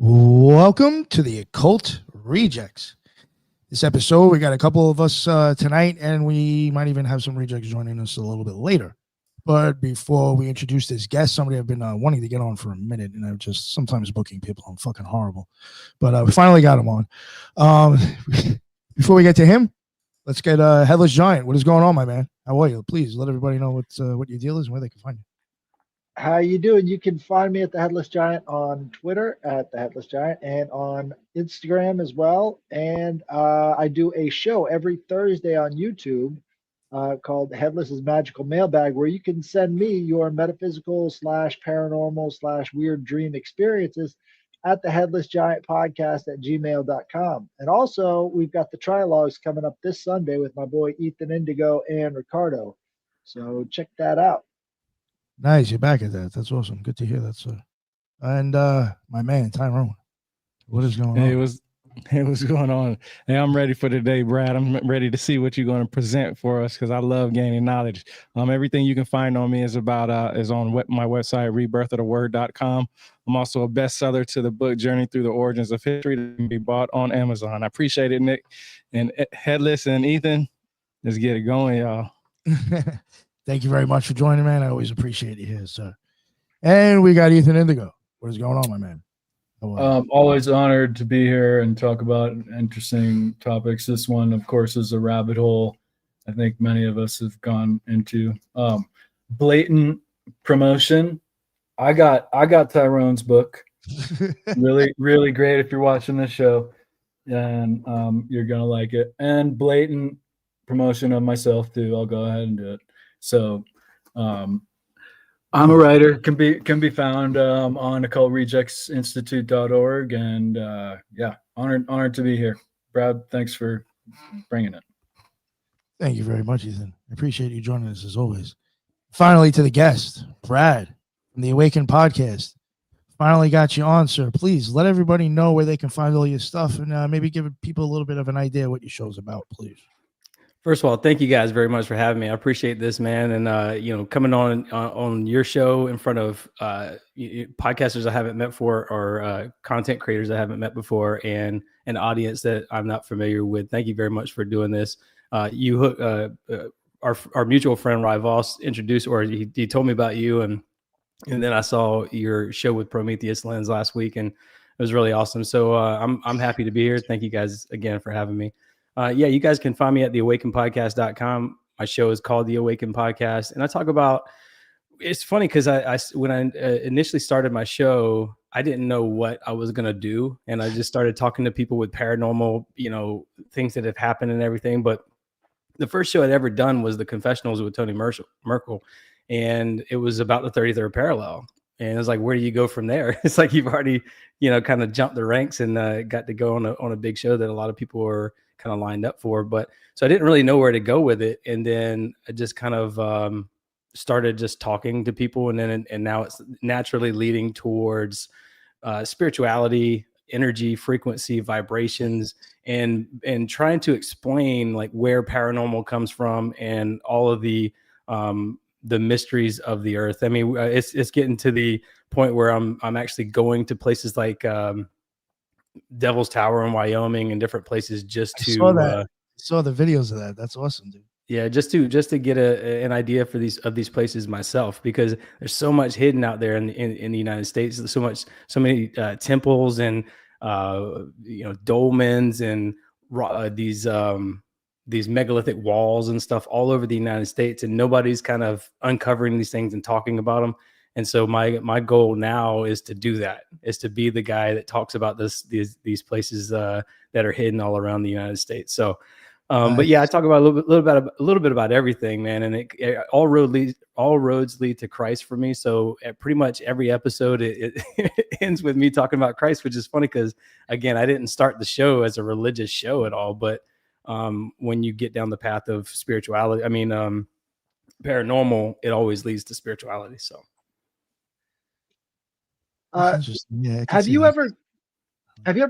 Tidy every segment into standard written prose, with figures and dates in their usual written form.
Welcome to the Occult Rejects. This episode, we got a couple of us tonight, and we might even have some rejects joining us a little bit later. But before we introduce this guest, somebody I've been wanting to get on for a minute, and I'm just sometimes booking people. I'm fucking horrible. But we finally got him on. Before we get to him, let's get Headless Giant. What is going on, my man? How are you? Please let everybody know what your deal is and where they can find you. How you doing? You can find me at the Headless Giant on Twitter at the Headless Giant and on Instagram as well. And I do a show every Thursday on YouTube called Headless's Magical Mailbag, where you can send me your metaphysical slash paranormal slash weird dream experiences at the Headless Giant podcast at gmail.com. And also, we've got the trilogues coming up this Sunday with my boy Ethan Indigo and Ricardo. So check that out. Nice, you're back at that. That's awesome. Good to hear that, sir. And my man, Tyrone, what is going on? Hey, what's going on? Hey, I'm ready for today, Brad. I'm ready to see what you're going to present for us because I love gaining knowledge. Everything you can find on me is on my website, rebirthoftheword.com. I'm also a bestseller to the book Journey Through the Origins of History that can be bought on Amazon. I appreciate it, Nick. And Headless and Ethan, let's get it going, y'all. Thank you very much for joining, man. I always appreciate you here, sir. And we got Ethan Indigo. What is going on, my man? Always honored to be here and talk about interesting topics. This one, of course, is a rabbit hole I think many of us have gone into. Blatant promotion. I got Tyrone's book. Really, really great if you're watching this show, and you're gonna like it. And blatant promotion of myself too. I'll go ahead and do it. So I'm a writer, can be found on occultrejectsinstitute.org, and yeah, honored to be here. Brad, thanks for bringing it. Thank you very much, Ethan. I appreciate you joining us as always. Finally, to the guest, Brad from the Awaken podcast. Finally got you on, sir. Please let everybody know where they can find all your stuff, and maybe give people a little bit of an idea what your show's about, please. First of all, thank you guys very much for having me. I appreciate this, man. And, coming on your show in front of podcasters I haven't met before, or content creators I haven't met before, and an audience that I'm not familiar with. Thank you very much for doing this. Our mutual friend, Ry Voss, introduced, or he told me about you. And then I saw your show with Prometheus Lens last week, and it was really awesome. So I'm happy to be here. Thank you guys again for having me. You guys can find me at theawakenpodcast.com. My show is called The Awaken Podcast. And I talk about, it's funny because when I initially started my show, I didn't know what I was going to do. And I just started talking to people with paranormal, things that have happened and everything. But the first show I'd ever done was the Confessionals with Tony Merkel. And it was about the 33rd parallel. And it was like, where do you go from there? It's like you've already, kind of jumped the ranks and got to go on a big show that a lot of people were kind of lined up for. But so I didn't really know where to go with it. And then I just kind of started just talking to people. And now it's naturally leading towards spirituality, energy, frequency, vibrations, and trying to explain like where paranormal comes from and all of the mysteries of the earth. I mean, it's getting to the point where I'm actually going to places like Devil's Tower in Wyoming and different places just to saw the videos of that. That's awesome, dude. Yeah, just to get an idea for these places myself, because there's so much hidden out there in the United States. There's so many temples and dolmens and these megalithic walls and stuff all over the United States, and nobody's kind of uncovering these things and talking about them. And so my goal now is to do that, is to be the guy that talks about these places that are hidden all around the United States. So, but yeah, I talk about a little bit about everything, man. And all roads lead to Christ for me. So at pretty much every episode, it ends with me talking about Christ, which is funny because, again, I didn't start the show as a religious show at all. But when you get down the path of spirituality, paranormal, it always leads to spirituality. So. Yeah, have you ever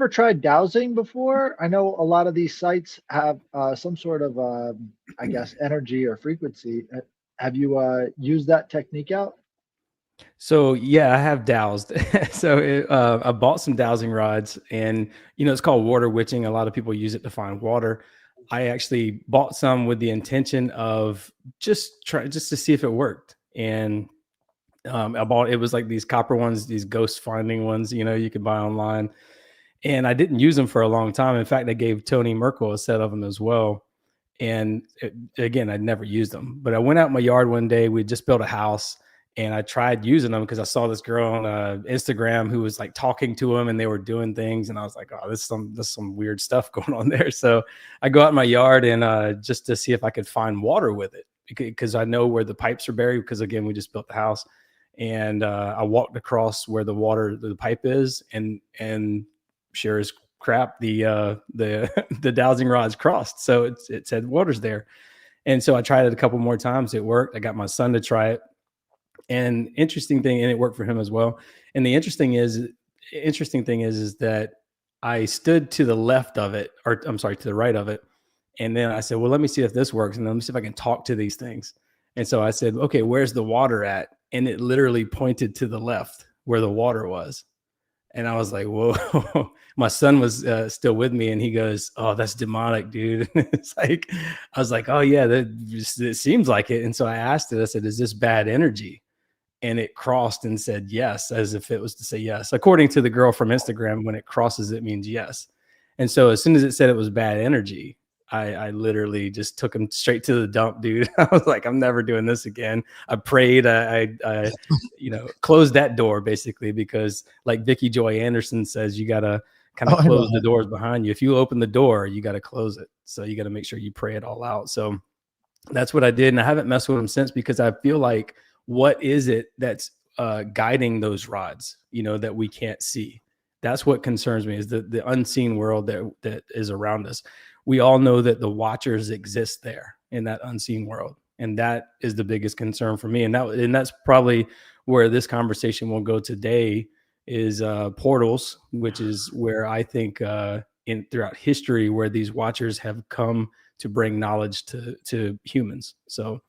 tried dowsing before? I know a lot of these sites have some sort of energy or frequency. Have you used that technique out? So yeah, I have dowsed. I bought some dowsing rods, and it's called water witching. A lot of people use it to find water. I actually bought some with the intention of just to see if it worked. And I bought, it was like these copper ones, these ghost finding ones, you can buy online. And I didn't use them for a long time. In fact, I gave Tony Merkel a set of them as well. And again, I'd never used them, but I went out in my yard one day. We just built a house, and I tried using them because I saw this girl on Instagram who was like talking to them, and they were doing things, and I was like, oh, this is some weird stuff going on there. So I go out in my yard and just to see if I could find water with it, because I know where the pipes are buried, because again, we just built the house. And I walked across where the pipe is, and sure as crap, the the dowsing rods crossed, so it said water's there. And so I tried it a couple more times. It worked. I got my son to try it, and interesting thing, and it worked for him as well. And the interesting thing is that I stood to the left of it, or I'm sorry, to the right of it, and then I said, well, let me see if this works, and let me see if I can talk to these things. And so I said, okay, where's the water at? And it literally pointed to the left where the water was. And I was like, whoa. My son was still with me, and he goes, oh, that's demonic, dude. It's like, I was like, oh yeah, it seems like it. And so I asked it, I said, is this bad energy? And it crossed and said yes, as if it was to say yes. According to the girl from Instagram, when it crosses, it means yes. And so as soon as it said it was bad energy, I literally just took him straight to the dump, dude. I was like, I'm never doing this again. I prayed. I closed that door basically, because like Vicky Joy Anderson says, you got to kind of close the doors behind you. If you open the door, you got to close it. So you got to make sure you pray it all out. So that's what I did. And I haven't messed with them since, because I feel like, what is it that's guiding those rods, that we can't see? That's what concerns me, is the unseen world that is around us. We all know that the watchers exist there in that unseen world. And that is the biggest concern for me. And that's probably where this conversation will go today, is portals, which is where I think throughout history, where these watchers have come to bring knowledge to humans. So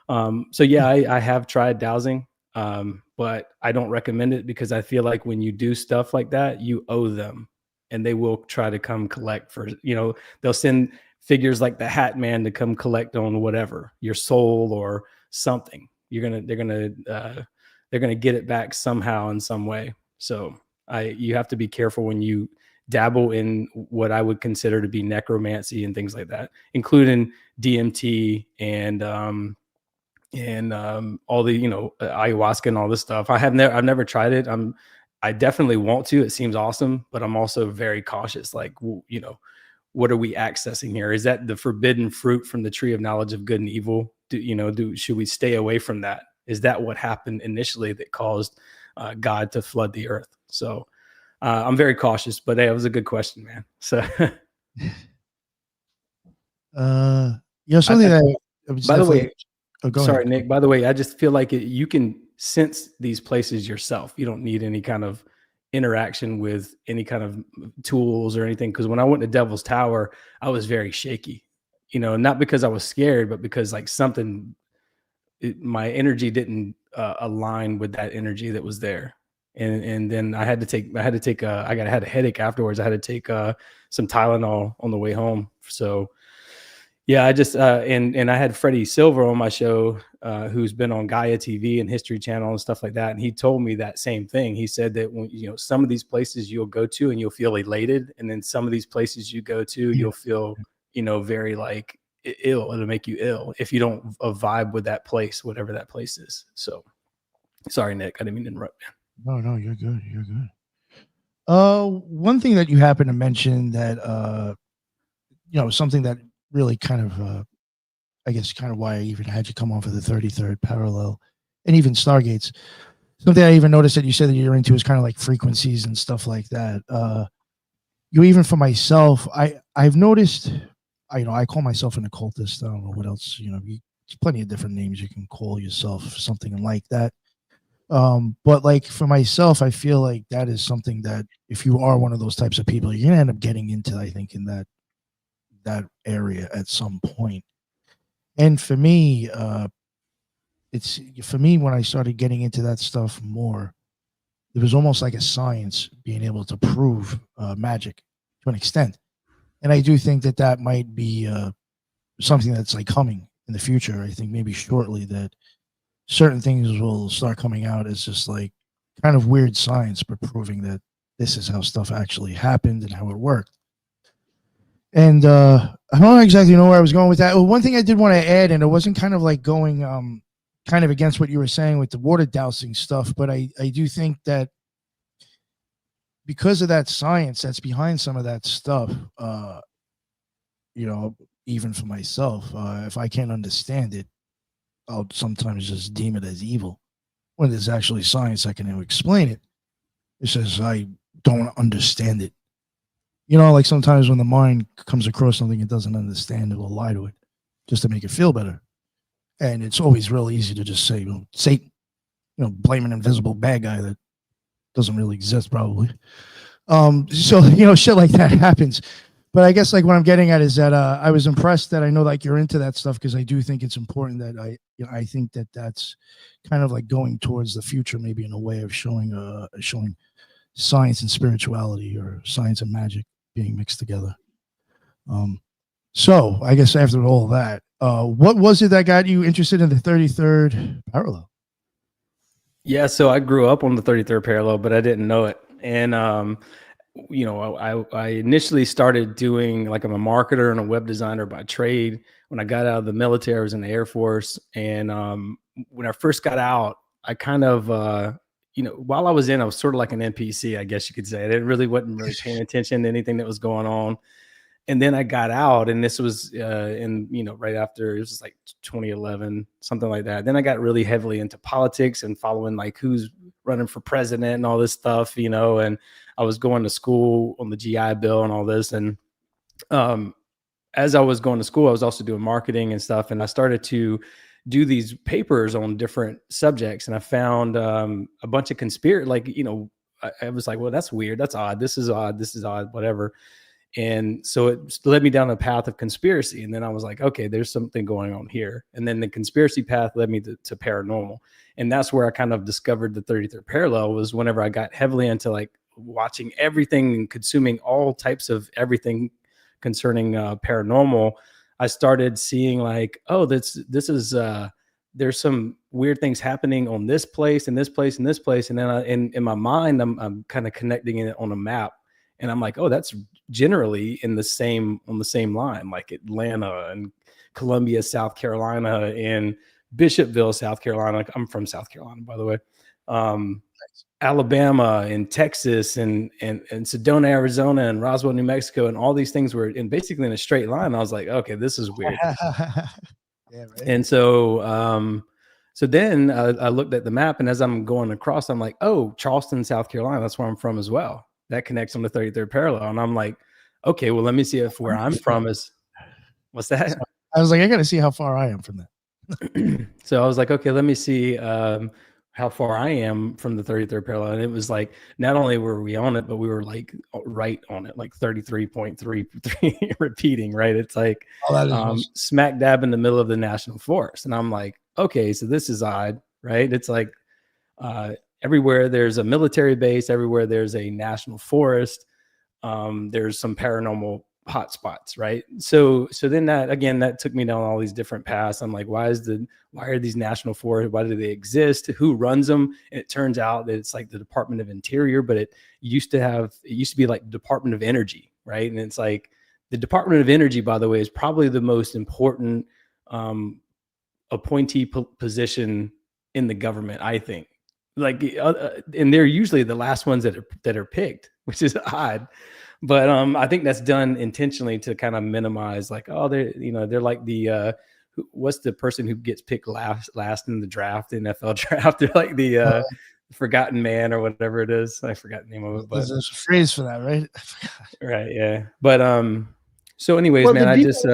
yeah, I have tried dowsing, but I don't recommend it, because I feel like when you do stuff like that, you owe them, and they will try to come collect for, they'll send figures like the Hat Man to come collect on whatever, your soul or something. They're gonna get it back somehow in some way. So you have to be careful when you dabble in what I would consider to be necromancy and things like that, including DMT and all the ayahuasca and all this stuff. I've never tried it. I definitely want to. It seems awesome, but I'm also very cautious. Like, what are we accessing here? Is that the forbidden fruit from the tree of knowledge of good and evil? Should we stay away from that? Is that what happened initially that caused God to flood the earth? So I'm very cautious, but hey, it was a good question, man. So something that by the way, sorry, ahead, Nick. By the way, I just feel like you can sense these places yourself. You don't need any kind of interaction with any kind of tools or anything. Because when I went to Devil's Tower, I was very shaky. Not because I was scared, but because like my energy didn't align with that energy that was there. And then I had a headache afterwards. I had to take some Tylenol on the way home. So yeah, I just and I had Freddie Silver on my show, who's been on Gaia TV and History Channel and stuff like that, and he told me that same thing. He said that when some of these places you'll go to and you'll feel elated, and then some of these places you go to you'll feel very like ill. It'll make you ill if you don't vibe with that place, whatever that place is. So sorry, Nick, I didn't mean to interrupt, man. No, you're good. You're good. One thing that you happen to mention that something that really kind of I guess kind of why I even had you come on for the 33rd parallel and even Stargates. Something I even noticed that you said that you're into is kind of like frequencies and stuff like that. Even for myself, I've noticed, I call myself an occultist. I don't know what else, there's plenty of different names you can call yourself, something like that. But like for myself, I feel like that is something that if you are one of those types of people, you're going to end up getting into, I think, in that area at some point. And for me, it's for me when I started getting into that stuff more, it was almost like a science being able to prove magic to an extent. And I do think that that might be something that's like coming in the future. I think maybe shortly that certain things will start coming out as just like kind of weird science, but proving that this is how stuff actually happened and how it worked. And I don't exactly know where I was going with that. Well, one thing I did want to add, and it wasn't kind of like going kind of against what you were saying with the water dowsing stuff, but I do think that because of that science that's behind some of that stuff, you know, even for myself, if I can't understand it, I'll sometimes just deem it as evil. When there's actually science that can explain it, it says I don't understand it. You know, like sometimes when the mind comes across something it doesn't understand, it will lie to it just to make it feel better. And it's always real easy to just say, well, Satan, you know, blame an invisible bad guy that doesn't really exist probably. So, you know, shit like that happens. But I guess like what I'm getting at is that I was impressed that I know like you're into that stuff because I do think it's important that I think that that's kind of like going towards the future, maybe in a way of showing science and spirituality or science and magic being mixed together. So I guess after all that, what was it that got you interested in the 33rd parallel? Yeah, so I grew up on the 33rd parallel, but I didn't know it. And you know, I initially started doing, like, I'm a marketer and a web designer by trade. When I got out of the military, I was in the Air Force. And when I first got out, I kind of, you know, while I was in, I was sort of like an NPC, I guess you could say. Wasn't really paying attention to anything that was going on. And then I got out, and this was you know, right after, it was like 2011, something like that. Then I got really heavily into politics and following like who's running for president and all this stuff, you know, and I was going to school on the GI Bill and all this. And as I was going to school, I was also doing marketing and stuff. And I started to do these papers on different subjects. And I found a bunch of conspiracy, like, you know, I was like, well, that's weird. That's odd. This is odd. This is odd, whatever. And so it led me down a path of conspiracy. And then I was like, okay, there's something going on here. And then the conspiracy path led me to paranormal. And that's where I kind of discovered the 33rd parallel, was whenever I got heavily into like watching everything and consuming all types of everything concerning paranormal. I started seeing like, oh, this is there's some weird things happening on this place and this place and this place. And then in my mind, I'm kind of connecting it on a map. And I'm like, oh, that's generally on the same line, like Atlanta and Columbia, South Carolina, and Bishopville, South Carolina. I'm from South Carolina, by the way. Alabama and Texas and Sedona, Arizona, and Roswell, New Mexico, and all these things were basically in a straight line. I was like, okay, this is weird. Yeah, right. And so so then I looked at the map, and as I'm going across, I'm like, oh, Charleston, South Carolina, that's where I'm from as well. That connects on the 33rd parallel. And I'm like, okay, well, let me see if where I'm from is, what's that? I was like, I got to see how far I am from that. So I was like, okay, let me see how far I am from the 33rd parallel. And it was like, not only were we on it, but we were like right on it, like 33.33 repeating, right? It's like smack dab in the middle of the national forest. And I'm like, okay, so this is odd, right? It's like everywhere there's a military base, everywhere there's a national forest, there's some paranormal hotspots, right? So then that took me down all these different paths. I'm like, why are these national forests? Why do they exist? Who runs them? And it turns out that it's like the Department of Interior, but it used to be like Department of Energy, right? And it's like the Department of Energy, by the way, is probably the most important appointee position in the government, I think. Like, and they're usually the last ones that are picked, which is odd. But I think that's done intentionally to kind of minimize, like, oh, they're like the what's the person who gets picked last in the draft, the NFL draft? They're like the forgotten man or whatever it is. I forgot the name of it. But there's a phrase for that, right? Right, yeah. But so anyways, Well, man, I just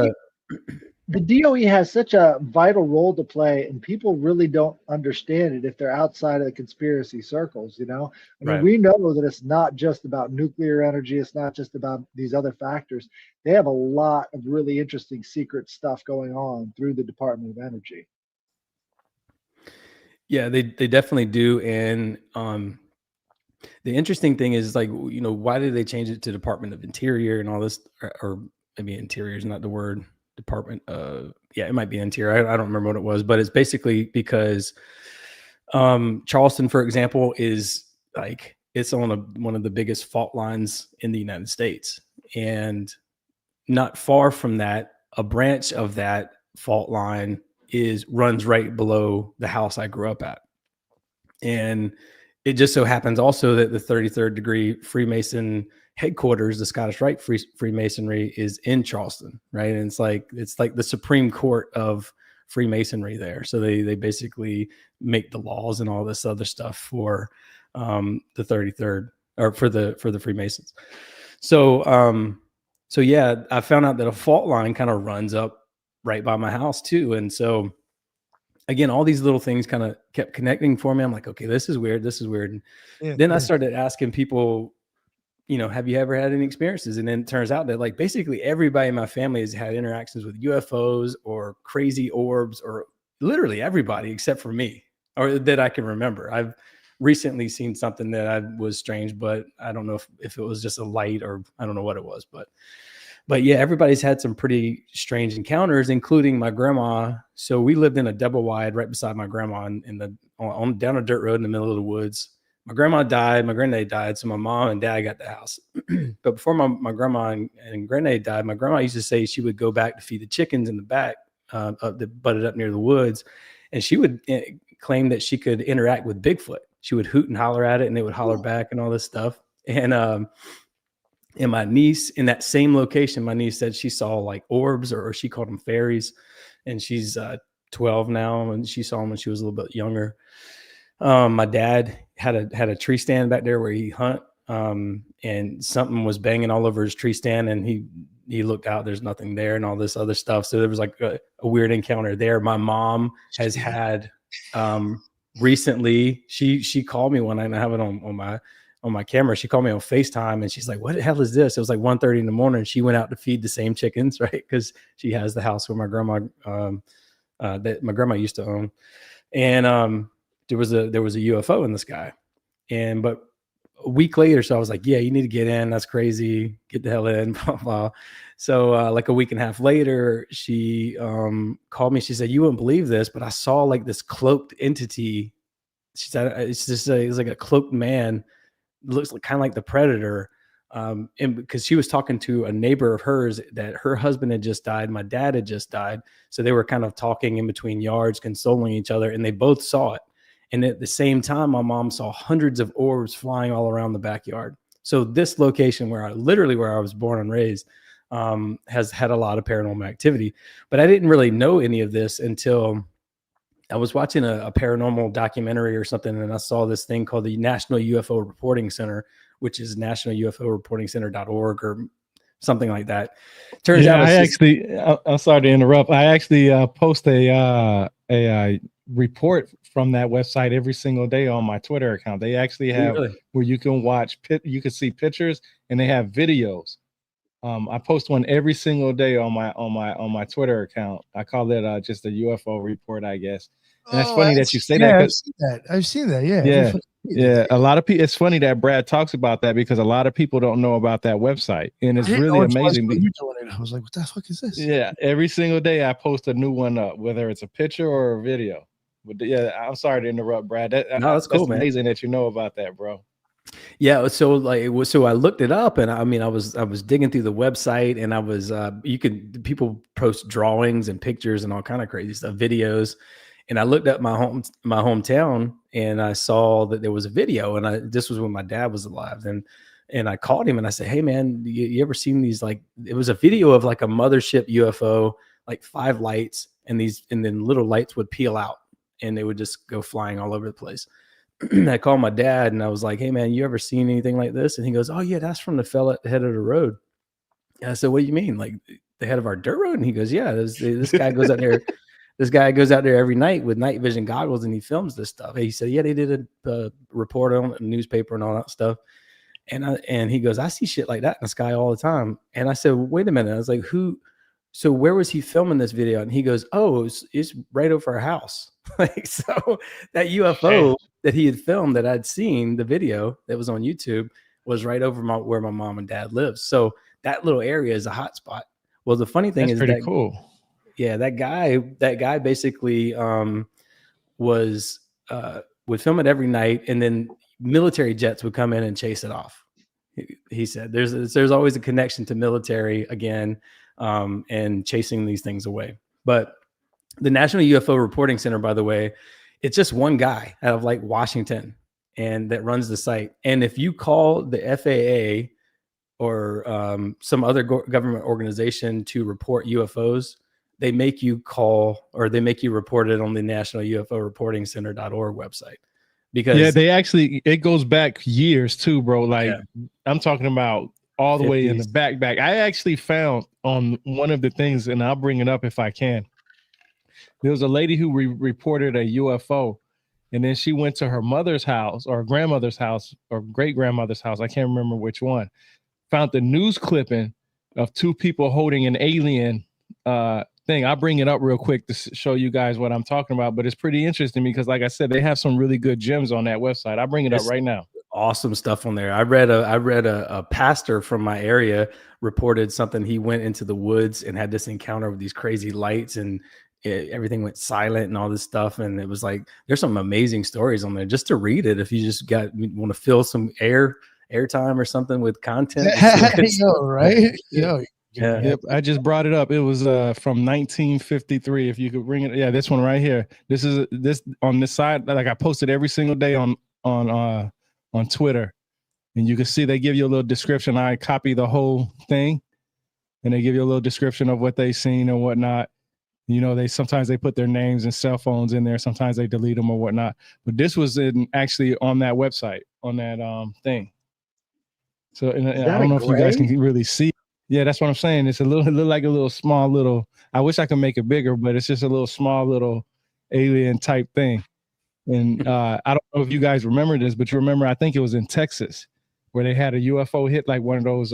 the DOE has such a vital role to play, and people really don't understand it if they're outside of the conspiracy circles, you know? I mean, Right. we know that it's not just about nuclear energy, it's not just about these other factors. They have a lot of really interesting secret stuff going on through the Department of Energy. Yeah, they definitely do. And the interesting thing is, like, why did they change it to Department of Interior and all this, or maybe Interior is not the word. Department. Yeah, it might be Interior. I don't remember what it was, but it's basically because Charleston, for example, is like it's on one of the biggest fault lines in the United States, and not far from that, a branch of that fault line runs right below the house I grew up at. And it just so happens also that the 33rd degree Freemason headquarters, the Scottish Rite Freemasonry, is in Charleston, right? And it's like the Supreme Court of Freemasonry there. So they basically make the laws and all this other stuff for the 33rd, or for the Freemasons. So yeah, I found out that a fault line kind of runs up right by my house too. And so again, all these little things kind of kept connecting for me. I'm like, okay, this is weird. This is weird. And then I started asking people, have you ever had any experiences? And then it turns out that, like, basically everybody in my family has had interactions with UFOs or crazy orbs, or literally everybody except for me, or that I can remember. I've recently seen something that was strange, but I don't know if it was just a light, or I don't know what it was, but yeah, everybody's had some pretty strange encounters, including my grandma. So we lived in a double wide right beside my grandma down a dirt road in the middle of the woods. My grandma died, my granddad died, so my mom and dad got the house. But before my grandma and granddad died, my grandma used to say she would go back to feed the chickens in the back, that butted up near the woods, and she would claim that she could interact with Bigfoot. She would hoot and holler at it, and it would holler back and all this stuff. And my niece, in that same location, my niece said she saw like orbs, or she called them fairies, and she's 12 now, and she saw them when she was a little bit younger. My dad had a tree stand back there where he hunt, and something was banging all over his tree stand, and he looked out, there's nothing there, and all this other stuff. So there was like a weird encounter there. My mom has had recently, she called me one night, and I have it on my camera. She called me on FaceTime, and she's like, what the hell is this? It was like 1:30 in the morning. She went out to feed the same chickens, right? Because she has the house where my grandma that my grandma used to own. And there was a UFO in the sky. But a week later, so I was like, yeah, you need to get in. That's crazy. Get the hell in. Blah, blah. So like a week and a half later, she called me. She said, you wouldn't believe this, but I saw like this cloaked entity. She said, it's like a cloaked man. Looks like kind of like the Predator. And because she was talking to a neighbor of hers that her husband had just died, my dad had just died. So they were kind of talking in between yards, consoling each other, and they both saw it. And at the same time, my mom saw hundreds of orbs flying all around the backyard. So this location where I was born and raised has had a lot of paranormal activity. But I didn't really know any of this until I was watching a paranormal documentary or something, and I saw this thing called the National UFO Reporting Center, which is nationalUFOreportingcenter.org or something like that. Turns out I'm sorry to interrupt. I actually post a report from that website every single day on my Twitter account. They actually have where you can you can see pictures, and they have videos. I post one every single day on my Twitter account. I call it just a UFO report, I guess. And it's funny that you say that. I've seen that. Yeah. Yeah. A lot of people. It's funny that Brad talks about that, because a lot of people don't know about that website, and it's really amazing. I was like, what the fuck is this? Yeah. Every single day I post a new one up, whether it's a picture or a video. But yeah, I'm sorry to interrupt, Brad. That's cool, man. Amazing that you know about that, bro. Yeah, so I looked it up, and I mean, I was digging through the website, and I was people post drawings and pictures and all kind of crazy stuff, videos, and I looked up my hometown, and I saw that there was a video, and this was when my dad was alive, and I called him and I said, hey man, you ever seen these? Like, it was a video of like a mothership UFO, like 5 lights, and then little lights would peel out, and they would just go flying all over the place. I called my dad, and I was like, hey man, you ever seen anything like this? And he goes, oh yeah, that's from the fella at the head of the road. And I said, what do you mean? Like the head of our dirt road? And he goes, yeah, this guy goes out there. This guy goes out there every night with night vision goggles, and he films this stuff. And he said, yeah, they did a report on a newspaper and all that stuff. And he goes, I see shit like that in the sky all the time. And I said, well, wait a minute. I was like, who so where was he filming this video? And he goes, oh, it's right over our house. Like, so that UFO that he had filmed, that I'd seen the video that was on YouTube, was right over where my mom and dad lives. So that little area is a hot spot. Well, the funny thing That's is pretty that, cool. yeah, that guy basically was would film it every night, and then military jets would come in and chase it off. He said there's always a connection to military again, and chasing these things away. But the National UFO Reporting Center, by the way, it's just one guy out of like Washington, and that runs the site. And if you call the FAA or some other government organization to report UFOs, they make you call, or they make you report it on the National UFO Reporting Center.org website. Because they actually, it goes back years too, bro. Like, yeah. I'm talking about all the 50s. Way in the back. I actually found on one of the things, and I'll bring it up if I can. There was a lady who reported a UFO, and then she went to her mother's house or grandmother's house or great grandmother's house. I can't remember which one. Found the news clipping of two people holding an alien thing. I'll bring it up real quick to show you guys what I'm talking about, but it's pretty interesting because, like I said, they have some really good gems on that website. I'll bring it up right now. Awesome stuff on there. I read a pastor from my area reported something. He went into the woods and had this encounter with these crazy lights, and everything went silent and all this stuff. And it was like, there's some amazing stories on there just to read it. If you just want to fill some airtime or something with content. Yo, right? Yo. Yeah. Yep, I just brought it up. It was from 1953. If you could bring it, yeah, this one right here. This is this on this side. Like, I posted every single day on Twitter, and you can see they give you a little description. I copy the whole thing, and they give you a little description of what they've seen and whatnot. You know, sometimes they put their names and cell phones in there. Sometimes they delete them or whatnot. But this was actually on that website, on that thing. So and I don't know if you guys can really see. Yeah, that's what I'm saying. It's a little like a little small little. I wish I could make it bigger, but it's just a little small little alien type thing. And I don't know if you guys remember this, but you remember, I think it was in Texas where they had a UFO hit like one of those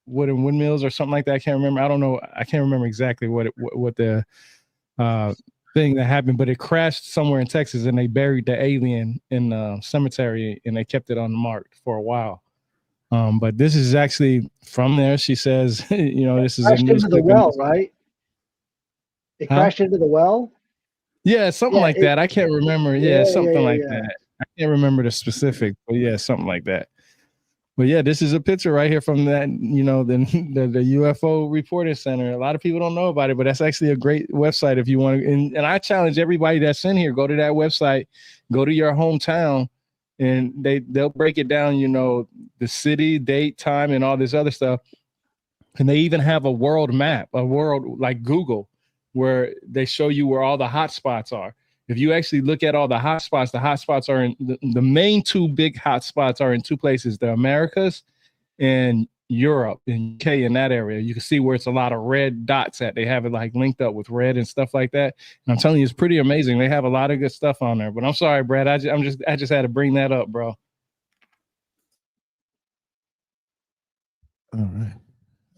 wooden windmills or something like that. I can't remember. I don't know. I can't remember exactly what the thing that happened, but it crashed somewhere in Texas, and they buried the alien in the cemetery, and they kept it unmarked for a while. But this is actually from there. She says, you know, this is crashed into the well, right? It crashed into the well. Yeah, something like that. I can't remember. Yeah, something like that. I can't remember the specific, but yeah, something like that. But yeah, this is a picture right here from that, you know, the UFO Reporting Center. A lot of people don't know about it, but that's actually a great website if you want to. And I challenge everybody that's in here, go to that website, go to your hometown, and they'll break it down, you know, the city, date, time, and all this other stuff. And they even have a world map, a world like Google, where they show you where all the hot spots are. If you actually look at all the hot spots are in the main two big hot spots are in two places, the Americas and Europe and UK, in that area. You can see where it's a lot of red dots at. They have it like linked up with red and stuff like that. And I'm telling you, it's pretty amazing. They have a lot of good stuff on there. But I'm sorry, Brad. I just had to bring that up, bro. All right.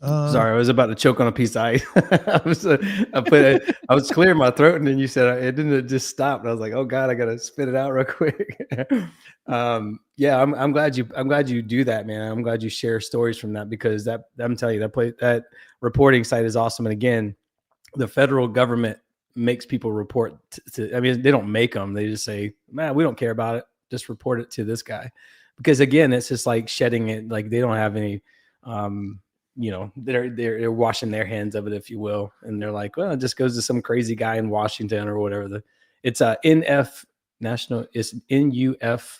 Sorry, I was about to choke on a piece of ice. I was clearing my throat, and then you said it didn't just stop. And I was like, "Oh God, I gotta spit it out real quick." Yeah, I'm glad you do that, man. I'm glad you share stories from that, because I'm telling you, that reporting site is awesome. And again, the federal government makes people report to. I mean, they don't make them; they just say, "Man, we don't care about it. Just report it to this guy," because again, it's just like shedding it. Like, they don't have any. You know, they're washing their hands of it, if you will, and they're like, well, it just goes to some crazy guy in Washington or whatever. It's NF National, it's NUFO.org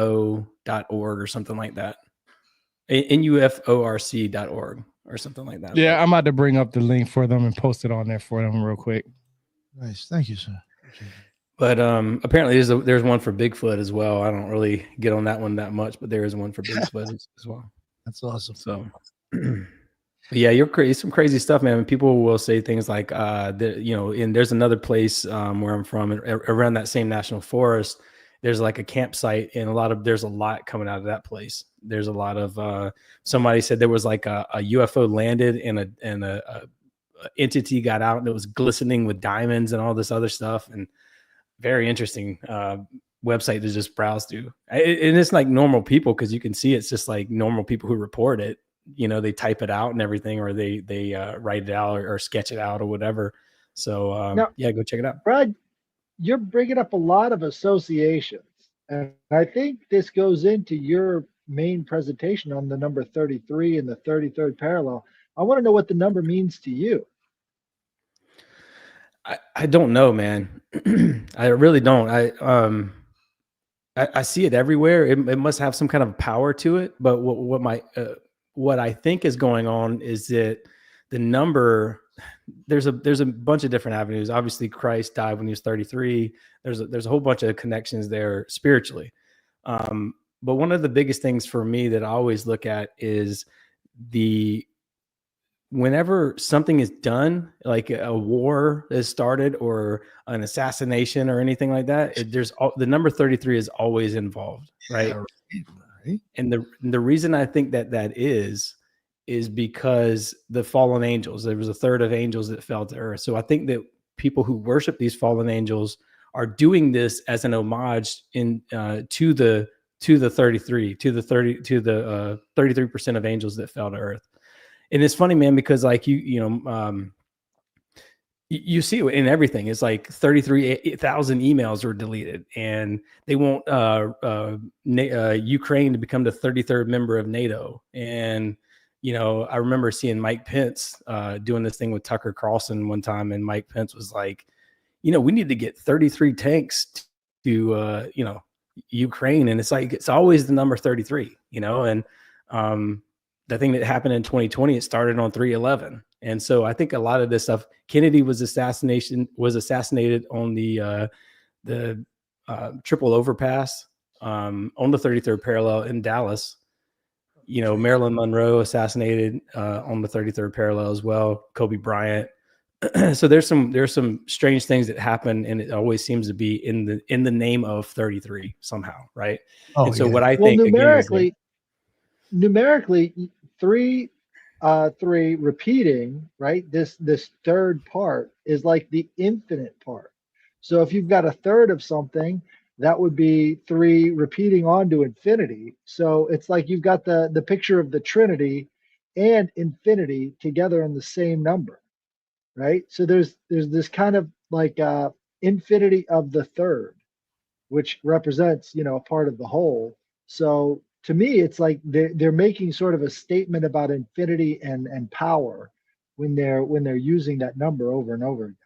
or something like that. NUFORC.org or something like that. Yeah, I'm about to bring up the link for them and post it on there for them real quick. Nice, thank you, sir. But apparently there's one for Bigfoot as well. I don't really get on that one that much, but there is one for Bigfoot as well. That's awesome. So. Yeah, you're crazy. Some crazy stuff, man. People will say things like, you know, and there's another place where I'm from, around that same national forest. there's like a campsite, and there's a lot coming out of that place. There's a lot of somebody said there was like a UFO landed and a entity got out, and it was glistening with diamonds and all this other stuff, and very interesting website to just browse through. And it's like normal people, because you can see it's just like normal people who report it. You know, they type it out and everything, or they write it out or sketch it out or whatever. So Now, yeah, go check it out. Brad, you're bringing up a lot of associations, and I think this goes into your main presentation on the number 33 and the 33rd parallel. I want to know what the number means to you. I don't know, man. I really don't. I see it everywhere. It must have some kind of power to it. But what I think is going on is that the number, there's a bunch of different avenues. Obviously, Christ died when he was 33. There's a whole bunch of connections there spiritually. But one of the biggest things for me that I always look at is whenever something is done, like a war is started or an assassination or anything like that, the number 33 is always involved, right? Right. And the reason I think that is because the fallen angels, there was a third of angels that fell to earth. So I think that people who worship these fallen angels are doing this as an homage to the 33% of angels that fell to earth. And it's funny, man, because like you see it in everything. It's like 33,000 emails were deleted, and they want Ukraine to become the 33rd member of NATO. And I remember seeing Mike Pence doing this thing with Tucker Carlson one time, and Mike Pence was like, we need to get 33 tanks to Ukraine, and it's like it's always the number 33, and the thing that happened in 2020, it started on 3/11. And so I think a lot of this stuff, Kennedy was assassinated on the triple overpass on the 33rd parallel in Dallas. Marilyn Monroe assassinated on the 33rd parallel as well. Kobe Bryant. So there's some strange things that happen, and it always seems to be in the name of 33 somehow, right? Oh, and so yeah. what I think numerically, three repeating, right? This third part is like the infinite part. So if you've got a third of something, that would be 3 repeating on to infinity. So it's like you've got the picture of the Trinity and infinity together in the same number, right? So there's this kind of like infinity of the third, which represents a part of the whole. So to me, it's like they're making sort of a statement about infinity and power when they're using that number over and over again.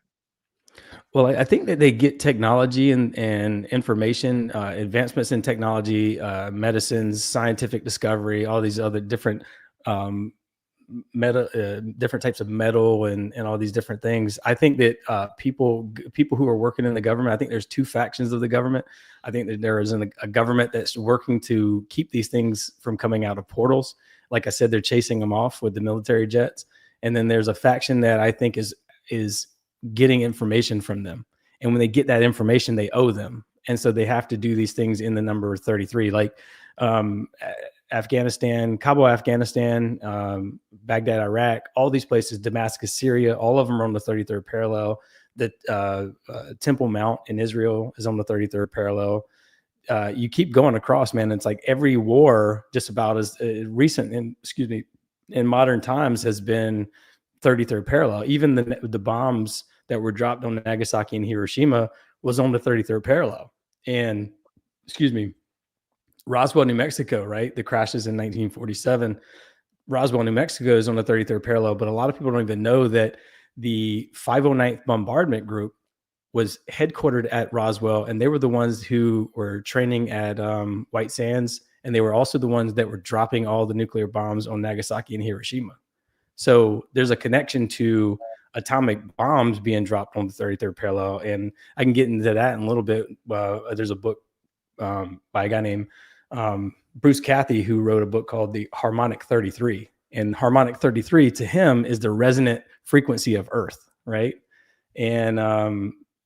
Well, I think that they get technology and information, advancements in technology, medicines, scientific discovery, all these other different different types of metal and all these different things. I think that people who are working in the government, I think there's 2 factions of the government. I think that there is a government that's working to keep these things from coming out of portals. Like I said, they're chasing them off with the military jets. And then there's a faction that I think is getting information from them. And when they get that information, they owe them. And so they have to do these things in the number 33, like Afghanistan, Kabul, Afghanistan, Baghdad, Iraq, all these places, Damascus, Syria, all of them are on the 33rd parallel. The Temple Mount in Israel is on the 33rd parallel. You keep going across, man. It's like every war, just about as recent in modern times, has been 33rd parallel. Even the bombs that were dropped on Nagasaki and Hiroshima was on the 33rd parallel. And Roswell, New Mexico, right? The crashes in 1947. Roswell, New Mexico is on the 33rd parallel, but a lot of people don't even know that the 509th Bombardment Group was headquartered at Roswell, and they were the ones who were training at White Sands, and they were also the ones that were dropping all the nuclear bombs on Nagasaki and Hiroshima. So there's a connection to atomic bombs being dropped on the 33rd parallel, and I can get into that in a little bit. There's a book by a guy named Bruce Cathy, who wrote a book called The Harmonic 33. And harmonic 33 to him is the resonant frequency of Earth, right? And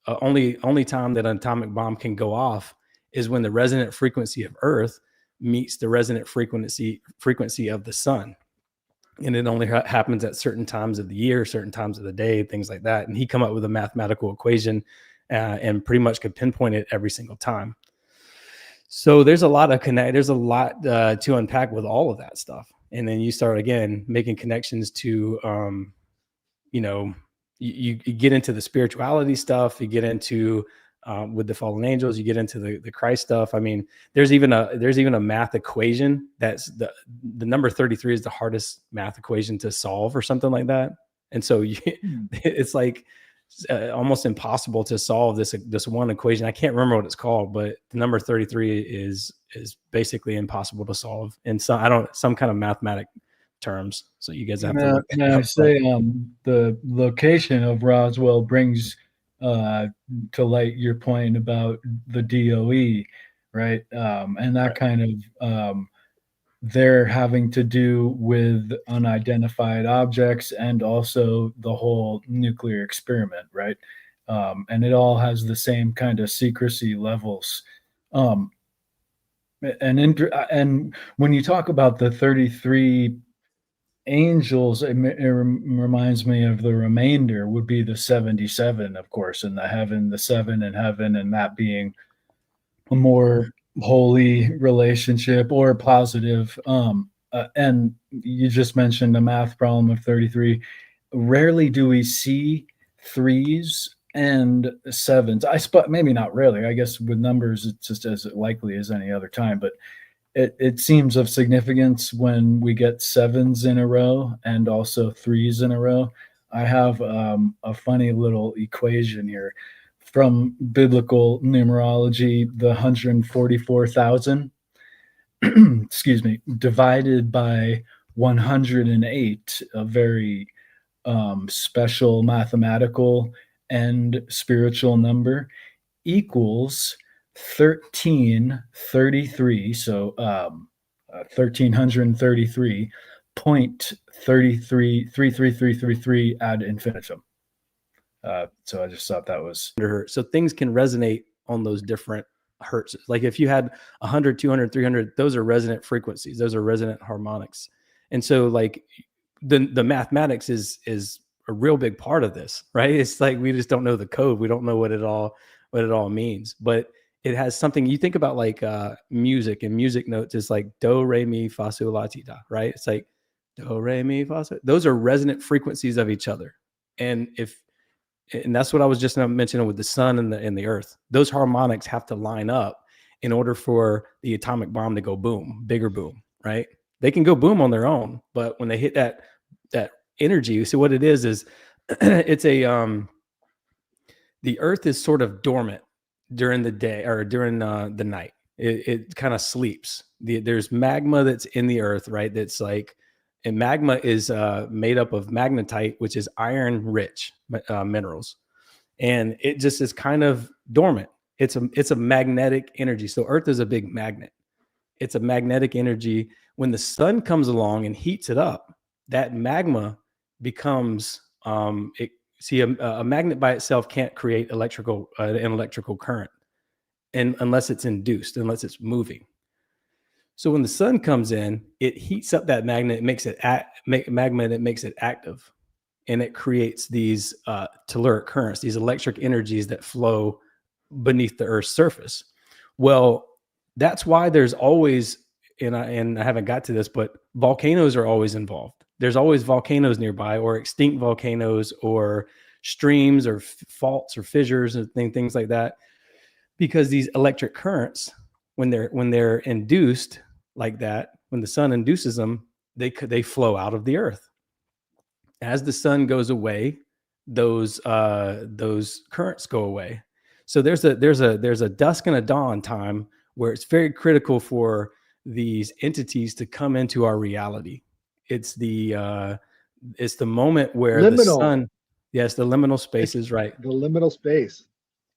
only time that an atomic bomb can go off is when the resonant frequency of Earth meets the resonant frequency of the sun. And it only happens at certain times of the year, certain times of the day, things like that. And he come up with a mathematical equation and pretty much could pinpoint it every single time. So there's a lot to unpack with all of that stuff. And then you start again making connections to, you get into the spirituality stuff. You get into with the fallen angels. You get into the Christ stuff. I mean, there's even a math equation that's the number 33 is the hardest math equation to solve, or something like that. And so it's like almost impossible to solve this one equation. I can't remember what it's called, but the number 33 is basically impossible to solve in some kind of mathematic terms. So you guys have to look that up. Say the location of Roswell brings to light your point about the DOE, right? And that kind of they're having to do with unidentified objects and also the whole nuclear experiment, right? And it all has the same kind of secrecy levels. And when you talk about the 33 angels, it reminds me of the remainder would be the 77, of course, in the 7 in heaven, and that being a more holy relationship or positive. And you just mentioned the math problem of 33. Rarely do we see 3s and 7s. Maybe not rarely. I guess with numbers, it's just as likely as any other time. But it seems of significance when we get 7s in a row and also 3s in a row. I have a funny little equation here from biblical numerology, the 144,000, excuse me, divided by 108, a very special mathematical and spiritual number, equals 1333. So 1333.333333 ad infinitum. So I just thought that was so things can resonate on those different hertz. Like if you had 100, 200, 300, those are resonant frequencies. Those are resonant harmonics. And so like the mathematics is a real big part of this, right? It's like we just don't know the code. We don't know what it all means, but it has something. You think about like music and music notes. It's like do, re, mi, fa, sol, la, ti, da, right? It's like do, re, mi, fa, sol. Those are resonant frequencies of each other. And that's what I was just mentioning with the sun and the earth. Those harmonics have to line up in order for the atomic bomb to go boom, bigger boom, right? They can go boom on their own, but when they hit that energy, so what it is it's the earth is sort of dormant during the day or during the night. It kind of sleeps. There's magma that's in the earth, right? That's like, and magma is made up of magnetite, which is iron rich minerals. And it just is kind of dormant. It's a magnetic energy. So earth is a big magnet. It's a magnetic energy. When the sun comes along and heats it up, that magma becomes a magnet by itself can't create an electrical current, and unless it's induced, unless it's moving. So when the sun comes in, it heats up that magnet, it makes it magma, and it makes it active, and it creates these telluric currents, these electric energies that flow beneath the Earth's surface. Well, that's why there's always, and I haven't got to this, but volcanoes are always involved. There's always volcanoes nearby, or extinct volcanoes, or streams, or faults, or fissures, and things like that, because these electric currents, when they're induced like that, when the sun induces them, they flow out of the earth. As the sun goes away, those currents go away. So there's a dusk and a dawn time where it's very critical for these entities to come into our reality. It's the moment where Liminal. the sun, yes, the liminal space is right. The liminal space.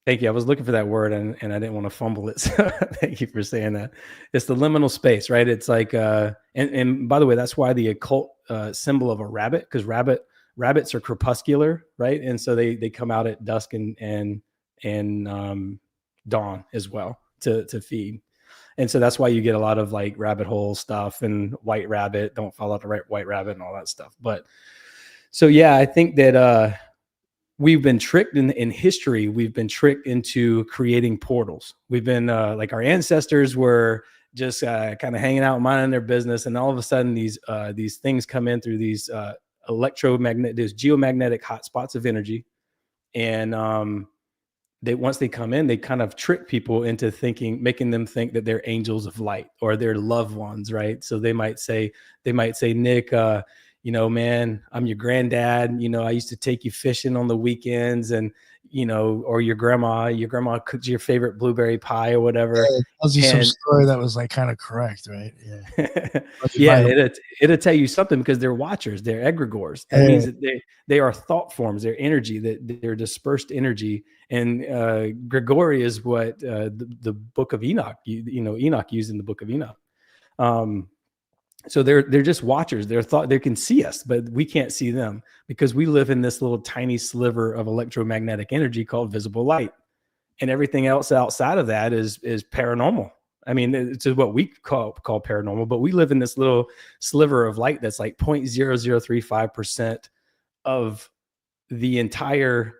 Thank you. I was looking for that word and I didn't want to fumble it. So thank you for saying that. It's the liminal space, right? It's like, and by the way, that's why the occult symbol of a rabbit, because rabbits are crepuscular, right? And so they come out at dusk and dawn as well to feed. And so that's why you get a lot of like rabbit hole stuff and white rabbit, don't follow the white rabbit and all that stuff. But so, yeah, I think that we've been tricked in history. We've been tricked into creating portals. We've been like our ancestors were just kind of hanging out, minding their business. And all of a sudden these things come in through these geomagnetic hotspots of energy. And once they come in, they kind of trick people into making them think that they're angels of light or their loved ones, right? So they might say, Nick, man, I'm your granddad. I used to take you fishing on the weekends, and or your grandma cooked your favorite blueberry pie or whatever. Yeah, it tells you some story that was like kind of correct, right? Yeah. Yeah, it'll tell you something because they're watchers, they're egregores. That means that they are thought forms, they're energy, that they're dispersed energy. And Gregory is what the book of Enoch, Enoch used in the book of Enoch. So they're just watchers. They can see us, but we can't see them because we live in this little tiny sliver of electromagnetic energy called visible light, and everything else outside of that is paranormal. I mean, it's what we call paranormal, but we live in this little sliver of light that's like 0.0035% of the entire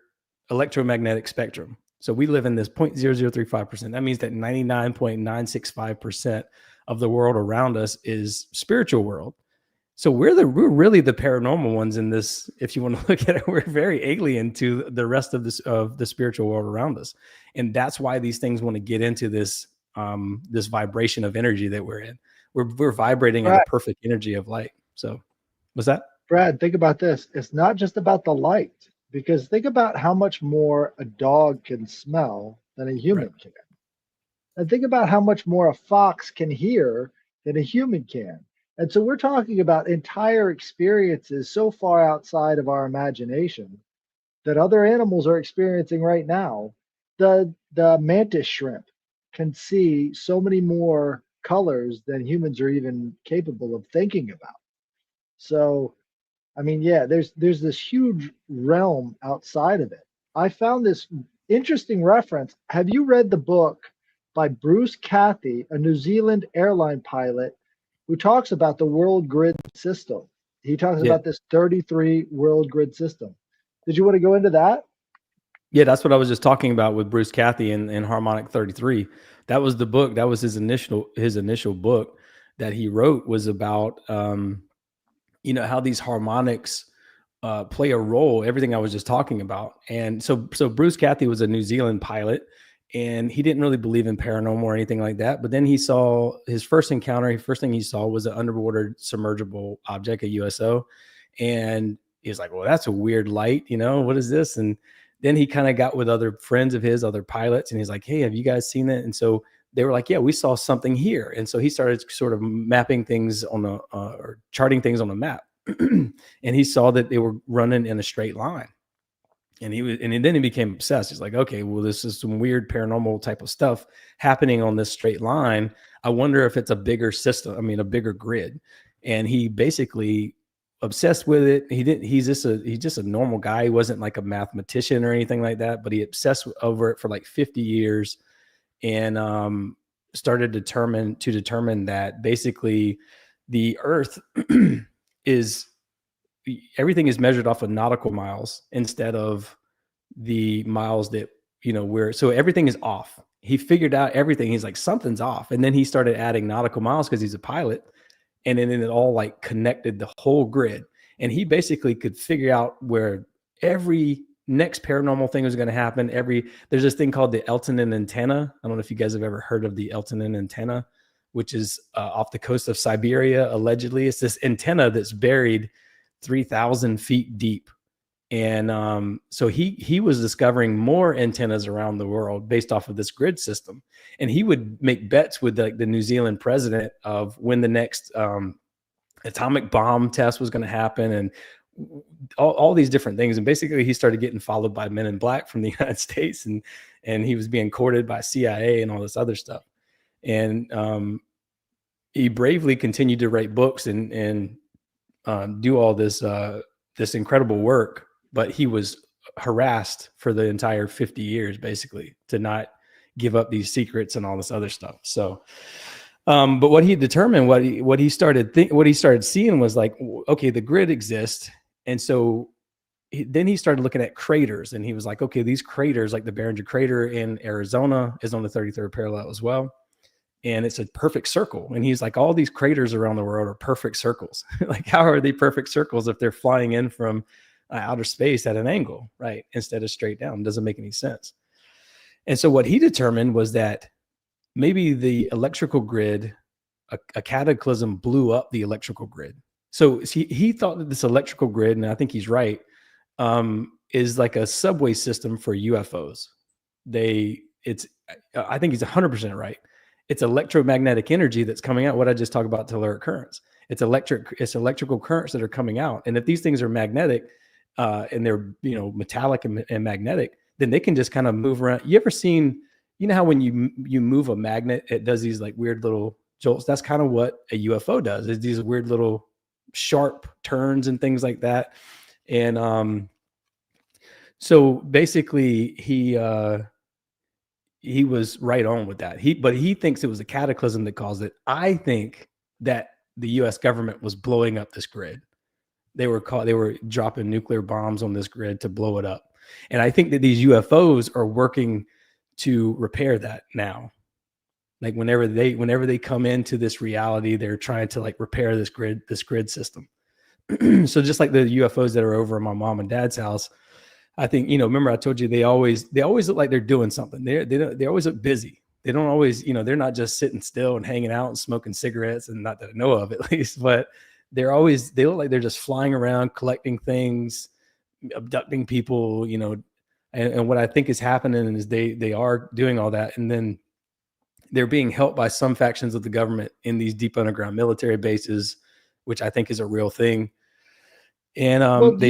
electromagnetic spectrum. So we live in this 0.0035%. That means that 99.965% of the world around us is spiritual world. So we're really the paranormal ones in this. If you want to look at it, we're very alien to the rest of the spiritual world around us. And that's why these things want to get into this vibration of energy that we're in. We're vibrating in a perfect energy of light. So what's that? Brad, think about this. It's not just about the light, because think about how much more a dog can smell than a human can. And think about how much more a fox can hear than a human can. And so we're talking about entire experiences so far outside of our imagination that other animals are experiencing right now. The mantis shrimp can see so many more colors than humans are even capable of thinking about. So, I mean, yeah, there's this huge realm outside of it. I found this interesting reference. Have you read the book by Bruce Cathy, a New Zealand airline pilot, who talks about the world grid system? He talks about this 33 world grid system. Did you want to go into that? Yeah, that's what I was just talking about with Bruce Cathy and Harmonic 33. That was the book. That was his initial book that he wrote, was about how these harmonics play a role, everything I was just talking about. And so Bruce Cathy was a New Zealand pilot, and he didn't really believe in paranormal or anything like that. But then he saw his first encounter. First thing he saw was an underwater submergible object, a USO. And he was like, well, that's a weird light. What is this? And then he kind of got with other friends of his, other pilots, and he's like, hey, have you guys seen it? And so they were like, yeah, we saw something here. And so he started sort of mapping things or charting things on a map. And he saw that they were running in a straight line. And then he became obsessed. He's like, okay, well, this is some weird paranormal type of stuff happening on this straight line. I wonder if it's a bigger system. I mean, a bigger grid. And he basically obsessed with it. He's just a normal guy. He wasn't like a mathematician or anything like that, but he obsessed over it for like 50 years and started to determine that basically the Earth everything is measured off of nautical miles instead of the miles that so everything is off. He figured out everything. He's like, something's off. And then he started adding nautical miles because he's a pilot. And then it all like connected the whole grid. And he basically could figure out where every next paranormal thing was going to happen. There's this thing called the Eltonin antenna. I don't know if you guys have ever heard of the Eltonin antenna, which is off the coast of Siberia. Allegedly, it's this antenna that's buried 3,000 feet deep. And so he was discovering more antennas around the world based off of this grid system. And he would make bets with the New Zealand president of when the next atomic bomb test was going to happen, and all these different things. And basically he started getting followed by men in black from the United States, and he was being courted by CIA and all this other stuff. And he bravely continued to write books and do all this incredible work, but he was harassed for the entire 50 years, basically, to not give up these secrets and all this other stuff. So, but what he determined, what he started seeing was like, okay, the grid exists, and so then he started looking at craters, and he was like, okay, these craters, like the Barringer crater in Arizona, is on the 33rd parallel as well. And it's a perfect circle. And he's like, all these craters around the world are perfect circles. Like, how are they perfect circles if they're flying in from outer space at an angle, right? Instead of straight down? It doesn't make any sense. And so what he determined was that maybe the electrical grid, a cataclysm blew up the electrical grid. So he thought that this electrical grid, and I think he's right, is like a subway system for UFOs. I think he's 100% right. It's electromagnetic energy that's coming out. What I just talked about, telluric currents. It's electrical currents that are coming out. And if these things are magnetic, and they're, metallic and magnetic, then they can just kind of move around. You ever seen, how when you move a magnet, it does these like weird little jolts? That's kind of what a UFO does, is these weird little sharp turns and things like that. And so basically he was right on with that. But he thinks it was a cataclysm that caused it. I think that the US government was blowing up this grid. They were dropping nuclear bombs on this grid to blow it up. And I think that these UFOs are working to repair that now. Like whenever they come into this reality, they're trying to like repair this grid system. So just like the UFOs that are over at my mom and dad's house, I think, remember I told you they always look like they're doing something. They always look busy. They don't always, they're not just sitting still and hanging out and smoking cigarettes, and not that I know of at least, but they look like they're just flying around, collecting things, abducting people, and what I think is happening is they are doing all that. And then they're being helped by some factions of the government in these deep underground military bases, which I think is a real thing. And do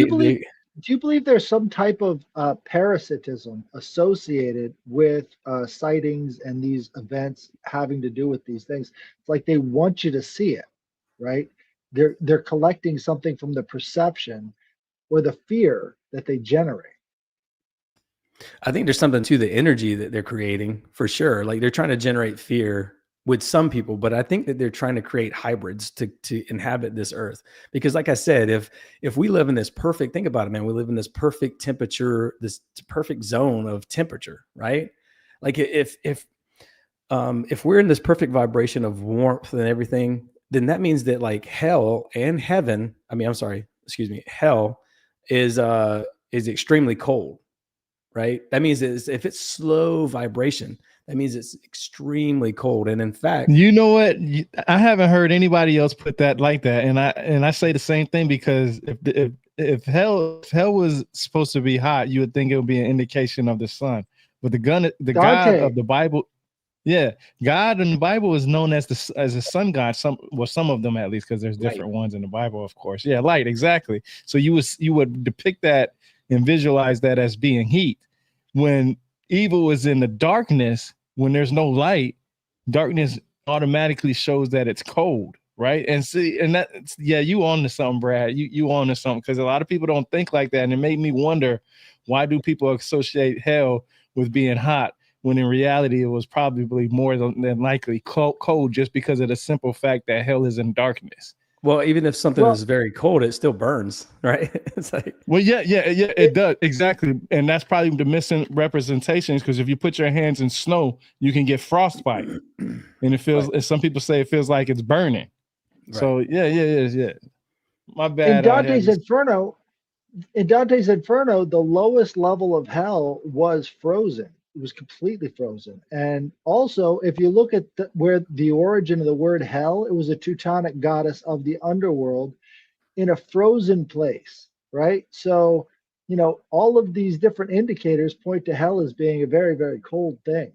you believe there's some type of parasitism associated with sightings and these events having to do with these things? It's like they want you to see it, right? They're collecting something from the perception or the fear that they generate. I think there's something to the energy that they're creating, for sure. Like they're trying to generate fear with some people, but I think that they're trying to create hybrids to inhabit this earth. Because like I said, if we live in this perfect, think about it, man, we live in this perfect temperature, this perfect zone of temperature, right? Like if we're in this perfect vibration of warmth and everything, then that means that like hell and heaven, hell is extremely cold. Right? That means if it's slow vibration, that means it's extremely cold. And in fact, you know what? I haven't heard anybody else put that like that. And I say the same thing, because if hell was supposed to be hot, you would think it would be an indication of the sun. But the God of the Bible, God in the Bible is known as a sun god. Some of them at least, because there's different ones in the Bible, of course. Yeah, light, exactly. So you would depict that and visualize that as being heat. When evil is in the darkness, when there's no light, darkness automatically shows that it's cold, right? And see, and that's, you on to something, Brad. You on to something, because a lot of people don't think like that. And it made me wonder, why do people associate hell with being hot, when in reality it was probably more than likely cold, just because of the simple fact that hell is in darkness. Well, even if something is very cold, it still burns, right? It's like, it does, exactly. And that's probably the missing representations, because if you put your hands in snow, you can get frostbite, and it feels. As some people say, it feels like it's burning. Right. So yeah. My bad. In Dante's Inferno, the lowest level of hell was frozen. It was completely frozen. And also, if you look at where the origin of the word hell, it was a Teutonic goddess of the underworld in a frozen place, right? So, all of these different indicators point to hell as being a very, very cold thing.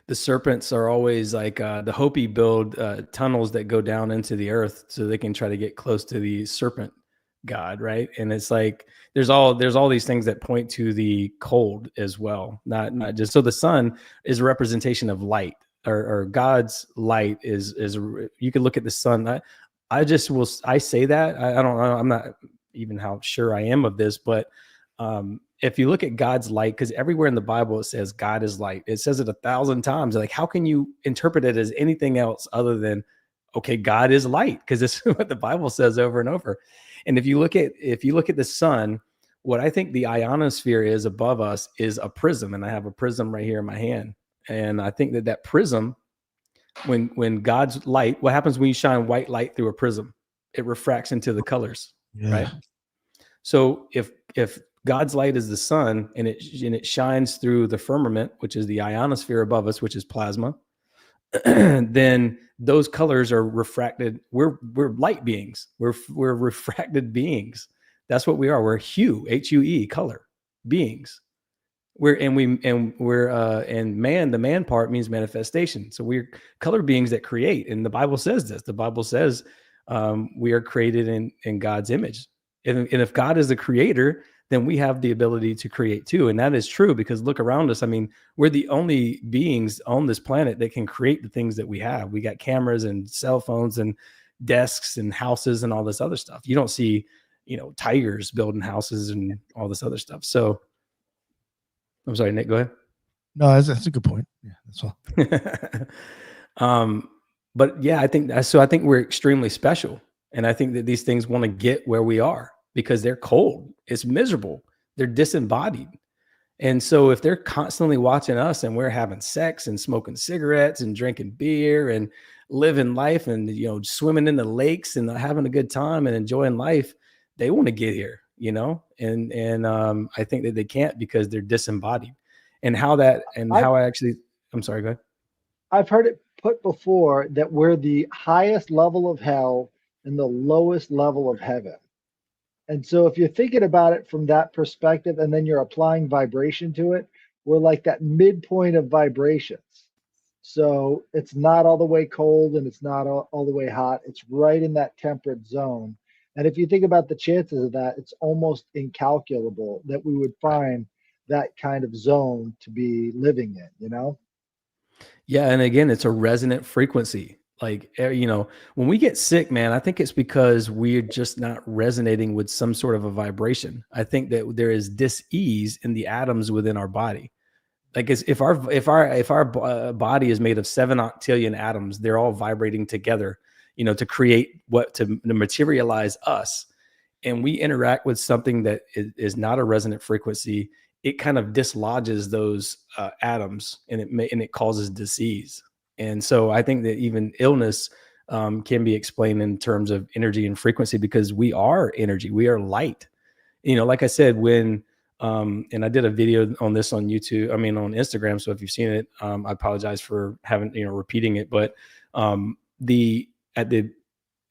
The serpents are always like the Hopi build tunnels that go down into the earth so they can try to get close to the serpent god, right? And it's like there's all these things that point to the cold as well, not just. So the sun is a representation of light, or God's light is you can look at the sun. I say that I don't know, I'm not even how sure I am of this, but if you look at God's light, because everywhere in the Bible it says God is light. It says it 1,000 times. Like, how can you interpret it as anything else other than, okay, God is light? Because this is what the Bible says over and over. And if you look at the sun, what I think the ionosphere is above us is a prism, and I have a prism right here in my hand. And I think that prism, when God's light, what happens when you shine white light through a prism? It refracts into the colors, right? So if God's light is the sun, and it shines through the firmament, which is the ionosphere above us, which is plasma, then those colors are refracted. We're light beings. We're refracted beings. That's what we are. We're HUE, color beings. And man, the man part means manifestation. So we're color beings that create. And the Bible says this. The Bible says we are created in God's image. And if God is the creator, then we have the ability to create too. And that is true, because look around us. I mean, we're the only beings on this planet that can create the things that we have. We got cameras and cell phones and desks and houses and all this other stuff. You don't see, tigers building houses and all this other stuff. So I'm sorry, Nick, go ahead. No, that's a good point. Yeah, that's all. But yeah, I think we're extremely special. And I think that these things want to get where we are because they're cold. It's miserable. They're disembodied. And so if they're constantly watching us and we're having sex and smoking cigarettes and drinking beer and living life and, swimming in the lakes and having a good time and enjoying life, they want to get here, and I think that they can't because they're disembodied. And I'm sorry, go ahead. I've heard it put before that we're the highest level of hell and the lowest level of heaven. And so if you're thinking about it from that perspective, and then you're applying vibration to it, we're like that midpoint of vibrations. So it's not all the way cold and it's not all the way hot. It's right in that temperate zone. And if you think about the chances of that, it's almost incalculable that we would find that kind of zone to be living in, Yeah. And again, it's a resonant frequency. Like, when we get sick, man, I think it's because we're just not resonating with some sort of a vibration. I think that there is dis-ease in the atoms within our body. Like, if our body is made of 7 octillion atoms, they're all vibrating together, to create to materialize us. And we interact with something that is not a resonant frequency. It kind of dislodges those atoms, and it causes disease. And so I think that even illness can be explained in terms of energy and frequency, because we are energy, we are light. Like I said, when and I did a video on this on YouTube, on Instagram. So if you've seen it, I apologize for repeating it. But at the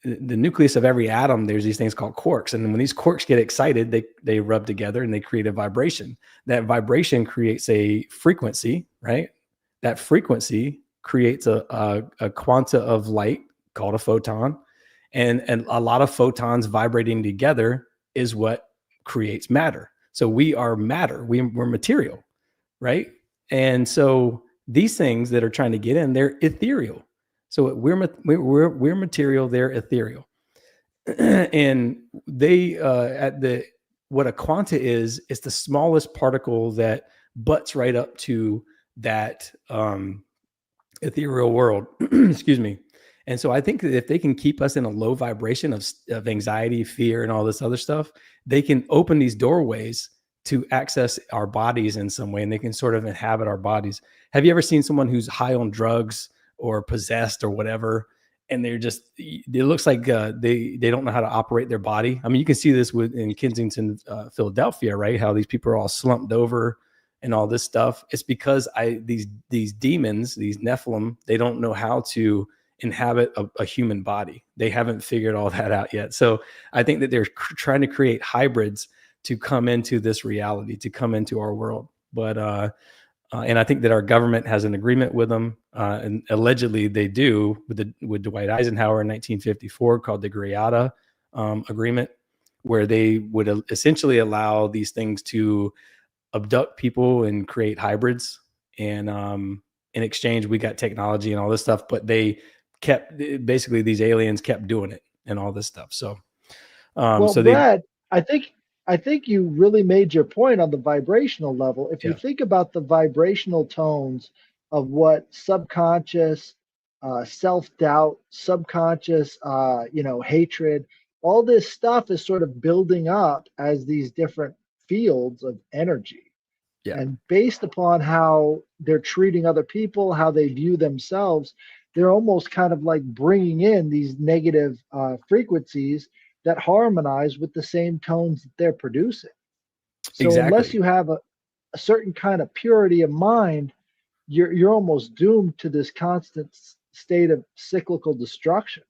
nucleus of every atom, there's these things called quarks. And when these quarks get excited, they rub together and they create a vibration. That vibration creates a frequency, right? That frequency creates a quanta of light called a photon. And a lot of photons vibrating together is what creates matter. So we are matter. We're material, right? And so these things that are trying to get in, they're ethereal. So we're material, they're ethereal. And they what a quanta is the smallest particle that butts right up to that ethereal world. Excuse me. And so I think that if they can keep us in a low vibration of anxiety, fear, and all this other stuff, they can open these doorways to access our bodies in some way, and they can sort of inhabit our bodies. Have you ever seen someone who's high on drugs or possessed or whatever, and it looks like they don't know how to operate their body? You can see this in Kensington, Philadelphia, right? How these people are all slumped over and all this stuff. It's because these demons, these Nephilim, they don't know how to inhabit a human body. They haven't figured all that out yet. So I think that they're trying to create hybrids to come into this reality, to come into our world. But and I think that our government has an agreement with them, and allegedly they do with Dwight Eisenhower in 1954, called the Greada Agreement, where they would essentially allow these things to abduct people and create hybrids. And in exchange, we got technology and all this stuff, but basically these aliens kept doing it and all this stuff. So, Brad, I think I think you really made your point on the vibrational level. If you Yeah. think about the vibrational tones of what subconscious, self-doubt, subconscious, hatred, all this stuff is sort of building up as these different fields of energy. Yeah. And based upon how they're treating other people, how they view themselves, they're almost kind of like bringing in these negative frequencies that harmonize with the same tones that they're producing. So unless Exactly. you have a certain kind of purity of mind, you're almost doomed to this constant state of cyclical destruction.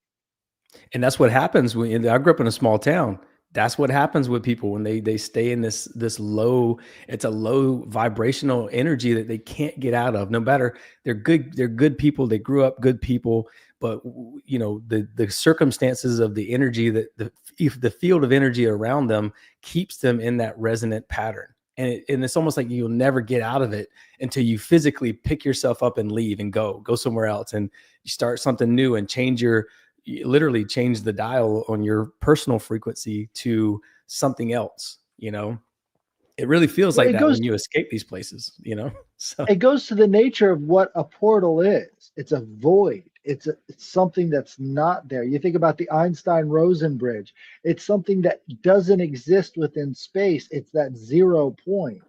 And that's what happens when I grew up in a small town. That's what happens with people when they stay in this low, it's a low vibrational energy that they can't get out of. No matter, they're good people, they grew up good people, but the circumstances of the energy, that the field of energy around them keeps them in that resonant pattern. And it's almost like you'll never get out of it until you physically pick yourself up and leave and go somewhere else, and you start something new and you literally change the dial on your personal frequency to something else. It really feels Well, like that when you escape these places, so it goes to the nature of what a portal is. It's a void. It's something that's not there. You think about the Einstein-Rosen bridge. It's something that doesn't exist within space. It's that 0 point.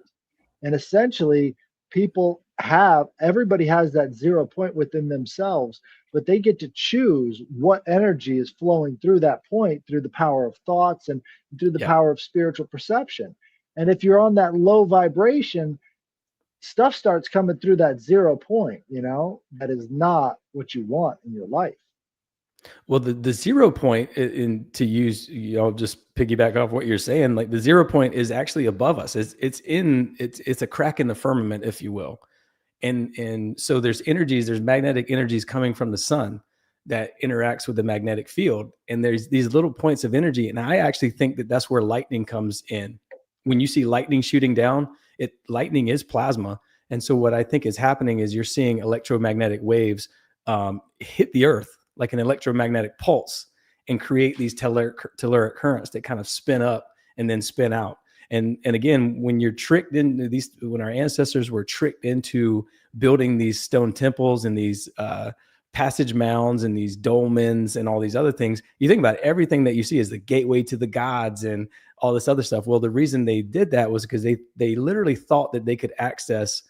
And essentially, everybody has that 0 point within themselves, but they get to choose what energy is flowing through that point through the power of thoughts and through the yeah. power of spiritual perception. And if you're on that low vibration, stuff starts coming through that 0 point, that is not what you want in your life. Well, the 0 point, to use, just piggyback off what you're saying, like the 0 point is actually above us. It's a crack in the firmament, if you will. And so there's magnetic energies coming from the sun that interacts with the magnetic field. And there's these little points of energy. And I actually think that that's where lightning comes in. When you see lightning shooting down, lightning is plasma. And so what I think is happening is you're seeing electromagnetic waves hit the earth like an electromagnetic pulse and create these telluric currents that kind of spin up and then spin out. And again, when you're tricked into when our ancestors were tricked into building these stone temples and these passage mounds and these dolmens and all these other things, you think about everything that you see as the gateway to the gods and all this other stuff. Well, the reason they did that was because they literally thought that they could access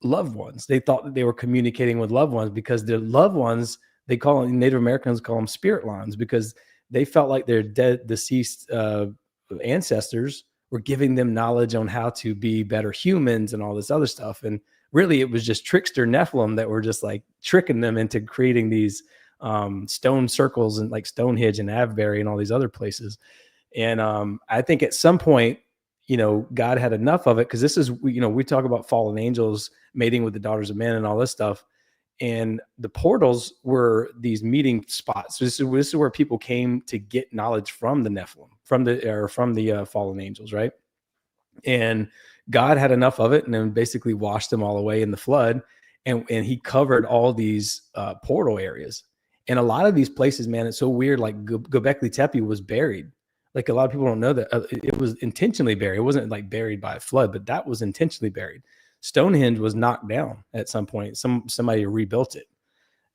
loved ones. They thought that they were communicating with loved ones because their loved ones, Native Americans call them spirit lines, because they felt like their deceased ancestors were giving them knowledge on how to be better humans and all this other stuff. And really it was just trickster Nephilim that were just like tricking them into creating these stone circles and like Stonehenge and Avebury and all these other places. And I think at some point, God had enough of it, because this is, we talk about fallen angels mating with the daughters of men and all this stuff. And the portals were these meeting spots. So this is where people came to get knowledge from the Nephilim, from the fallen angels, right? And God had enough of it, and then basically washed them all away in the flood. And he covered all these portal areas. And a lot of these places, man, it's so weird. Like Göbekli Tepe was buried. Like a lot of people don't know that it was intentionally buried. It wasn't like buried by a flood, but that was intentionally buried. Stonehenge was knocked down at some point. Somebody rebuilt it,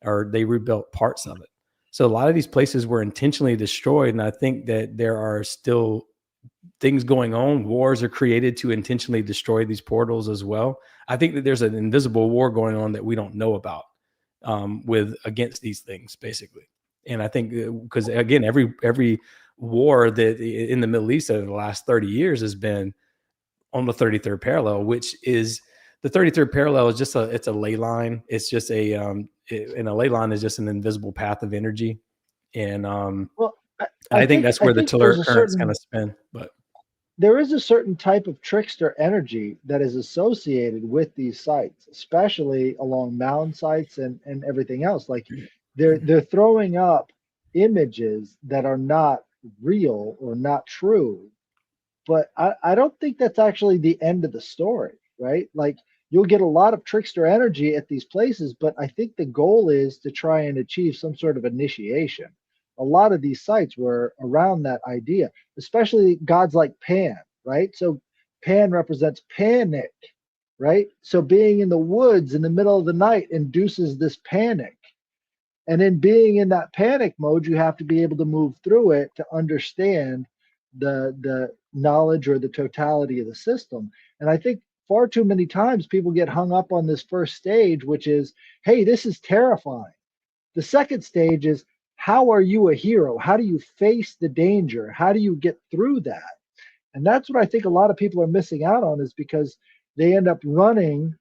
or they rebuilt parts of it. So a lot of these places were intentionally destroyed. And I think that there are still things going on. Wars are created to intentionally destroy these portals as well. I think that there's an invisible war going on that we don't know about against these things, basically. And I think because again, every war that in the Middle East over the last 30 years has been on the 33rd parallel, which is the 33rd parallel is just it's a ley line. It's just and a ley line is just an invisible path of energy. And well, I think that's where the telluric currents kind of spin. But there is a certain type of trickster energy that is associated with these sites, especially along mound sites and everything else. Like they're throwing up images that are not real or not true. But I don't think that's actually the end of the story, right? Like you'll get a lot of trickster energy at these places, but I think the goal is to try and achieve some sort of initiation. a lot of these sites were around that idea, especially gods like Pan, right? So Pan represents panic, right? So being in the woods in the middle of the night induces this panic. And in being in that panic mode, you have to be able to move through it to understand the knowledge or the totality of the system. And I think far too many times people get hung up on this first stage, which is, hey, this is terrifying. The second stage is, how are you a hero? How do you face the danger? How do you get through that? And that's what I think a lot of people are missing out on, is because they end up running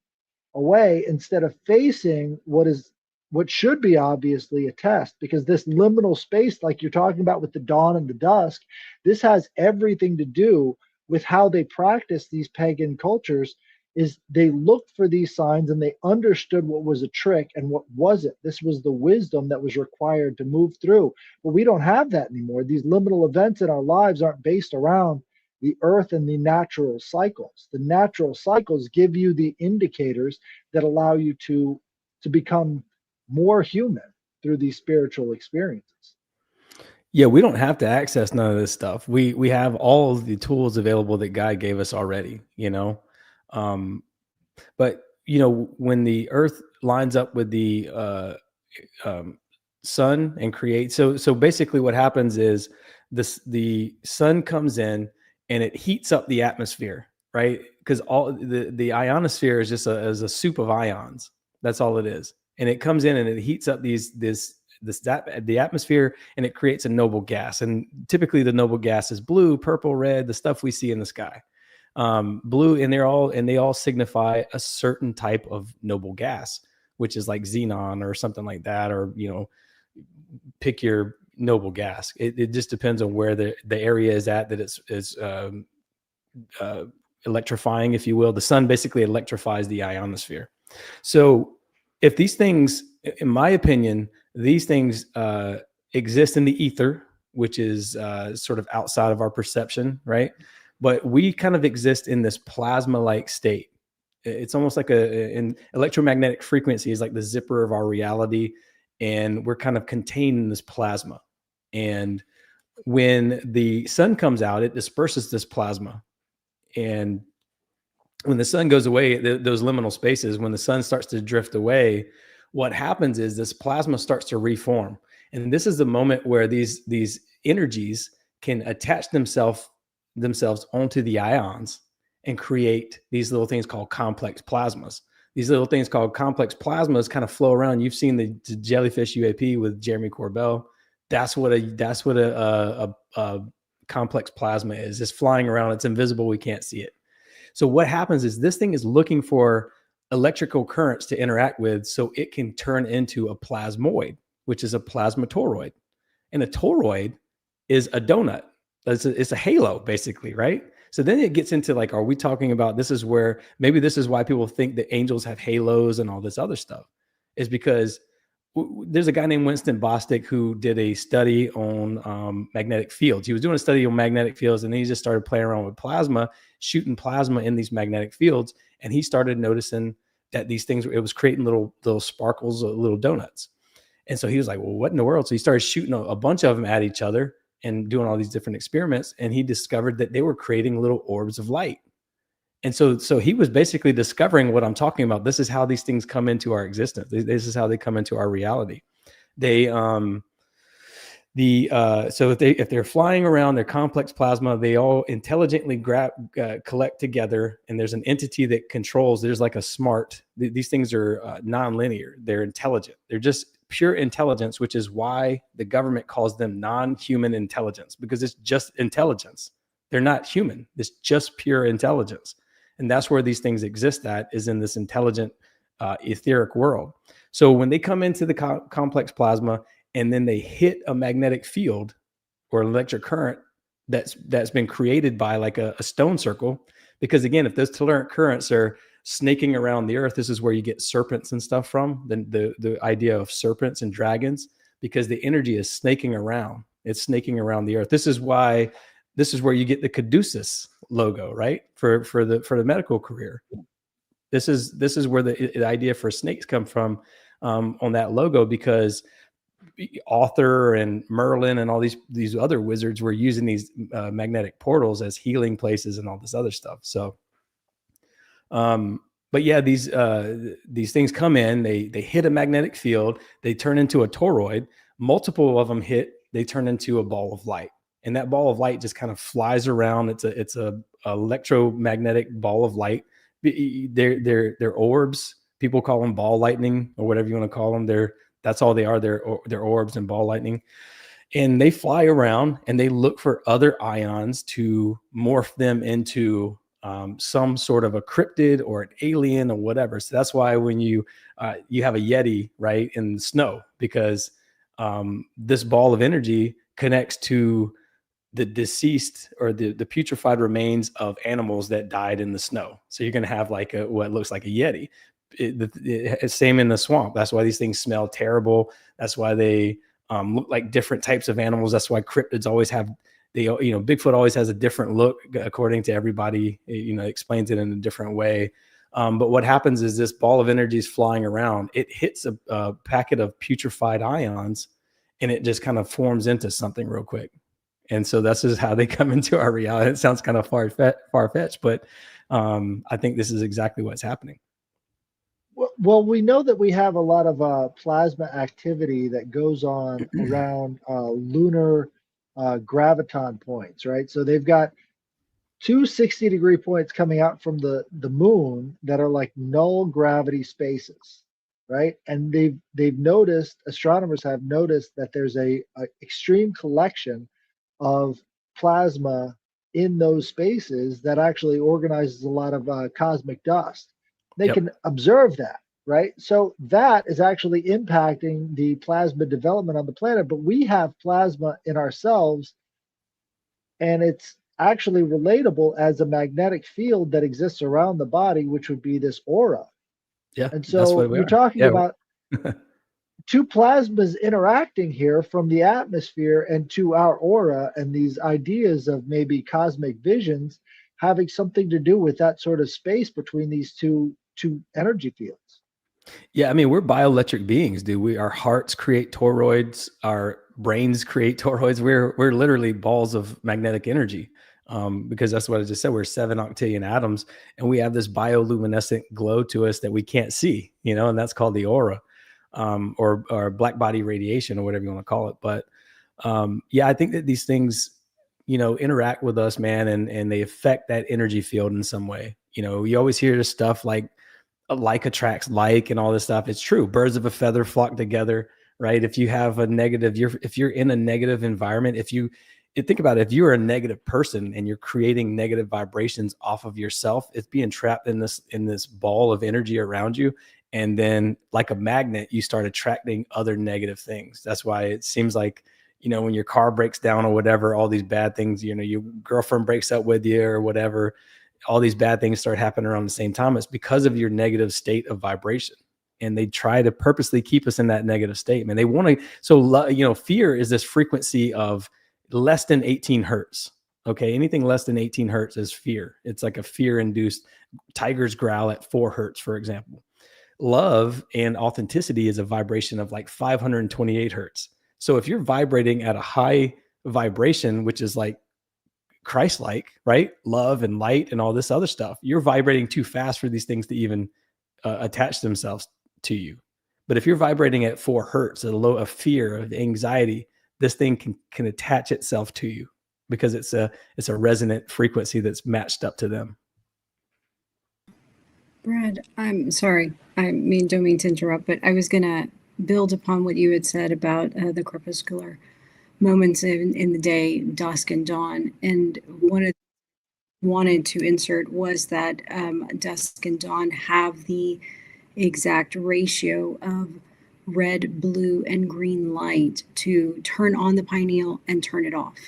away instead of facing what should be obviously a test, because this liminal space, like you're talking about with the dawn and the dusk, this has everything to do with how they practice these pagan cultures. Is they looked for these signs and they understood what was a trick and what wasn't. This was the wisdom that was required to move through. But we don't have that anymore. These liminal events in our lives aren't based around the earth and the natural cycles. The natural cycles give you the indicators that allow you to become more human through these spiritual experiences. Yeah, we don't have to access none of this stuff. We have all of the tools available that God gave us already, you know. But you know, when the earth lines up with the sun and creates, so basically what happens is the sun comes in and it heats up the atmosphere, right? Because all the ionosphere is just a soup of ions. That's all it is. And it comes in and it heats up the atmosphere, and it creates a noble gas. And typically the noble gas is blue, purple, red, the stuff we see in the sky. Blue, and they all signify a certain type of noble gas, which is like xenon or something like that, or, you know, pick your noble gas. It just depends on where the area is at that it's electrifying, if you will. The sun basically electrifies the ionosphere. So if these things, in my opinion, these things exist in the ether, which is sort of outside of our perception, right? But we kind of exist in this plasma-like state. It's almost like an electromagnetic frequency is like the zipper of our reality, and we're kind of contained in this plasma. And when the sun comes out, it disperses this plasma. And when the sun goes away, those liminal spaces, when the sun starts to drift away, what happens is this plasma starts to reform. And this is the moment where these energies can attach themselves onto the ions and create these little things called complex plasmas. These little things called complex plasmas kind of flow around. You've seen the jellyfish UAP with Jeremy Corbell. That's what a complex plasma is. It's flying around. It's invisible. We can't see it. So what happens is this thing is looking for electrical currents to interact with, so it can turn into a plasmoid, which is a plasmatoroid. And a toroid is a donut. It's a halo, basically, right? So then it gets into like, are we talking about, this is where maybe this is why people think that angels have halos and all this other stuff, is because there's a guy named Winston Bostic who did a study on magnetic fields. He was doing a study on magnetic fields, and then he just started playing around with plasma, shooting plasma in these magnetic fields. And he started noticing that these things, it was creating little sparkles, little donuts. And so he was like, well, what in the world? So he started shooting a bunch of them at each other and doing all these different experiments. And he discovered that they were creating little orbs of light. And so he was basically discovering what I'm talking about. This is how these things come into our existence. This is how they come into our reality. They, so if they're flying around, their complex plasma, they all intelligently collect together, and there's an entity that controls. There's like a smart. These things are non-linear. They're intelligent. They're just pure intelligence, which is why the government calls them non-human intelligence, because it's just intelligence. They're not human. It's just pure intelligence. And that's where these things exist at, is in this intelligent etheric world. So when they come into the complex plasma and then they hit a magnetic field or electric current that's been created by like a stone circle, because again, if those telluric currents are snaking around the earth, this is where you get serpents and stuff from, the idea of serpents and dragons, because the energy is snaking around. It's snaking around the earth. This is where you get the caduceus logo, right? For the medical career. This is where the idea for snakes come from, on that logo, because Arthur and Merlin and all these other wizards were using these magnetic portals as healing places and all this other stuff. So, but yeah, these things come in, they hit a magnetic field, they turn into a toroid. Multiple of them hit, they turn into a ball of light, and that ball of light just kind of flies around. It's a electromagnetic ball of light. They're orbs. People call them ball lightning or whatever you want to call them. That's all they are. They're orbs and ball lightning. And they fly around and they look for other ions to morph them into some sort of a cryptid or an alien or whatever. So that's why when you have a Yeti, right, in the snow, because this ball of energy connects to the deceased or the putrefied remains of animals that died in the snow. So you're going to have like what looks like a Yeti. It's same in the swamp. That's why these things smell terrible. That's why they look like different types of animals. That's why cryptids always have, Bigfoot always has a different look according to everybody, explains it in a different way. But what happens is this ball of energy is flying around. It hits a packet of putrefied ions and it just kind of forms into something real quick. And so that's just how they come into our reality. It sounds kind of far-fetched, but I think this is exactly what's happening. Well, we know that we have a lot of plasma activity that goes on around lunar graviton points, right? So they've got two 60-degree points coming out from the moon that are like null gravity spaces, right? And they've noticed, astronomers have noticed that there's a extreme collection of plasma in those spaces that actually organizes a lot of cosmic dust. They can observe that, right? So that is actually impacting the plasma development on the planet, but we have plasma in ourselves, and it's actually relatable as a magnetic field that exists around the body, which would be this aura. Yeah. And so you're talking about two plasmas interacting here from the atmosphere and to our aura, and these ideas of maybe cosmic visions having something to do with that sort of space between these two energy fields. Yeah, I mean, we're bioelectric beings, dude. Our hearts create toroids, our brains create toroids. We're literally balls of magnetic energy. Because that's what I just said. We're 7 octillion atoms, and we have this bioluminescent glow to us that we can't see, and that's called the aura, or black body radiation, or whatever you want to call it. But yeah, I think that these things, interact with us, man, and they affect that energy field in some way. You always hear this stuff like attracts like and all this stuff. It's true. Birds of a feather flock together, right? If you have a negative, if you're in a negative environment, think about it, if you're a negative person and you're creating negative vibrations off of yourself, it's being trapped in this ball of energy around you. And then like a magnet, you start attracting other negative things. That's why it seems like, when your car breaks down or whatever, all these bad things, your girlfriend breaks up with you or whatever, all these bad things start happening around the same time. It's because of your negative state of vibration. And they try to purposely keep us in that negative state, man. They want to, so, fear is this frequency of less than 18 hertz. Okay. Anything less than 18 hertz is fear. It's like a fear induced. Tigers growl at 4 hertz, for example. Love and authenticity is a vibration of like 528 hertz. So if you're vibrating at a high vibration, which is like Christ-like, right? Love and light and all this other stuff, you're vibrating too fast for these things to even attach themselves to you. But if you're vibrating at 4 hertz, at a low of fear, of anxiety, this thing can attach itself to you because it's a resonant frequency that's matched up to them. Brad, I'm sorry. Don't mean to interrupt, but I was going to build upon what you had said about the crepuscular moments in the day, dusk and dawn. And wanted to insert was that dusk and dawn have the exact ratio of red, blue, and green light to turn on the pineal and turn it off.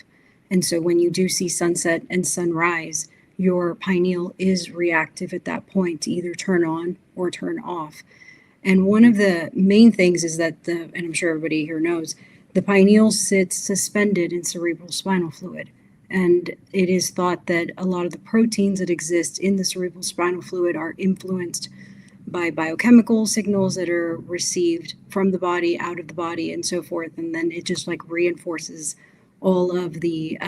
And so when you do see sunset and sunrise, your pineal is reactive at that point to either turn on or turn off. And one of the main things is that and I'm sure everybody here knows, the pineal sits suspended in cerebral spinal fluid. And it is thought that a lot of the proteins that exist in the cerebral spinal fluid are influenced by biochemical signals that are received from the body, out of the body, and so forth. And then it just like reinforces all of the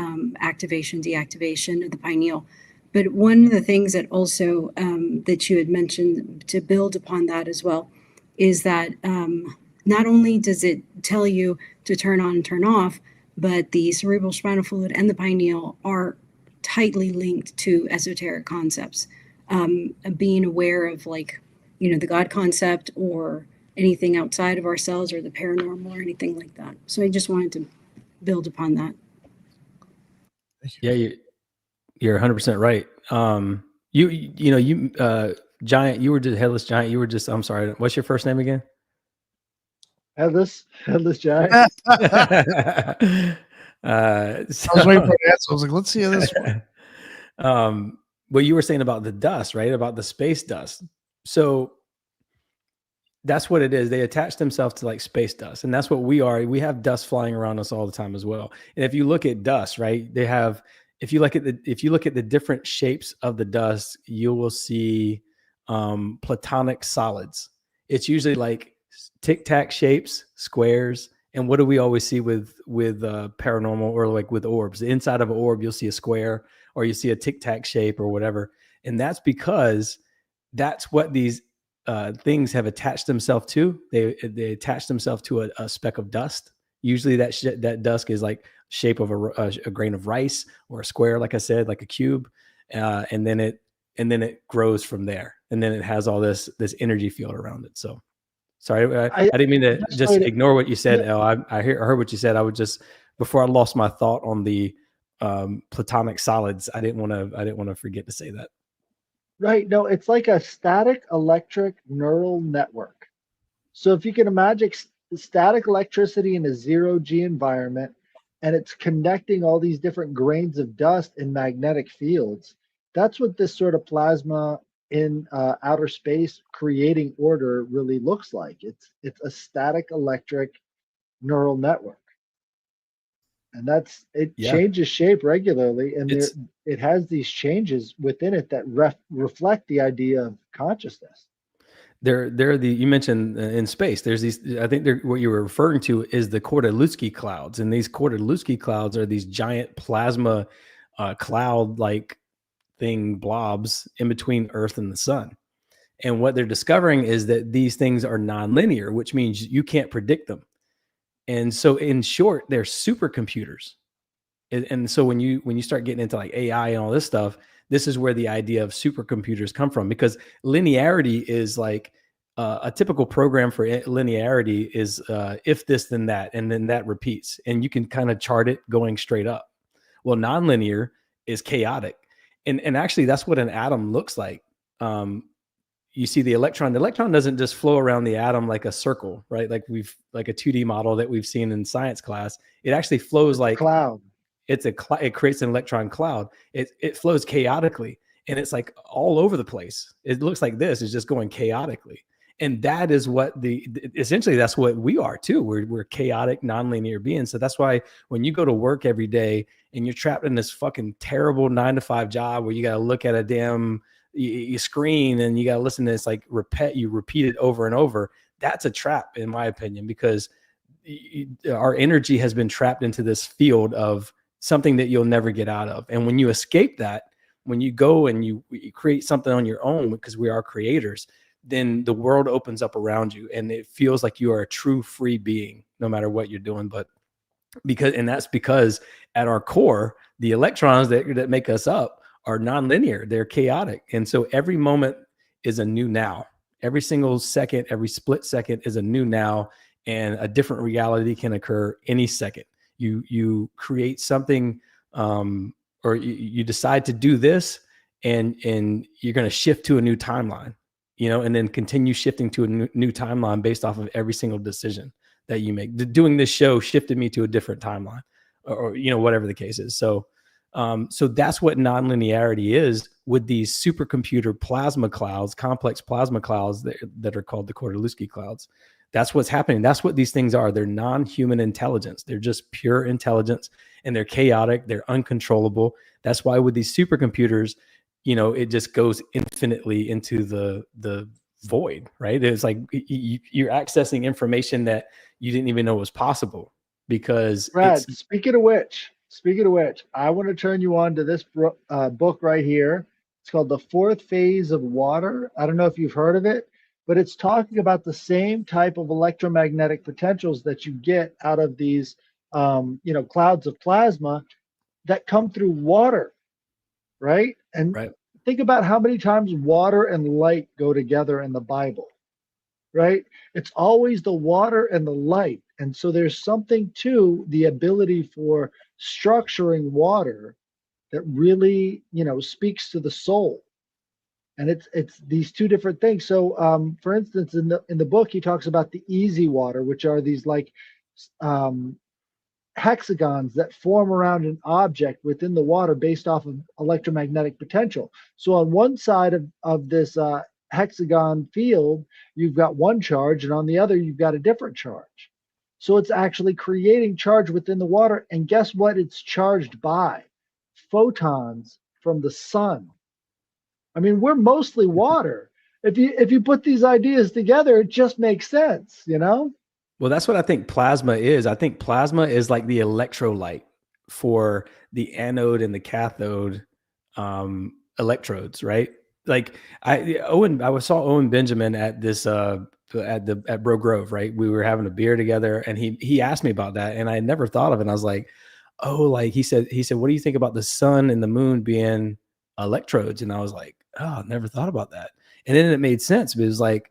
activation, deactivation of the pineal. But one of the things that also that you had mentioned to build upon that as well is that not only does it tell you to turn on and turn off, but the cerebral spinal fluid and the pineal are tightly linked to esoteric concepts. Being aware of, like, the God concept or anything outside of ourselves or the paranormal or anything like that. So I just wanted to build upon that. Yeah, you're 100% right. Giant, you were just Headless Giant. You were just, I'm sorry, what's your first name again? Headless Giant. I was waiting for that. So I was like, let's see this one. What you were saying about the dust, right? About the space dust. So that's what it is. They attach themselves to like space dust, and that's what we are. We have dust flying around us all the time as well. And if you look at dust, right, they have. If you look at the different shapes of the dust, you will see platonic solids. It's usually like tic tac shapes, squares. And what do we always see with paranormal or like with orbs? The inside of an orb, you'll see a square or you see a tic tac shape or whatever. And that's because that's what these things have attached themselves to. They attach themselves to a speck of dust. Usually that dust is like shape of a grain of rice or a square, like I said, like a cube, and then it grows from there, and then it has all this energy field around it. So, sorry, I didn't mean to just ignore what you said. Yeah. I heard what you said. I would just, before I lost my thought on the platonic solids, I didn't want to forget to say that. Right. No, it's like a static electric neural network. So if you can imagine static electricity in a zero-G environment, and it's connecting all these different grains of dust in magnetic fields, that's what this sort of plasma in outer space creating order really looks like. It's a static electric neural network. And changes shape regularly, and it has these changes within it that reflect the idea of consciousness. You mentioned in space, there's these, I think what you were referring to is the Kordalutsky clouds. And these Kordalutsky clouds are these giant plasma cloud-like thing blobs in between Earth and the sun. And what they're discovering is that these things are nonlinear, which means you can't predict them. And so in short, they're supercomputers. And so when you start getting into like AI and all this stuff, this is where the idea of supercomputers come from, because linearity is like a typical program for linearity is if this, then that, and then that repeats. And you can kind of chart it going straight up. Well, nonlinear is chaotic. And actually, that's what an atom looks like. You see the electron doesn't just flow around the atom like a circle, right? Like a 2D model that we've seen in science class. It actually flows like cloud. It creates an electron cloud. It flows chaotically, and it's like all over the place. It looks like this is just going chaotically. And that is what essentially that's what we are too. We're chaotic, nonlinear beings. So that's why when you go to work every day and you're trapped in this fucking terrible 9-to-5 job where you got to look at a damn you screen and you got to listen to this, like repeat it over and over. That's a trap, in my opinion, because our energy has been trapped into this field of something that you'll never get out of. And when you escape that, when you go and you create something on your own, because we are creators, then the world opens up around you and it feels like you are a true free being, no matter what you're doing. But that's because at our core, the electrons that make us up are nonlinear, they're chaotic. And so every moment is a new now. Every single second, every split second is a new now, and a different reality can occur any second. You create something, or you decide to do this, and you're going to shift to a new timeline, and then continue shifting to a new timeline based off of every single decision that you make. Doing this show shifted me to a different timeline, or whatever the case is. So that's what nonlinearity is with these supercomputer plasma clouds, complex plasma clouds that are called the Kordalutsky clouds. That's what's happening. That's what these things are. They're non-human intelligence. They're just pure intelligence, and they're chaotic. They're uncontrollable. That's why with these supercomputers, it just goes infinitely into the void, right? It's like you're accessing information that you didn't even know was possible because Brad, speaking of which, I want to turn you on to this book right here. It's called The Fourth Phase of Water. I don't know if you've heard of it, but it's talking about the same type of electromagnetic potentials that you get out of these, clouds of plasma that come through water, right? And right. think about how many times water and light go together in the Bible, right? It's always the water and the light. And so there's something to the ability for structuring water that really, speaks to the soul. And it's these two different things. So, for instance, in the book, he talks about the easy water, which are these like hexagons that form around an object within the water based off of electromagnetic potential. So on one side of this hexagon field, you've got one charge, and on the other, you've got a different charge. So it's actually creating charge within the water. And guess what? It's charged by photons from the sun. I mean, we're mostly water. If you put these ideas together, it just makes sense, Well, that's what I think plasma is. I think plasma is like the electrolyte for the anode and the cathode electrodes, right? Like I saw Owen Benjamin at this at Bro Grove, right? We were having a beer together, and he asked me about that, and I had never thought of it. And I was like, oh, like he said, what do you think about the sun and the moon being electrodes? And I was like, oh, I never thought about that. And then it made sense. It was like,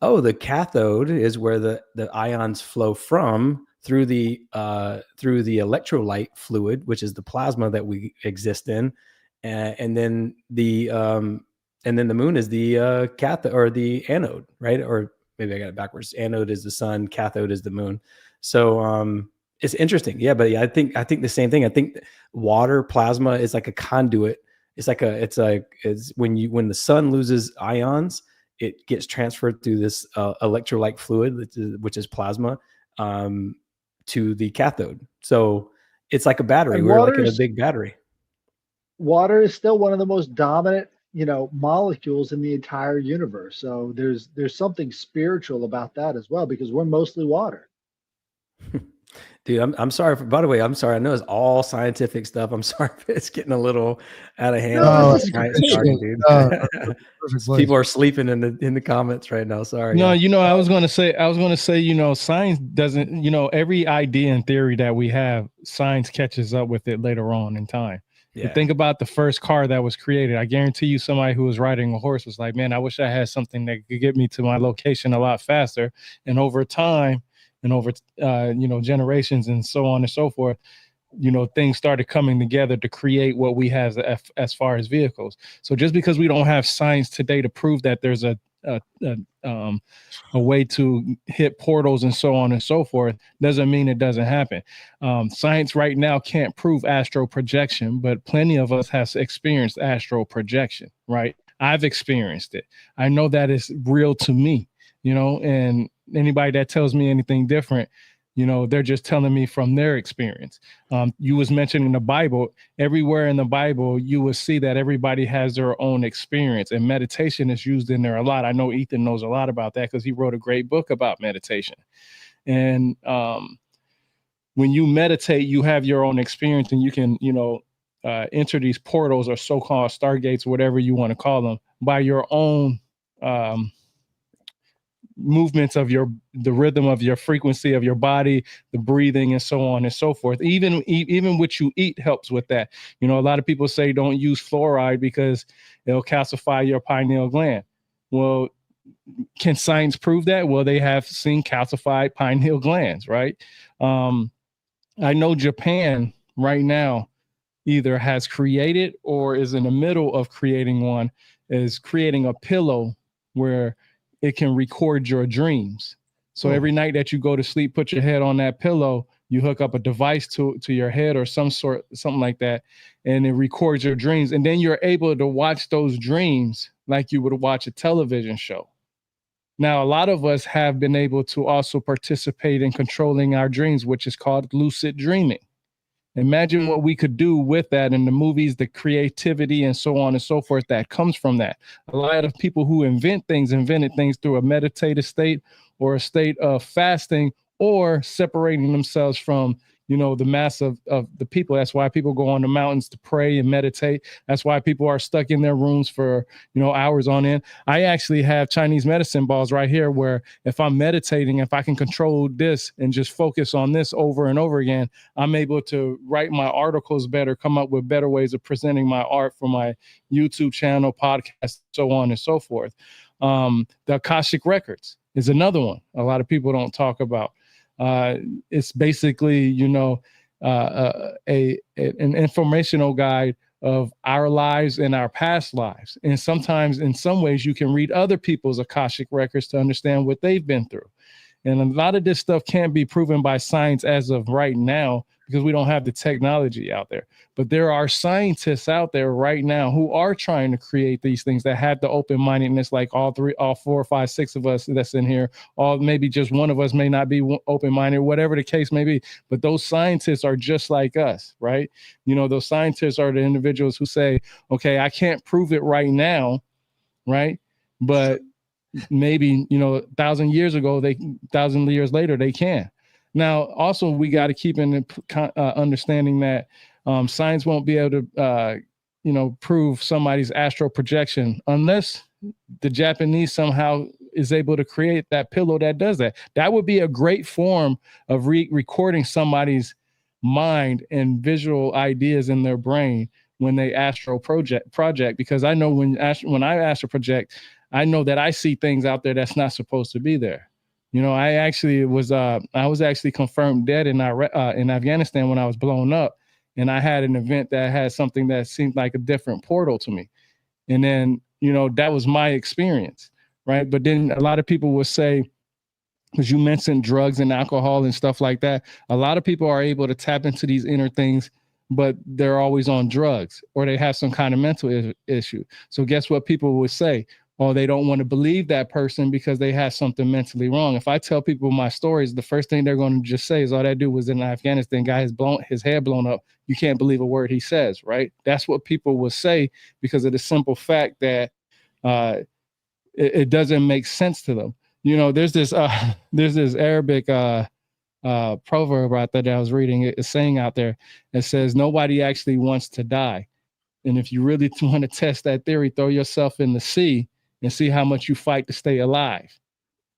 oh, the cathode is where the ions flow from through the electrolyte fluid, which is the plasma that we exist in, and then the moon is the cathode or the anode, right? Or maybe I got it backwards. Anode is the sun, cathode is the moon. So it's interesting, yeah. But yeah, I think the same thing. I think water plasma is like a conduit. It's when the sun loses ions, it gets transferred through this electrolyte fluid, which is plasma, to the cathode. So it's like a battery. We're like in a big battery. Water is still one of the most dominant, molecules in the entire universe. So there's something spiritual about that as well, because we're mostly water. Dude, I'm sorry. By the way, I'm sorry. I know it's all scientific stuff. I'm sorry if it's getting a little out of hand. People are sleeping in the comments right now. Sorry. No, I was going to say, science doesn't, every idea and theory that we have, science catches up with it later on in time. Yeah. You think about the first car that was created. I guarantee you somebody who was riding a horse was like, man, I wish I had something that could get me to my location a lot faster. And over time, and over generations and so on and so forth, things started coming together to create what we have as far as vehicles. So just because we don't have science today to prove that there's a way to hit portals and so on and so forth doesn't mean it doesn't happen. Science right now can't prove astral projection, but plenty of us have experienced astral projection, right? I've experienced it. I know that it's real to me, and anybody that tells me anything different, they're just telling me from their experience. You was mentioning the Bible. Everywhere in the Bible, you will see that everybody has their own experience, and meditation is used in there a lot. I know Ethan knows a lot about that because he wrote a great book about meditation. And when you meditate, you have your own experience, and you can, enter these portals or so-called stargates, whatever you want to call them, by your own movements of the rhythm of your frequency of your body, the breathing, and so on and so forth. Even what you eat helps with that. A lot of people say don't use fluoride because it'll calcify your pineal gland. Well, can science prove that? Well, they have seen calcified pineal glands, right? I know Japan right now either has created or is in the middle of creating a pillow where it can record your dreams. So every night that you go to sleep, put your head on that pillow, you hook up a device to your head or something like that, and it records your dreams. And then you're able to watch those dreams like you would watch a television show. Now, a lot of us have been able to also participate in controlling our dreams, which is called lucid dreaming. Imagine what we could do with that in the movies, the creativity and so on and so forth that comes from that. A lot of people who invented things through a meditative state or a state of fasting or separating themselves from, the mass of the people. That's why people go on the mountains to pray and meditate. That's why people are stuck in their rooms for, hours on end. I actually have Chinese medicine balls right here where if I'm meditating, if I can control this and just focus on this over and over again, I'm able to write my articles better, come up with better ways of presenting my art for my YouTube channel, podcast, so on and so forth. The Akashic Records is another one a lot of people don't talk about. It's basically, an informational guide of our lives and our past lives. And sometimes in some ways you can read other people's Akashic records to understand what they've been through. And a lot of this stuff can't be proven by science as of right now because we don't have the technology out there. But there are scientists out there right now who are trying to create these things that have the open-mindedness, like all 4, 5, 6 of us that's in here, or maybe just one of us may not be open-minded, whatever the case may be. But those scientists are just like us, right? Those scientists are the individuals who say, okay, I can't prove it right now, right? But maybe 1,000 years ago, 1,000 years later, they can. Now, also, we got to keep in understanding that science won't be able to, prove somebody's astral projection unless the Japanese somehow is able to create that pillow that does that. That would be a great form of recording somebody's mind and visual ideas in their brain when they astral project. Because I know when I astral project, I know that I see things out there that's not supposed to be there. I was actually confirmed dead in Afghanistan when I was blown up, and I had an event that had something that seemed like a different portal to me. And then, that was my experience, right? But then a lot of people would say, because you mentioned drugs and alcohol and stuff like that, a lot of people are able to tap into these inner things, but they're always on drugs or they have some kind of mental issue. So guess what people would say? Or they don't want to believe that person because they have something mentally wrong. If I tell people my stories, the first thing they're going to just say is, all that dude was in Afghanistan, guy his head blown up. You can't believe a word he says, right? That's what people will say because of the simple fact that it doesn't make sense to them. There's this Arabic proverb out there that I was reading. It's saying out there, it says, nobody actually wants to die. And if you really want to test that theory, throw yourself in the sea and see how much you fight to stay alive,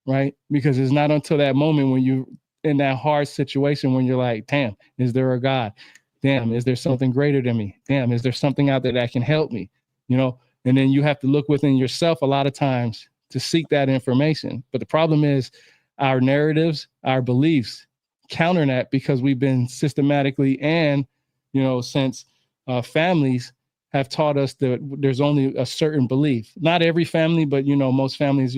right? Because it's not until that moment when you're in that hard situation when you're like, damn, is there a God? Damn, is there something greater than me? Damn, is there something out there that can help me? And then you have to look within yourself a lot of times to seek that information. But the problem is our narratives, our beliefs counter that because we've been systematically and, since families have taught us that there's only a certain belief. Not every family, but, most families,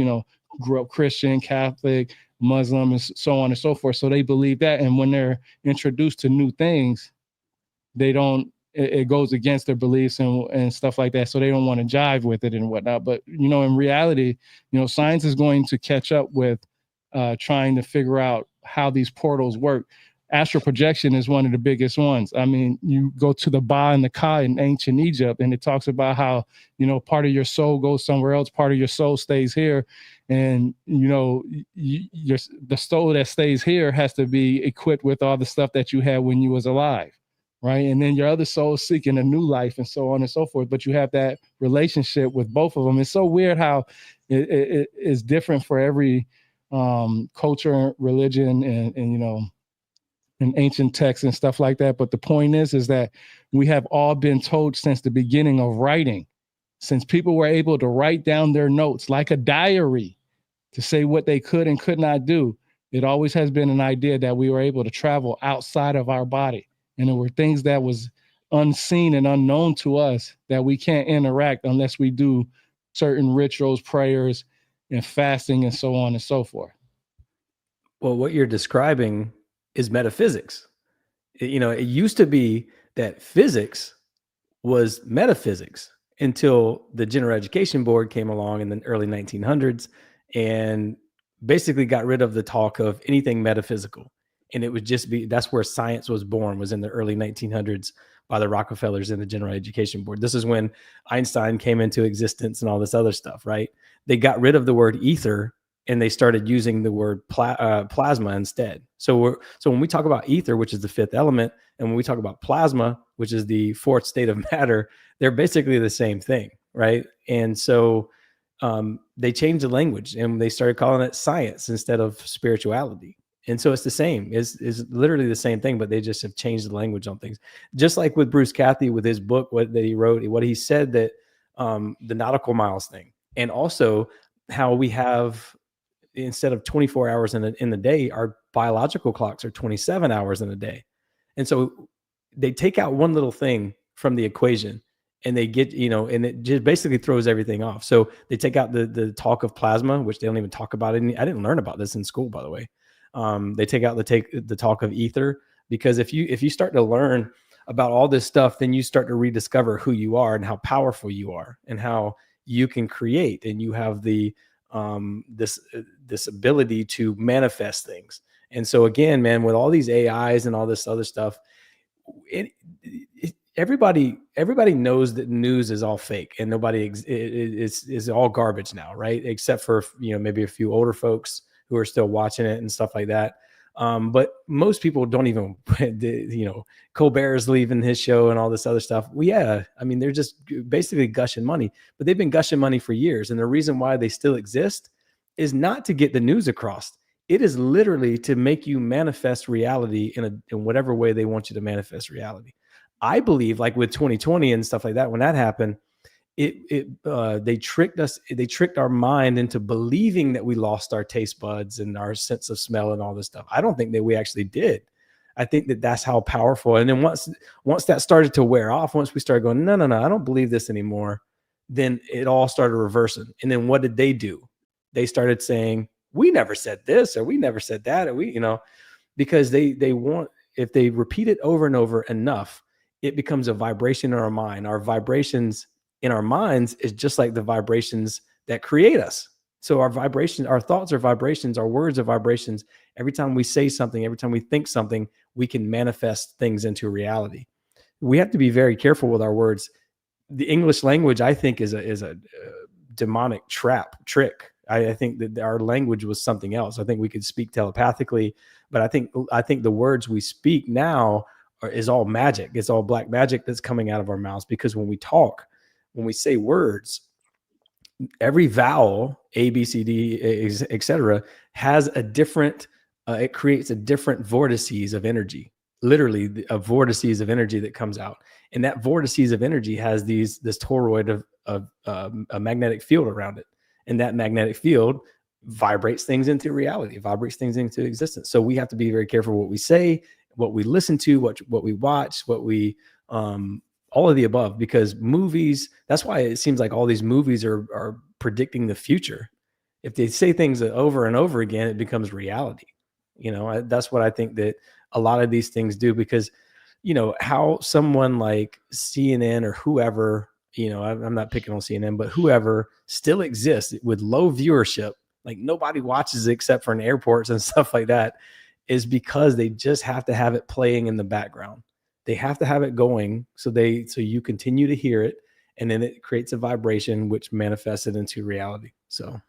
grew up Christian, Catholic, Muslim, and so on and so forth. So they believe that. And when they're introduced to new things, it goes against their beliefs and stuff like that. So they don't want to jive with it and whatnot. But, in reality, science is going to catch up with trying to figure out how these portals work. Astral projection is one of the biggest ones. I mean, you go to the Ba and the Ka in ancient Egypt, and it talks about how, part of your soul goes somewhere else, part of your soul stays here. And, the soul that stays here has to be equipped with all the stuff that you had when you was alive, right? And then your other soul is seeking a new life and so on and so forth. But you have that relationship with both of them. It's so weird how it is different for every culture, religion, and in ancient texts and stuff like that. But the point is that we have all been told since the beginning of writing, since people were able to write down their notes like a diary to say what they could and could not do. It always has been an idea that we were able to travel outside of our body. And there were things that was unseen and unknown to us that we can't interact unless we do certain rituals, prayers, and fasting and so on and so forth. Well, what you're describing is metaphysics. It used to be that physics was metaphysics until the General Education Board came along in the early 1900s and basically got rid of the talk of anything metaphysical. And it would just be, that's where science was born, was in the early 1900s by the Rockefellers and the General Education Board. This is when Einstein came into existence and all this other stuff, right? They got rid of the word ether and they started using the word plasma instead. So when we talk about ether, which is the fifth element, and when we talk about plasma, which is the fourth state of matter, they're basically the same thing, right? And so they changed the language and they started calling it science instead of spirituality. And so it's the same, is literally the same thing, but they just have changed the language on things. Just like with Bruce Cathy, with his book, that he wrote, what he said, that the nautical miles thing, and also how we have, instead of 24 hours in the day, our biological clocks are 27 hours in a day. And so they take out one little thing from the equation and they get, and it just basically throws everything off. So they take out the talk of plasma, which they don't even talk about. I didn't learn about this in school, by the way. They take out the talk of ether, because if you start to learn about all this stuff, then you start to rediscover who you are and how powerful you are and how you can create, and you have the this ability to manifest things. And so again, man, with all these AIs and all this other stuff, everybody knows that news is all fake and nobody is all garbage now, right? Except for maybe a few older folks who are still watching it and stuff like that. But most people don't even, Colbert's leaving his show and all this other stuff. Well, yeah, I mean, they're just basically gushing money, but they've been gushing money for years. And the reason why they still exist is not to get the news across. It is literally to make you manifest reality in whatever way they want you to manifest reality. I believe, like with 2020 and stuff like that, when that happened, they tricked us. They tricked our mind into believing that we lost our taste buds and our sense of smell and all this stuff. I don't think that we actually did. I think that that's how powerful. And then once that started to wear off, once we started going, no, I don't believe this anymore, then it all started reversing. And then what did they do? They started saying, we never said this, or we never said that, or because they want, if they repeat it over and over enough, it becomes a vibration in our mind. Our vibrations in our minds is just like the vibrations that create us. So our vibrations, our thoughts are vibrations, our words are vibrations. Every time we say something, every time we think something, we can manifest things into reality. We have to be very careful with our words. The English language, I think, is a demonic trick. I think that our language was something else. I think we could speak telepathically, but I think the words we speak now is all magic. It's all black magic that's coming out of our mouths, because when we talk, when we say words, every vowel, A, B, C, D, etc., has a different, it creates a different vortices of energy, literally a vortices of energy that comes out. And that vortices of energy has this toroid of a magnetic field around it. And that magnetic field vibrates things into reality, vibrates things into existence. So we have to be very careful what we say, what we listen to, what we watch, what we, all of the above, because movies, that's why it seems like all these movies are predicting the future. If they say things over and over again, it becomes reality. That's what I think that a lot of these things do, because, how someone like CNN or whoever, I'm not picking on CNN, but whoever still exists with low viewership, like nobody watches it except for in airports and stuff like that, is because they just have to have it playing in the background. They have to have it going so you continue to hear it, and then it creates a vibration which manifests it into reality. So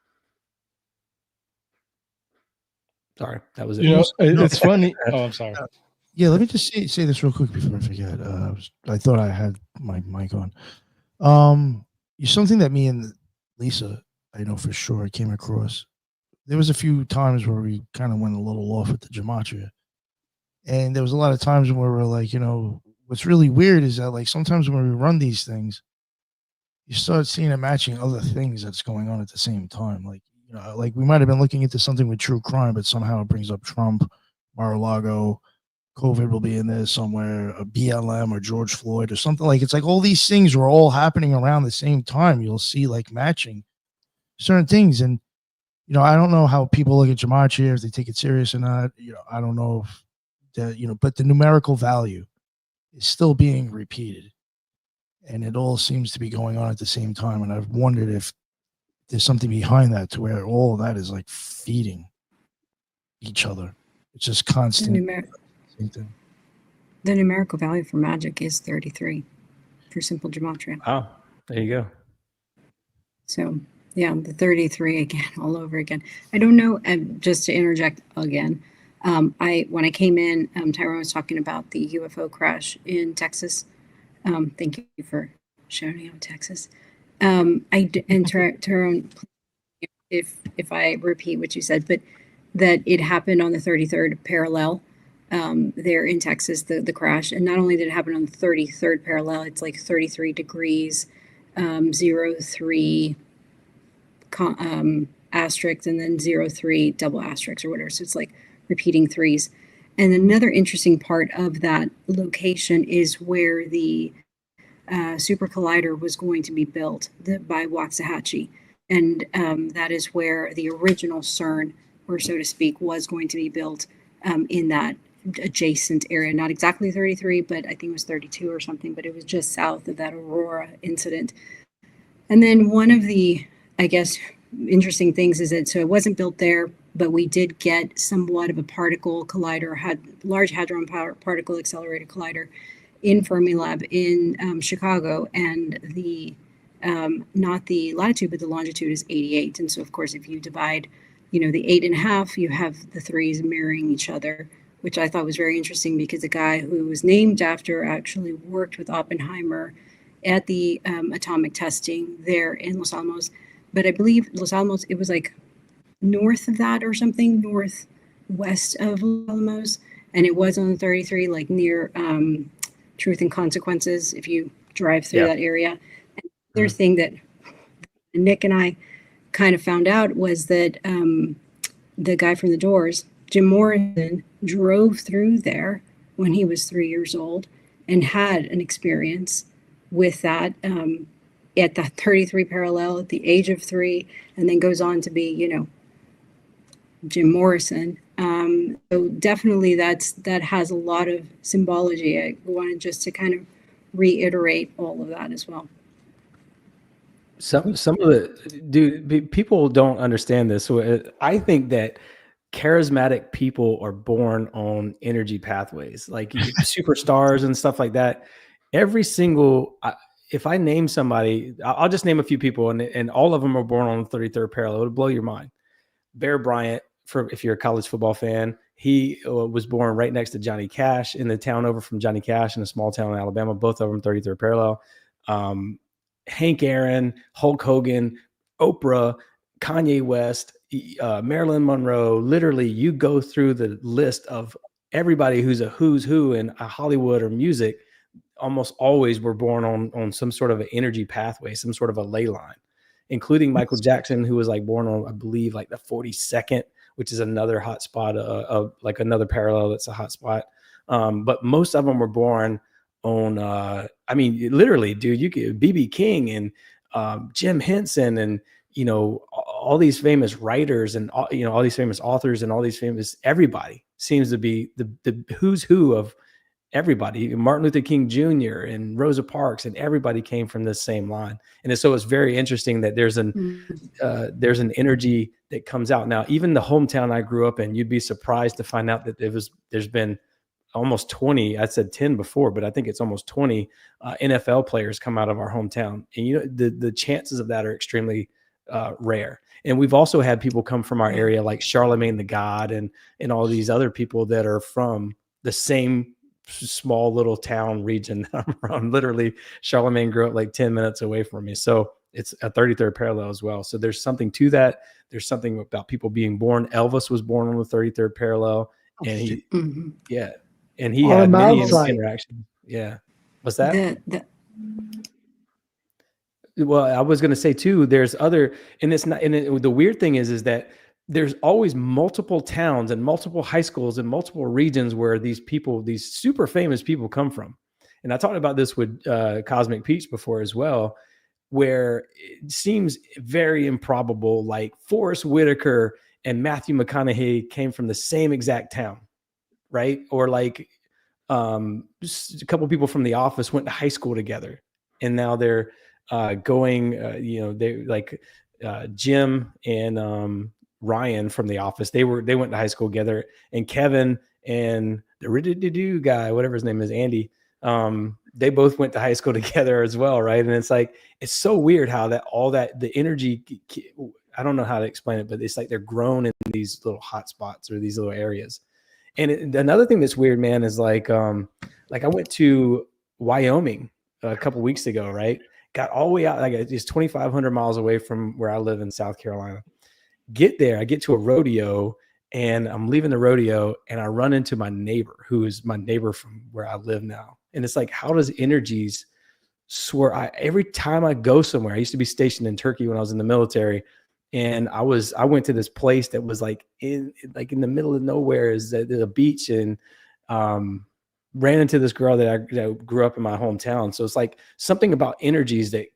sorry, that was it. It's funny. Oh, I'm sorry. Yeah, let me just say this real quick before I forget. I thought I had my mic on. Something that me and Lisa, I know for sure, came across. There was a few times where we kind of went a little off with the gematria. And there was a lot of times when we were like, what's really weird is that, like, sometimes when we run these things, you start seeing it matching other things that's going on at the same time. Like, like we might have been looking into something with true crime, but somehow it brings up Trump, Mar-a-Lago, COVID will be in there somewhere, a BLM or George Floyd or something. Like, it's like all these things were all happening around the same time. You'll see like matching certain things. And, I don't know how people look at gematria, if they take it serious or not. I don't know if that, but the numerical value is still being repeated. And it all seems to be going on at the same time. And I've wondered if there's something behind that, to where all of that is like feeding each other. It's just The, constant. numer- the numerical value for magic is 33 for simple gematria. Oh, there you go. So yeah, the 33 again, all over again. I don't know. Just to interject again, when I came in, Tyrone was talking about the UFO crash in Texas. Thank you for shouting out Texas. And Tyrone, if I repeat what you said, but that it happened on the 33rd parallel there in Texas, the crash. And not only did it happen on the 33rd parallel, it's like 33 degrees, 03 asterisk, and then 03 double asterisk or whatever. So it's like repeating threes. And another interesting part of that location is where the super collider was going to be built by Waxahachie. And that is where the original CERN, or so to speak, was going to be built in that adjacent area. Not exactly 33, but I think it was 32 or something, but it was just south of that Aurora incident. And then one of the, I guess, interesting things is that, so it wasn't built there, but we did get somewhat of a particle collider, large hadron particle accelerator collider in Fermilab in Chicago, and the not the latitude but the longitude is 88. And so of course if you divide, the 8.5, you have the threes mirroring each other, which I thought was very interesting because the guy who was named after actually worked with Oppenheimer at the atomic testing there in Los Alamos. But I believe Los Alamos, it was like north of that or something, northwest of Los Alamos, and it was on the 33, like near Truth and Consequences, if you drive through that area. And the other thing that Nick and I kind of found out was that the guy from the Doors, Jim Morrison, drove through there when he was 3 years old and had an experience with that at the 33 parallel at the age of 3, and then goes on to be, Jim Morrison. So definitely that has a lot of symbology. I wanted just to kind of reiterate all of that as well. Some of the people don't understand this. So I think that charismatic people are born on energy pathways, like superstars and stuff like that. Every single, if I name somebody, I'll just name a few people, and all of them are born on the 33rd parallel. It'll blow your mind. Bear Bryant, if you're a college football fan, he was born right next to Johnny Cash in the town over from Johnny Cash in a small town in Alabama. Both of them 33rd parallel. Hank Aaron, Hulk Hogan, Oprah, Kanye West, Marilyn Monroe. Literally, you go through the list of everybody who's a who's who in Hollywood or music. Almost always were born on some sort of an energy pathway, some sort of a ley line, including Michael Jackson, who was like born on, I believe, like the 42nd, which is another hot spot of like another parallel that's a hot spot. But most of them were born on, I mean, literally, dude, you could BB King and Jim Henson and, all these famous writers and, all these famous authors and all these famous, everybody seems to be the who's who of everybody. Martin Luther King Jr. and Rosa Parks, and everybody came from this same line. And so it's very interesting that there's an energy that comes out. Now, even the hometown I grew up in, you'd be surprised to find out that there's been almost 20, I said 10 before, but I think it's almost 20 NFL players come out of our hometown. And the chances of that are extremely rare. And we've also had people come from our area like Charlemagne the God and all these other people that are from the same small little town region that I'm from. Literally, Charlemagne grew up like 10 minutes away from me. So it's a 33rd parallel as well. So there's something to that. There's something about people being born. Elvis was born on the 33rd parallel. And he, and he had many interactions. Yeah. What's that? Well, I was going to say too, there's other, and it's not, and the weird thing is that there's always multiple towns and multiple high schools and multiple regions where these people, these super famous people come from. And I talked about this with Cosmic Peach before as well, where it seems very improbable, like Forrest Whitaker and Matthew McConaughey came from the same exact town, right? Or like just a couple of people from The Office went to high school together, and now they're going, they like Jim and Ryan from The Office. They went to high school together, and Kevin and the Rididoo guy, whatever his name is, Andy, they both went to high school together as well, right? And it's like, it's so weird how the energy, I don't know how to explain it, but it's like they're grown in these little hot spots or these little areas. And another thing that's weird, man, is like I went to Wyoming a couple weeks ago, right? Got all the way out, like it's 2,500 miles away from where I live in South Carolina. Get there, I get to a rodeo, and I'm leaving the rodeo, and I run into my neighbor, who is my neighbor from where I live now. And it's like, how does energies swear? Every time I go somewhere, I used to be stationed in Turkey when I was in the military, and I went to this place that was like in the middle of nowhere, is a beach, and ran into this girl that I grew up in my hometown. So it's like something about energies that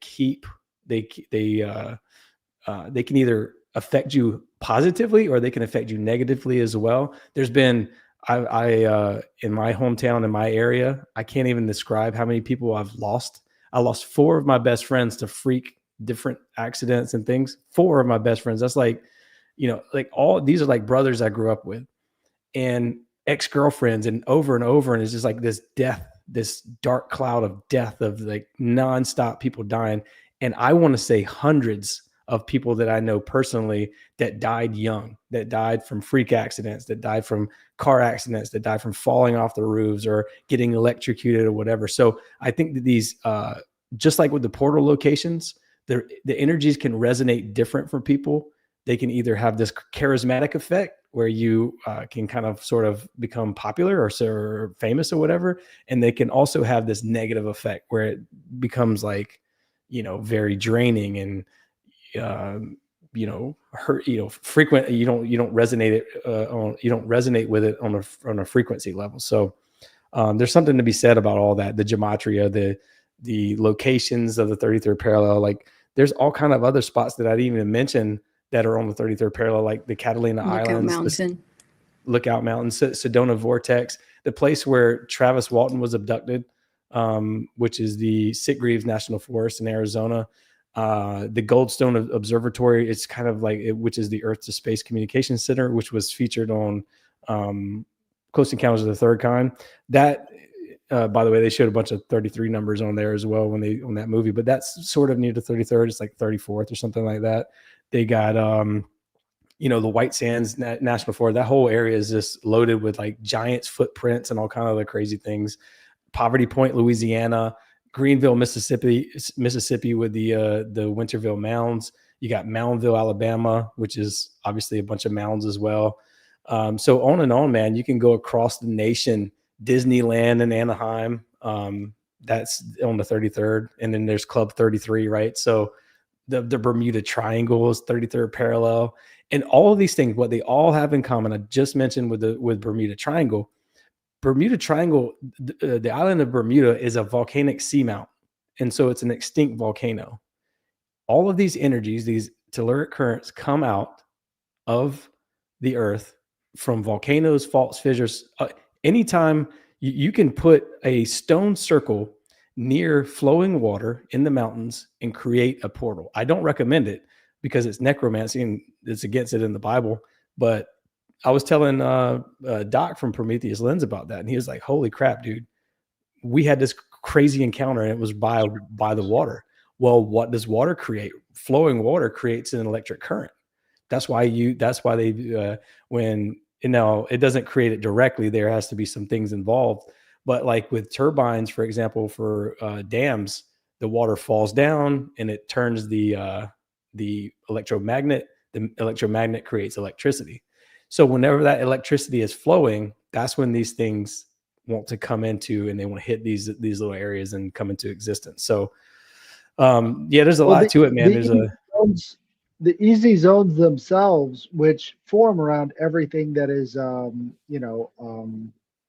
they can either affect you positively or they can affect you negatively as well. There's been, I in my hometown, in my area, I can't even describe how many people I've lost. I lost 4 of my best friends to freak different accidents and things. 4 of my best friends. That's like, like all these are like brothers I grew up with, and ex-girlfriends, and over. And it's just like this death, this dark cloud of death, of like nonstop people dying. And I want to say hundreds of people that I know personally that died young, that died from freak accidents, that died from car accidents, that died from falling off the roofs or getting electrocuted or whatever. So I think that these, just like with the portal locations, the energies can resonate different for people. They can either have this charismatic effect where you can kind of sort of become popular or famous or whatever. And they can also have this negative effect where it becomes like, very draining and, hurt, frequent. You don't resonate with it on a frequency level. So there's something to be said about all that, the gematria, the locations of the 33rd parallel. Like there's all kind of other spots that I didn't even mention that are on the 33rd parallel, like the Catalina Islands, Lookout Mountain, Sedona Vortex, the place where Travis Walton was abducted, which is the Sitgreaves National Forest in Arizona. The Goldstone Observatory, it's kind of like which is the Earth to Space Communications Center, which was featured on Close Encounters of the Third Kind. That, by the way, they showed a bunch of 33 numbers on there as well on that movie, but that's sort of near the 33rd. It's like 34th or something like that. They got, the White Sands National Forest. That whole area is just loaded with like giants' footprints and all kind of other crazy things. Poverty Point, Louisiana. Greenville, Mississippi with the Winterville Mounds. You got Moundville, Alabama, which is obviously a bunch of mounds as well. So on and on, man. You can go across the nation. Disneyland in Anaheim, that's on the 33rd, and then there's Club 33, right? So the Bermuda Triangle is 33rd parallel, and all of these things, what they all have in common, I just mentioned with Bermuda Triangle. Bermuda Triangle, the island of Bermuda is a volcanic seamount, and so it's an extinct volcano. All of these energies, these telluric currents, come out of the earth from volcanoes, faults, fissures. Anytime you can put a stone circle near flowing water in the mountains and create a portal. I don't recommend it because it's necromancy and it's against it in the Bible, but I was telling Doc from Prometheus Lens about that, and he was like, holy crap, dude, we had this crazy encounter, and it was by the water. Well, what does water create? Flowing water creates an electric current. That's why they when, it doesn't create it directly. There has to be some things involved. But like with turbines, for example, for dams, the water falls down and it turns the electromagnet. The electromagnet creates electricity. So whenever that electricity is flowing, that's when these things want to come into, and they want to hit these little areas and come into existence. So there's a lot to it, man. The easy zones themselves, which form around everything that is,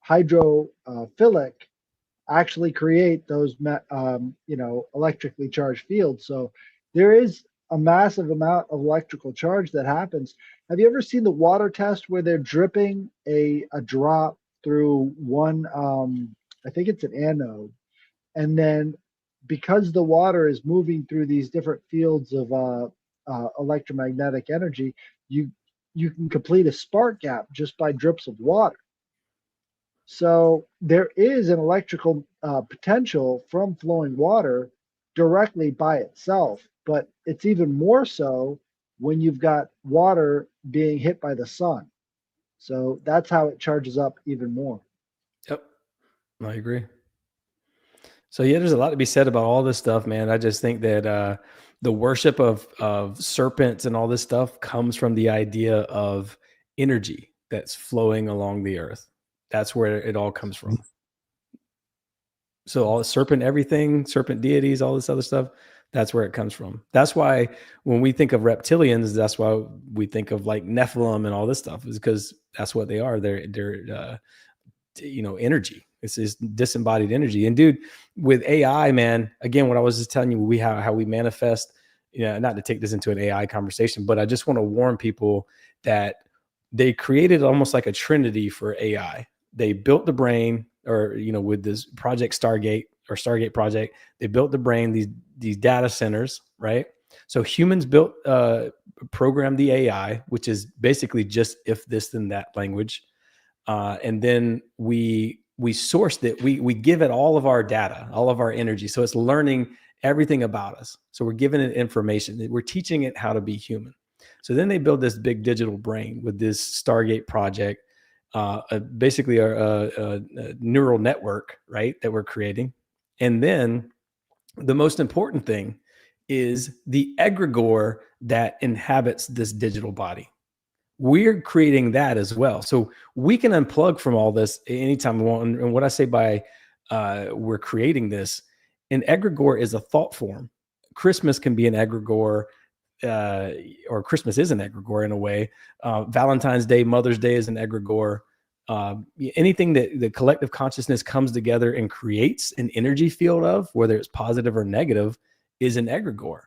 hydrophilic, actually create those, electrically charged fields. So there is a massive amount of electrical charge that happens. Have you ever seen the water test where they're dripping a drop through one, I think it's an anode, and then because the water is moving through these different fields of electromagnetic energy, you can complete a spark gap just by drips of water. So there is an electrical potential from flowing water directly by itself, but it's even more so when you've got water being hit by the sun. So that's how it charges up even more. Yep, I agree. So yeah, there's a lot to be said about all this stuff, man. I just think that the worship of serpents and all this stuff comes from the idea of energy that's flowing along the earth. That's where it all comes from. So all serpent, everything, serpent deities, all this other stuff, that's where it comes from. That's why when we think of reptilians, that's why we think of like Nephilim and all this stuff, is because that's what they are. They're energy. It's this disembodied energy. And dude, with AI, man, again, what I was just telling you, how we manifest, not to take this into an AI conversation, but I just want to warn people that they created almost like a trinity for AI. They built the brain, or, with this project Stargate project, they built the brain, these data centers, right? So humans programmed the AI, which is basically just if this, then that language. And then we sourced it. We give it all of our data, all of our energy. So it's learning everything about us. So we're giving it information. We're teaching it how to be human. So then they build this big digital brain with this Stargate project, basically a neural network, right, that we're creating. And then the most important thing is the egregore that inhabits this digital body. We're creating that as well. So we can unplug from all this anytime we want. And what I say by we're creating this, an egregore is a thought form. Christmas can be an egregore, or Christmas is an egregore in a way. Valentine's Day, Mother's Day is an egregore. Anything that the collective consciousness comes together and creates an energy field of, whether it's positive or negative, is an egregore.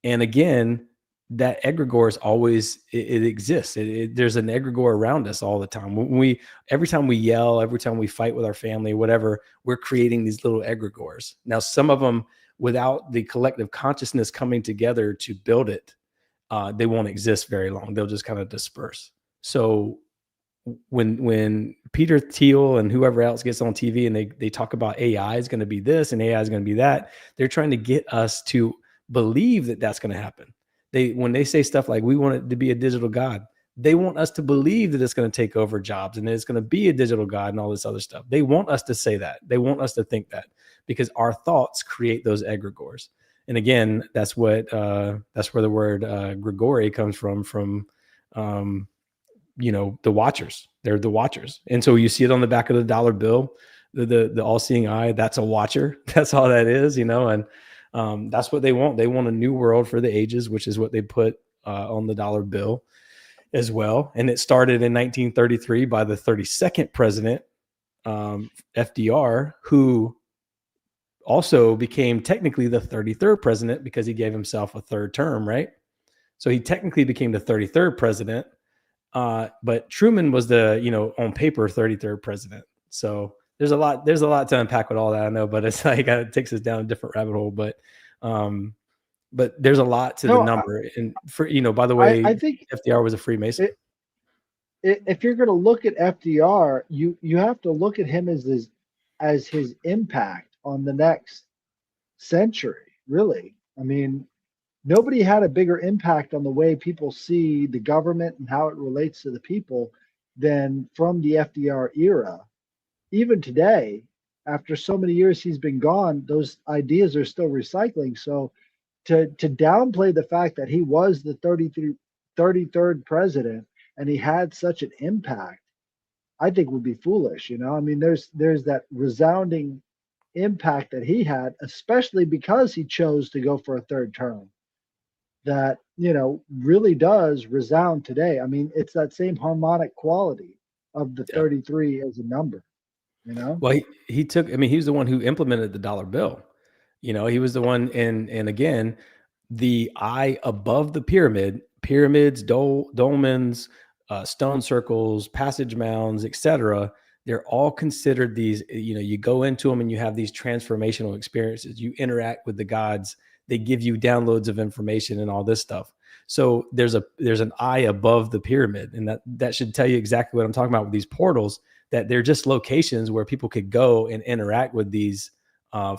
And again, that egregore is always, it exists. There's an egregore around us all the time. Every time we yell, every time we fight with our family, whatever, we're creating these little egregores. Now, some of them, without the collective consciousness coming together to build it, they won't exist very long. They'll just kind of disperse. So when Peter Thiel and whoever else gets on TV and they talk about AI is going to be this and AI is going to be that, they're trying to get us to believe that that's going to happen. When they say stuff like, we want it to be a digital god, they want us to believe that it's going to take over jobs and that it's going to be a digital god and all this other stuff. They want us to say that. They want us to think that, because our thoughts create those egregores. And again, that's where the word Grigori comes from, the watchers. They're the watchers. And so you see it on the back of the dollar bill, the all-seeing eye, that's a watcher. That's all that is, and that's what they want. They want a new world for the ages, which is what they put on the dollar bill as well. And it started in 1933 by the 32nd president, FDR, who also became technically the 33rd president because he gave himself a third term, right? So he technically became the 33rd president. But Truman was the, on paper, 33rd president. So there's a lot to unpack with all that, I know, but it's like, it takes us down a different rabbit hole, but there's a lot to the number. And for, by the way, I think FDR was a Freemason. If you're going to look at FDR, you have to look at him as his impact on the next century, really. I mean, nobody had a bigger impact on the way people see the government and how it relates to the people than from the FDR era. Even today, after so many years he's been gone, those ideas are still recycling. So to downplay the fact that he was the 33rd president and he had such an impact, I think would be foolish. I mean, there's that resounding impact that he had, especially because he chose to go for a third term, that really does resound today. I mean, it's that same harmonic quality of the 33 as a number. Well, he took, he was the one who implemented the dollar bill. He was the one, and again, the eye above the pyramids, dolmens, stone circles, passage mounds, etc. They're all considered these, you go into them and you have these transformational experiences. You interact with the gods. They give you downloads of information and all this stuff. So there's an eye above the pyramid, and that should tell you exactly what I'm talking about with these portals, that they're just locations where people could go and interact with these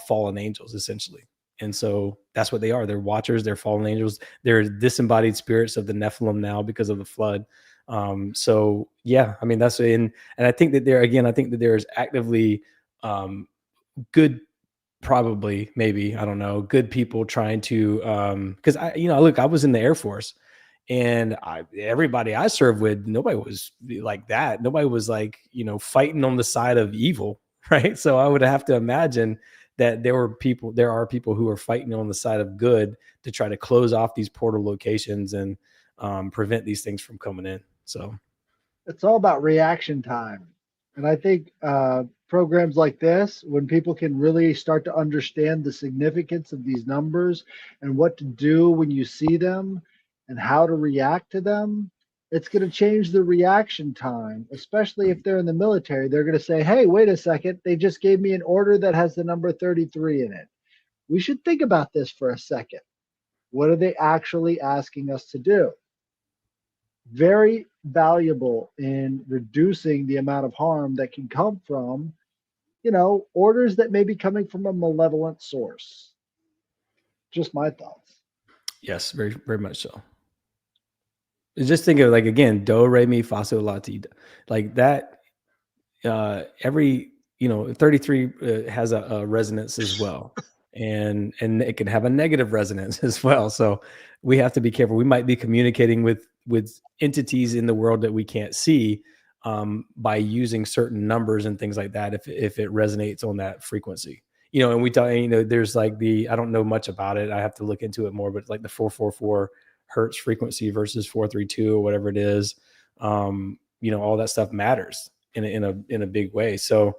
fallen angels, essentially. And so that's what they are. They're watchers, they're fallen angels, they're disembodied spirits of the Nephilim now because of the flood. So yeah, I mean, that's and I think that there's actively good, probably, maybe, I don't know, good people trying to because I was in the Air Force, and everybody I served with, nobody was like that. Nobody was like, fighting on the side of evil, right? So I would have to imagine that there are people who are fighting on the side of good to try to close off these portal locations and prevent these things from coming in. So it's all about reaction time. And I think programs like this, when people can really start to understand the significance of these numbers and what to do when you see them and how to react to them, it's going to change the reaction time, especially if they're in the military. They're going to say, hey, wait a second, they just gave me an order that has the number 33 in it. We should think about this for a second. What are they actually asking us to do? Very valuable in reducing the amount of harm that can come from, orders that may be coming from a malevolent source. Just my thoughts. yes, very, very much so. Just think of, like, again, do, re, mi, fa, sol, la, ti, like that. Every 33 has a resonance as well, and it can have a negative resonance as well. So we have to be careful. We might be communicating with entities in the world that we can't see by using certain numbers and things like that, if it resonates on that frequency. And we talk, there's like I don't know much about it, I have to look into it more, but like the 444 hertz frequency versus 432 or whatever it is, all that stuff matters in a big way. So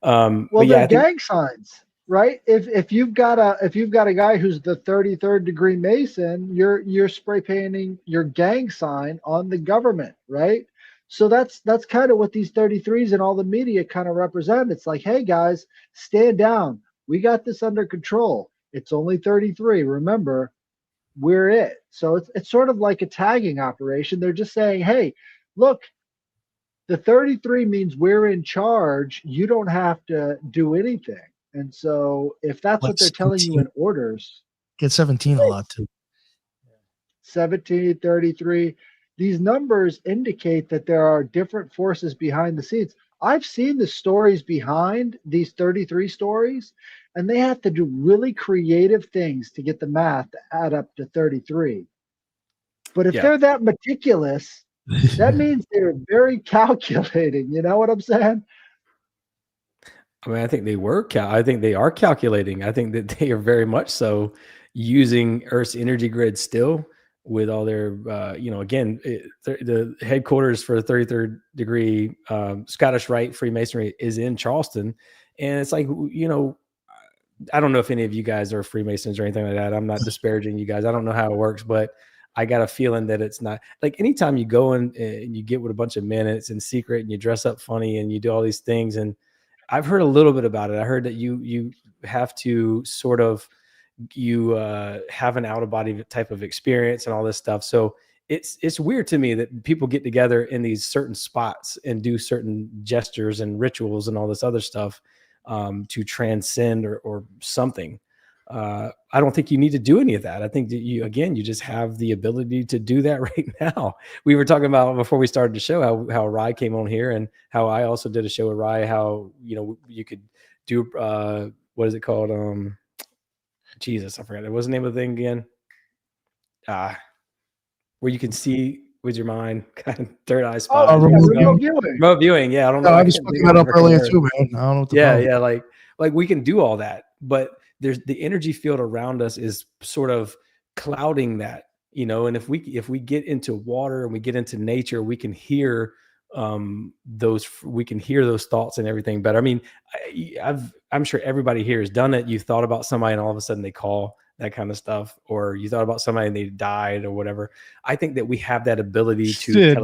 well, they're gang signs, right? If you've got a guy who's the 33rd degree Mason, you're spray painting your gang sign on the government, right? So that's kind of what these 33s and all the media kind of represent. It's like, hey guys, stand down. We got this under control. It's only 33. Remember, we're it. So it's sort of like a tagging operation. They're just saying, hey, look, the 33 means we're in charge. You don't have to do anything. And so if that's what they're telling you in orders, get 17 a lot too. 17, 33. These numbers indicate that there are different forces behind the scenes. I've seen the stories behind these 33 stories, and they have to do really creative things to get the math to add up to 33. But if they're that meticulous, that means they're very calculating. You know what I'm saying? I mean, I think they are calculating. I think that they are very much so using Earth's energy grid still, with all their, again, the headquarters for the 33rd degree Scottish Rite Freemasonry is in Charleston. And it's like, I don't know if any of you guys are Freemasons or anything like that. I'm not disparaging you guys. I don't know how it works, but I got a feeling that it's not like anytime you go in and you get with a bunch of men and it's in secret and you dress up funny and you do all these things. And I've heard a little bit about it. I heard that you have to sort of, have an out of body type of experience and all this stuff. So it's weird to me that people get together in these certain spots and do certain gestures and rituals and all this other stuff to transcend or something. I don't think you need to do any of that. I think that you just have the ability to do that right now. We were talking about before we started the show how Rye came on here, and how I also did a show with Rye, how you could do what is it called? Jesus, I forgot. What was the name of the thing again? Where you can see with your mind, kind of third eye spot. Remote viewing. Yeah, I don't know. I was looking that up earlier too, man. I don't know what the like we can do all that, but there's the energy field around us is sort of clouding that, and if we get into water and we get into nature, we can hear those thoughts and everything better. I mean, I'm sure everybody here has done it. You thought about somebody and all of a sudden they call, that kind of stuff, or you thought about somebody and they died or whatever. I think that we have that ability to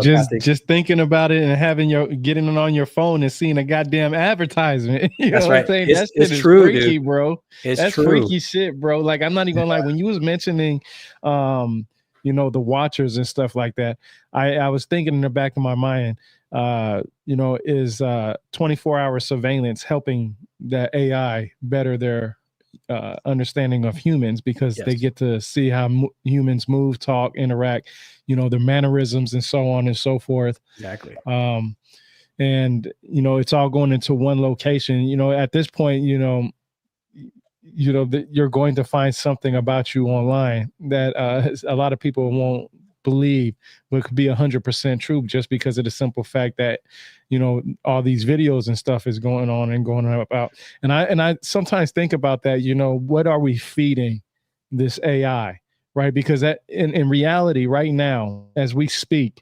just thinking about it and getting it on your phone and seeing a goddamn advertisement. That's right. That shit is true, freaky, dude. Bro. That's freaky shit, bro. Like, I'm not even gonna lie. When you was mentioning you know, the watchers and stuff like that. I was thinking in the back of my mind, you know, is 24-hour surveillance helping the AI better their understanding of humans, because they get to see how humans move, talk, interact, you know, their mannerisms and so on and so forth. Exactly. And, you know, it's all going into one location. You know, at this point, you know, that you're going to find something about you online that a lot of people won't believe, but could be 100% true, just because of the simple fact that, you know, all these videos and stuff is going on and going about. And I sometimes think about that, you know, what are we feeding this AI, right? Because that in reality right now, as we speak,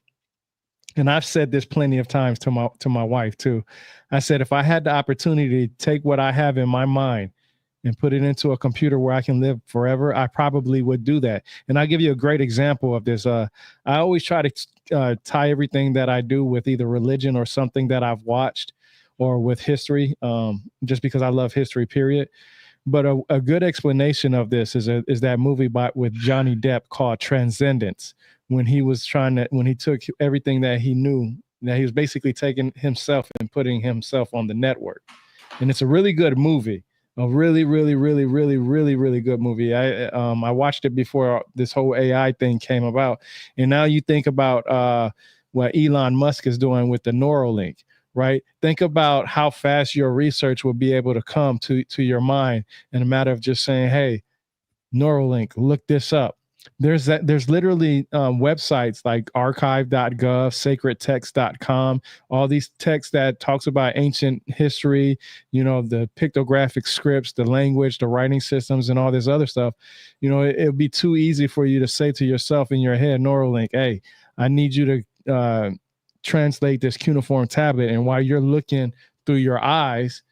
and I've said this plenty of times to my wife too, I said, if I had the opportunity to take what I have in my mind and put it into a computer where I can live forever, I probably would do that. And I'll give you a great example of this. I always try to tie everything that I do with either religion or something that I've watched, or with history, just because I love history, period. But a good explanation of this is that movie with Johnny Depp called Transcendence, when he took everything that he knew, that he was basically taking himself and putting himself on the network. And it's a really good movie. A really, really, really, really, really, really good movie. I watched it before this whole AI thing came about. And now you think about what Elon Musk is doing with the Neuralink, right? Think about how fast your research will be able to come to your mind in a matter of just saying, hey, Neuralink, look this up. There's literally websites like archive.gov, sacredtext.com, all these texts that talks about ancient history, you know, the pictographic scripts, the language, the writing systems, and all this other stuff. You know, it would be too easy for you to say to yourself in your head, Neuralink, hey, I need you to translate this cuneiform tablet. And while you're looking through your eyes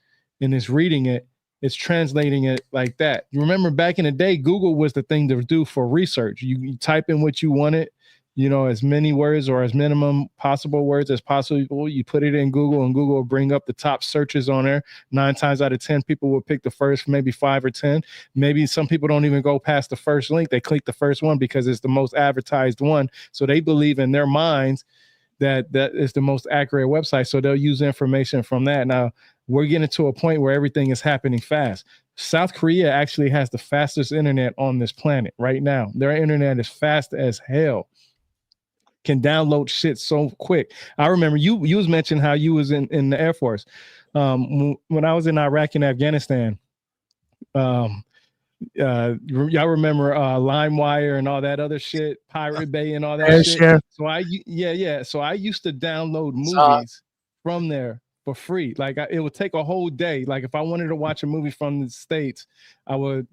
and it's reading it, it's translating it like that. You remember back in the day, Google was the thing to do for research. You type in what you wanted, you know, as many words or as minimum possible words as possible. You put it in Google, and Google will bring up the top searches on there. 9 times out of 10, people will pick the first, maybe 5 or 10. Maybe some people don't even go past the first link. They click the first one because it's the most advertised one. So they believe in their minds that is the most accurate website. So they'll use information from that. Now, we're getting to a point where everything is happening fast. South Korea actually has the fastest internet on this planet right now. Their internet is fast as hell. Can download shit so quick. I remember you was mentioning how you was in the Air Force. When I was in Iraq and Afghanistan, y'all remember LimeWire and all that other shit, Pirate Bay and all that shit. Yeah. So I used to download movies from there for free. Like it would take a whole day. Like if I wanted to watch a movie from the States, I would,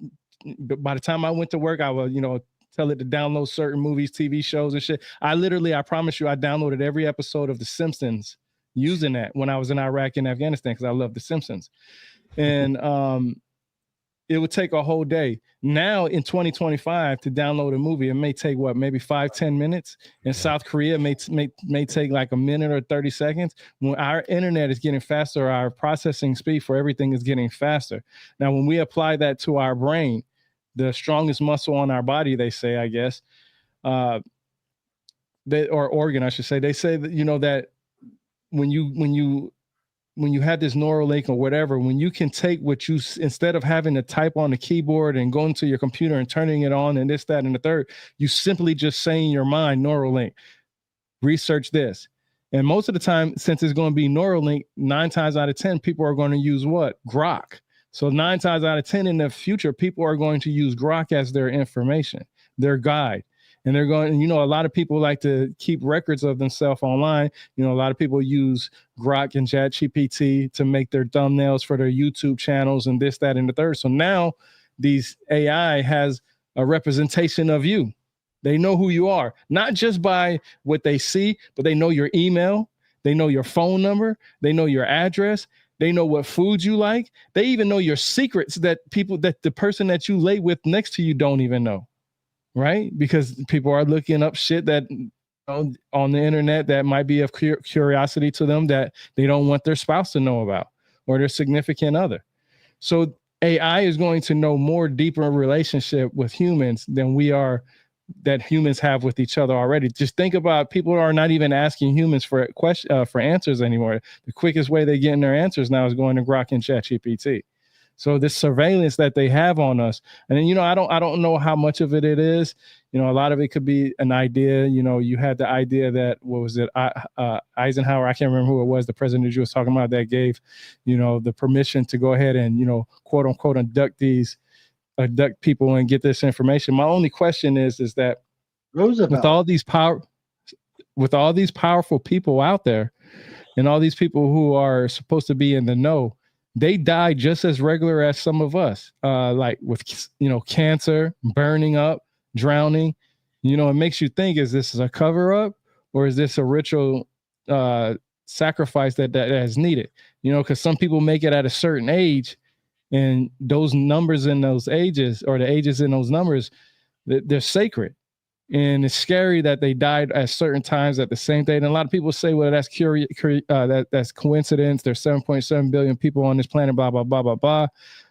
by the time I went to work, I would, you know, tell it to download certain movies, TV shows and shit. I promise you, I downloaded every episode of The Simpsons using that when I was in Iraq and Afghanistan, because I love The Simpsons. And it would take a whole day. Now in 2025 to download a movie, it may take maybe 5-10 minutes. In South Korea, may take like a minute or 30 seconds. When our internet is getting faster, our processing speed for everything is getting faster. Now, when we apply that to our brain, the strongest muscle on our body, they say, I guess, or organ, I should say, they say that, you know, that when you have this Neuralink or whatever, when you can take what you, instead of having to type on the keyboard and go into your computer and turning it on and this, that, and the third, you simply just say in your mind, Neuralink, research this. And most of the time, since it's going to be Neuralink, 9 times out of 10, people are going to use what? Grok. So 9 times out of 10 in the future, people are going to use Grok as their information, their guide. And they're going, you know, a lot of people like to keep records of themselves online. You know, a lot of people use Grok and ChatGPT to make their thumbnails for their YouTube channels and this, that, and the third. So now these AI has a representation of you. They know who you are, not just by what they see, but they know your email. They know your phone number. They know your address. They know what food you like. They even know your secrets that the person that you lay with next to you don't even know. Right? Because people are looking up shit that on the internet that might be of curiosity to them that they don't want their spouse to know about or their significant other. So AI is going to know more deeper relationship with humans than we are that humans have with each other already. Just think about, people are not even asking humans for for answers anymore. The quickest way they're getting their answers now is going to Grok and ChatGPT. So this surveillance that they have on us, and then, I don't know how much of it is. A lot of it could be an idea. You had the idea that, what was it, Eisenhower? I can't remember who it was. The president that you was talking about that gave, the permission to go ahead and, quote unquote, abduct people and get this information. My only question is that Roosevelt. with all these powerful people out there, and all these people who are supposed to be in the know, they die just as regular as some of us, like with, cancer, burning up, drowning. It makes you think, is this a cover up, or is this a ritual sacrifice that is needed? Because some people make it at a certain age, and those numbers in those ages, or the ages in those numbers, they're sacred. And it's scary that they died at certain times at the same day. And a lot of people say, well, that's that's coincidence. There's 7.7 billion people on this planet, blah, blah, blah, blah, blah.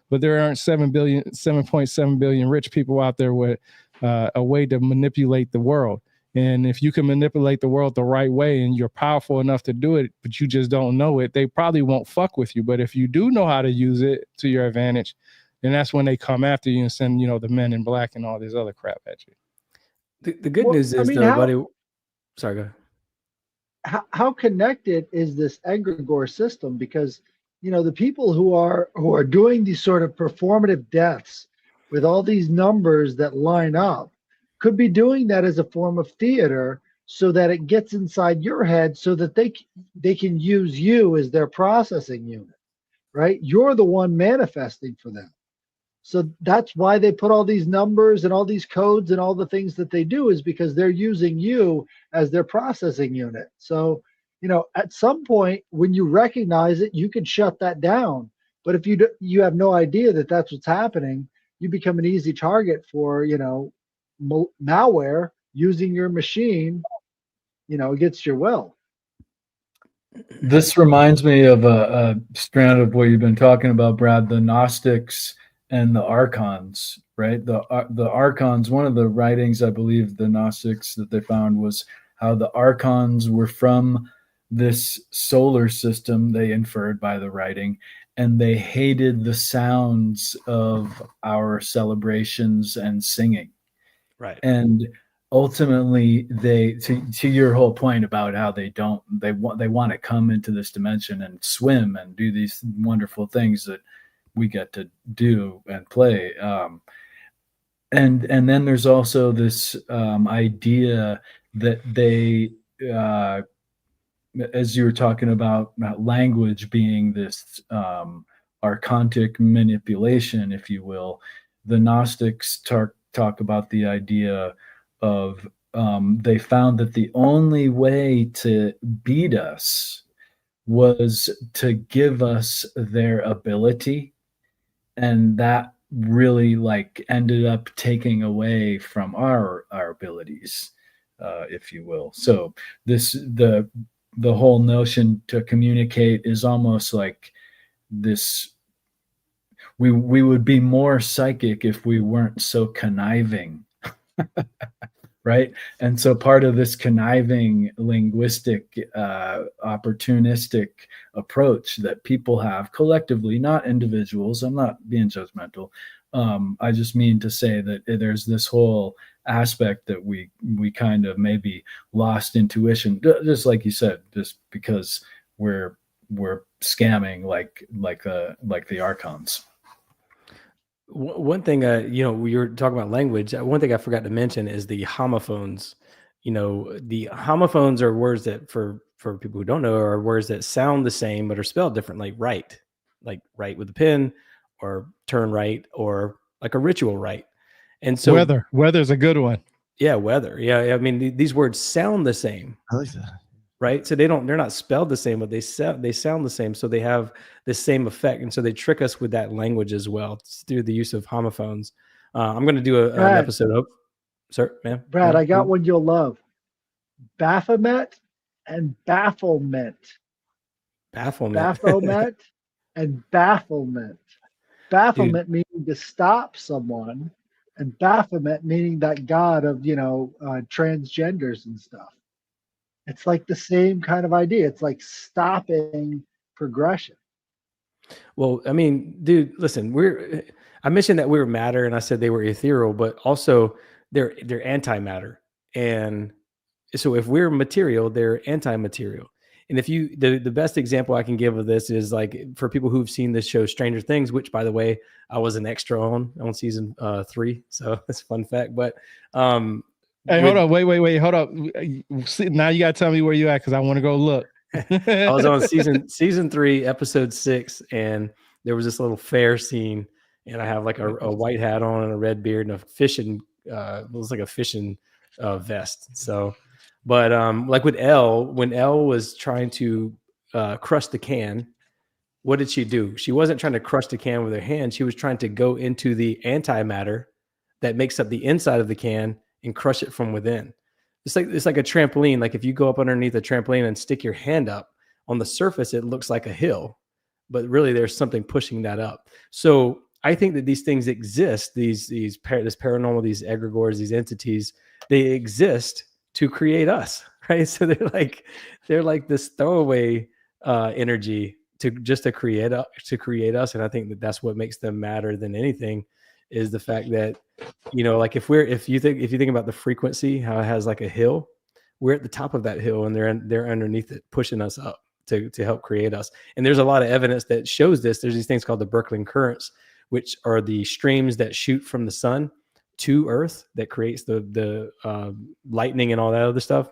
But there aren't 7.7 billion rich people out there with a way to manipulate the world. And if you can manipulate the world the right way, and you're powerful enough to do it, but you just don't know it, they probably won't fuck with you. But if you do know how to use it to your advantage, then that's when they come after you and send, the men in black and all this other crap at you. The good news is, sorry, go ahead. How connected is this egregore system? Because the people who are doing these sort of performative deaths with all these numbers that line up could be doing that as a form of theater, so that it gets inside your head, so that they can use you as their processing unit, right? You're the one manifesting for them. So that's why they put all these numbers and all these codes and all the things that they do, is because they're using you as their processing unit. So, at some point when you recognize it, you can shut that down. But if you have no idea that that's what's happening, you become an easy target for, malware using your machine, against your will. This reminds me of a strand of what you've been talking about, Brad, the Gnostics and the Archons, right? The Archons, one of the writings, I believe, the Gnostics that they found was how the Archons were from this solar system, they inferred by the writing, and they hated the sounds of our celebrations and singing. Right. And ultimately, they, to your whole point about how they want to come into this dimension and swim and do these wonderful things that we get to do and play. And then there's also this idea that they, as you were talking about language being this archontic manipulation, if you will, the Gnostics talk about the idea of they found that the only way to beat us was to give us their ability, and that really ended up taking away from our abilities, if you will. So the whole notion to communicate is almost like this. We would be more psychic if we weren't so conniving, right? And so part of this conniving, linguistic, opportunistic approach that people have collectively, not individuals, I'm not being judgmental. I just mean to say that there's this whole aspect that we kind of maybe lost intuition, just like you said, just because we're scamming like the Archons. One thing, we were talking about language. One thing I forgot to mention is the homophones. The homophones are words that, for people who don't know, are words that sound the same but are spelled different, like right with a pen, or turn right, or like a ritual right. And so weather's a good one. Yeah, weather. Yeah, I mean, these words sound the same. I like that. Right, so they're not spelled the same, but they sound the same, so they have the same effect, and so they trick us with that language as well through the use of homophones. I'm going to do an episode of, sir, man. Brad, I got one you'll love: Baphomet and bafflement. Baphomet and bafflement. Bafflement meaning to stop someone, and Baphomet meaning that god of, transgenders and stuff. It's like the same kind of idea. It's like stopping progression. Well, I mean, dude, listen, I mentioned that we were matter and I said they were ethereal, but also they're antimatter. And so if we're material, they're anti-material. And if the best example I can give of this is like for people who've seen this show Stranger Things, which by the way, I was an extra on season 3. So that's a fun fact. But hey, hold on, wait, hold up. Now you gotta tell me where you at because I want to go look. I was on season 3, episode 6, and there was this little fair scene, and I have like a white hat on and a red beard and a fishing it was like a fishing vest. So, but like with Elle, when Elle was trying to crush the can, what did she do? She wasn't trying to crush the can with her hand. She was trying to go into the antimatter that makes up the inside of the can and crush it from within. It's like a trampoline. Like if you go up underneath a trampoline and stick your hand up, on the surface it looks like a hill, but really there's something pushing that up. So I think that these things exist. This paranormal, these egregores, these entities, they exist to create us, right? So they're like this throwaway energy to create us. And I think that that's what makes them matter than anything, is the fact that, like if you think about the frequency, how it has like a hill, we're at the top of that hill and they're underneath it, pushing us up to help create us. And there's a lot of evidence that shows this. There's these things called the Birkeland currents, which are the streams that shoot from the sun to Earth that creates the lightning and all that other stuff.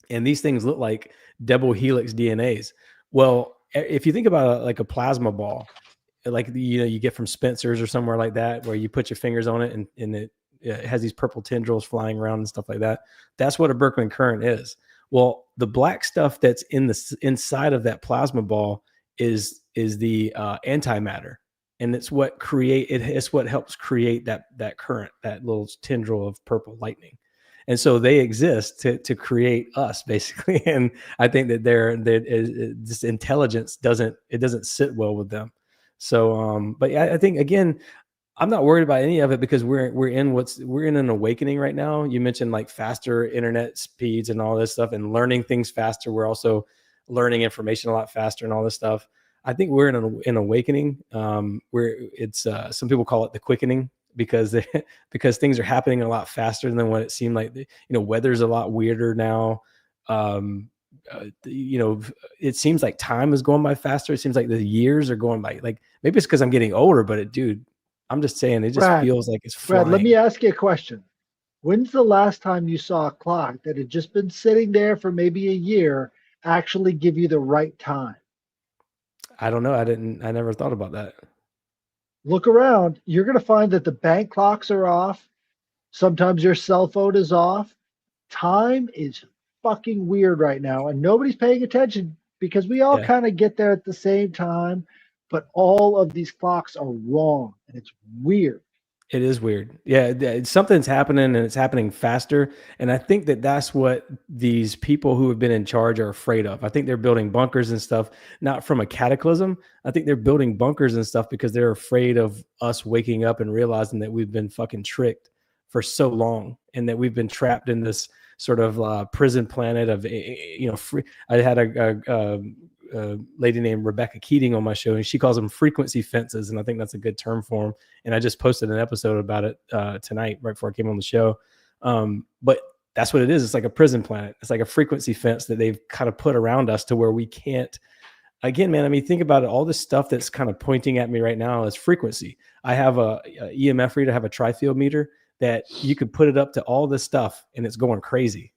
And these things look like double helix DNAs. Well, if you think about like a plasma ball, like you get from Spencer's or somewhere like that, where you put your fingers on it and it has these purple tendrils flying around and stuff like that. That's what a Birkeland current is. Well, the black stuff that's inside of that plasma ball is the antimatter, and it's what helps create that current, that little tendril of purple lightning. And so they exist to create us, basically. And I think that this intelligence doesn't sit well with them. So, but I think again, I'm not worried about any of it because we're in an awakening right now. You mentioned like faster internet speeds and all this stuff, and learning things faster. We're also learning information a lot faster and all this stuff. I think we're in an awakening. Some people call it the quickening because things are happening a lot faster than what it seemed like. Weather's a lot weirder now. It seems like time is going by faster. It seems like the years are going by. Like maybe it's because I'm getting older, but I'm just saying it just feels like it's flying. Brad, let me ask you a question. When's the last time you saw a clock that had just been sitting there for maybe a year actually give you the right time? I don't know. I never thought about that. Look around. You're going to find that the bank clocks are off. Sometimes your cell phone is off. Time is fucking weird right now, and nobody's paying attention because we all kind of get there at the same time, but all of these clocks are wrong, and it's weird. It is weird. Yeah, something's happening, and it's happening faster. And I think that that's what these people who have been in charge are afraid of. I think they're building bunkers and stuff, not from a cataclysm. I think they're building bunkers and stuff because they're afraid of us waking up and realizing that we've been fucking tricked for so long, and that we've been trapped in this sort of prison planet of, free. I had a lady named Rebecca Keating on my show, and she calls them frequency fences, and I think that's a good term for them. And I just posted an episode about it tonight, right before I came on the show. But that's what it is. It's like a prison planet. It's like a frequency fence that they've kind of put around us to where we can't. Again, man, I mean, think about it. All this stuff that's kind of pointing at me right now is frequency. I have a EMF reader, I have a tri-field meter that you could put it up to all this stuff and it's going crazy,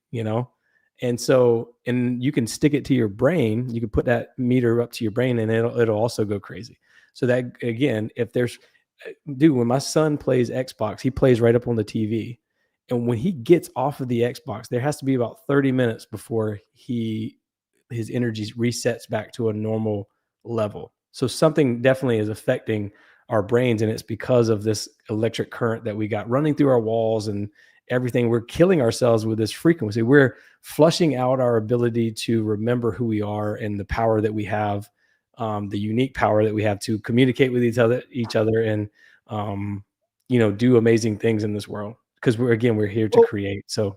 And so, and you can stick it to your brain. You can put that meter up to your brain and it'll also go crazy. So that, again, when my son plays Xbox, he plays right up on the TV. And when he gets off of the Xbox, there has to be about 30 minutes before his energy resets back to a normal level. So something definitely is affecting our brains, and it's because of this electric current that we got running through our walls and everything. We're killing ourselves with this frequency. We're flushing out our ability to remember who we are and the power that we have, the unique power that we have to communicate with each other, and do amazing things in this world, because we're here to Well, create. So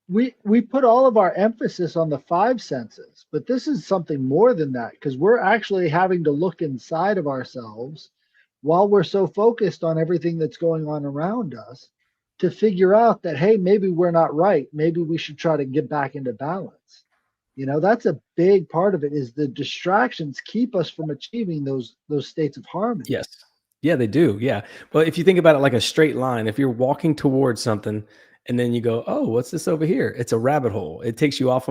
we put all of our emphasis on the five senses, but this is something more than that, because we're actually having to look inside of ourselves while we're so focused on everything that's going on around us to figure out that, hey, maybe we're not right. Maybe we should try to get back into balance. That's a big part of it, is the distractions keep us from achieving those states of harmony. yes. Yeah, they do. Yeah. But if you think about it like a straight line, if you're walking towards something and then you go, oh, what's this over here? It's a rabbit hole. It takes you off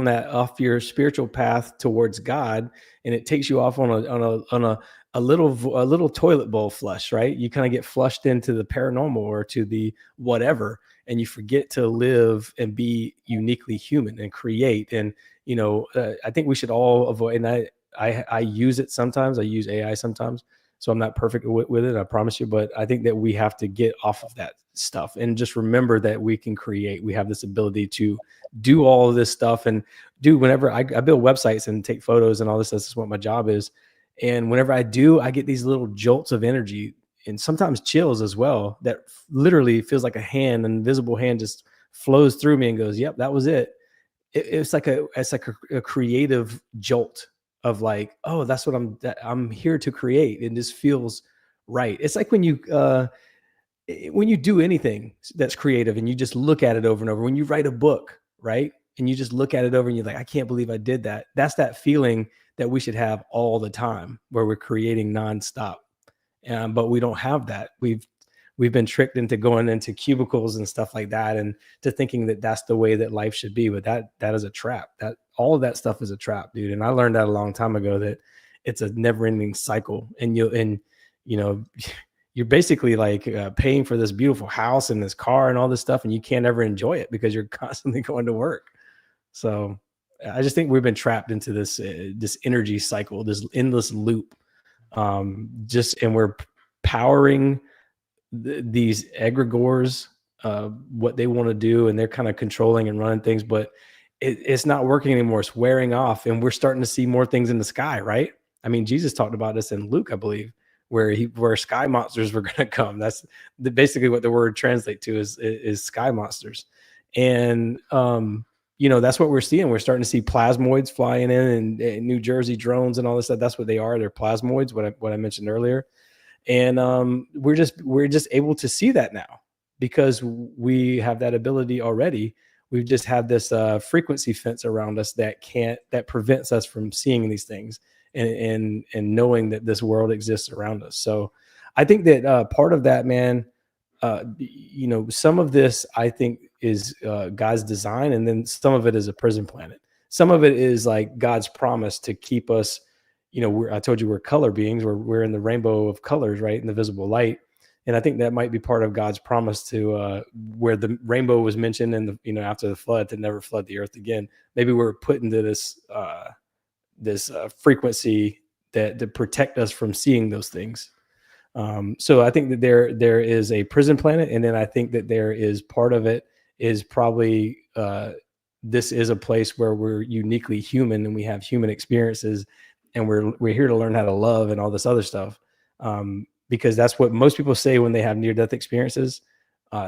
your spiritual path towards God, and it takes you off on a little toilet bowl flush, right? You kind of get flushed into the paranormal or to the whatever, and you forget to live and be uniquely human and create. And I think we should all avoid. And I use it sometimes. I use AI sometimes. So I'm not perfect with it, I promise you. But I think that we have to get off of that stuff and just remember that we can create. We have this ability to do all of this stuff and do whenever I build websites and take photos and all this. This is what my job is. And whenever I do, I get these little jolts of energy and sometimes chills as well. That literally feels like an invisible hand just flows through me and goes, yep, that was it. It's like a creative jolt of like, oh, that's what I'm here to create. And this feels right. It's like when you do anything that's creative and you just look at it over and over, when you write a book, right? And you just look at it over and you're like, I can't believe I did that. That's that feeling that we should have all the time, where we're creating nonstop. But we don't have that. We've been tricked into going into cubicles and stuff like that, and to thinking that that's the way that life should be. But that is a trap. That all of that stuff is a trap, dude. And I learned that a long time ago, that it's a never-ending cycle. And you're basically like paying for this beautiful house and this car and all this stuff, and you can't ever enjoy it because you're constantly going to work. So I just think we've been trapped into this energy cycle, this endless loop. And we're powering these egregores, what they want to do, and they're kind of controlling and running things, but it's not working anymore. It's wearing off, and we're starting to see more things in the sky, right? I mean, Jesus talked about this in Luke, I believe, where sky monsters were going to come. That's basically what the word translate to is sky monsters. And that's what we're seeing. We're starting to see plasmoids flying in, and New Jersey drones and all this stuff. That's what they are. They're plasmoids, what I mentioned earlier. And we're just able to see that now because we have that ability already. We've just had this frequency fence around us that prevents us from seeing these things and knowing that this world exists around us. So I think that part of that, man, some of this I think is God's design, and then some of it is a prison planet. Some of it is like God's promise to keep us. I told you we're color beings. We're in the rainbow of colors, right? In the visible light. And I think that might be part of God's promise to where the rainbow was mentioned in after the flood, to never flood the earth again. Maybe we're put into this frequency that to protect us from seeing those things. So I think that there is a prison planet, and then I think that there is part of it is probably this is a place where we're uniquely human and we have human experiences, and we're here to learn how to love and all this other stuff. Because that's what most people say when they have near-death experiences.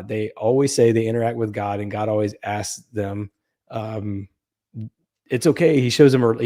They always say they interact with God, and God always asks them, it's okay. He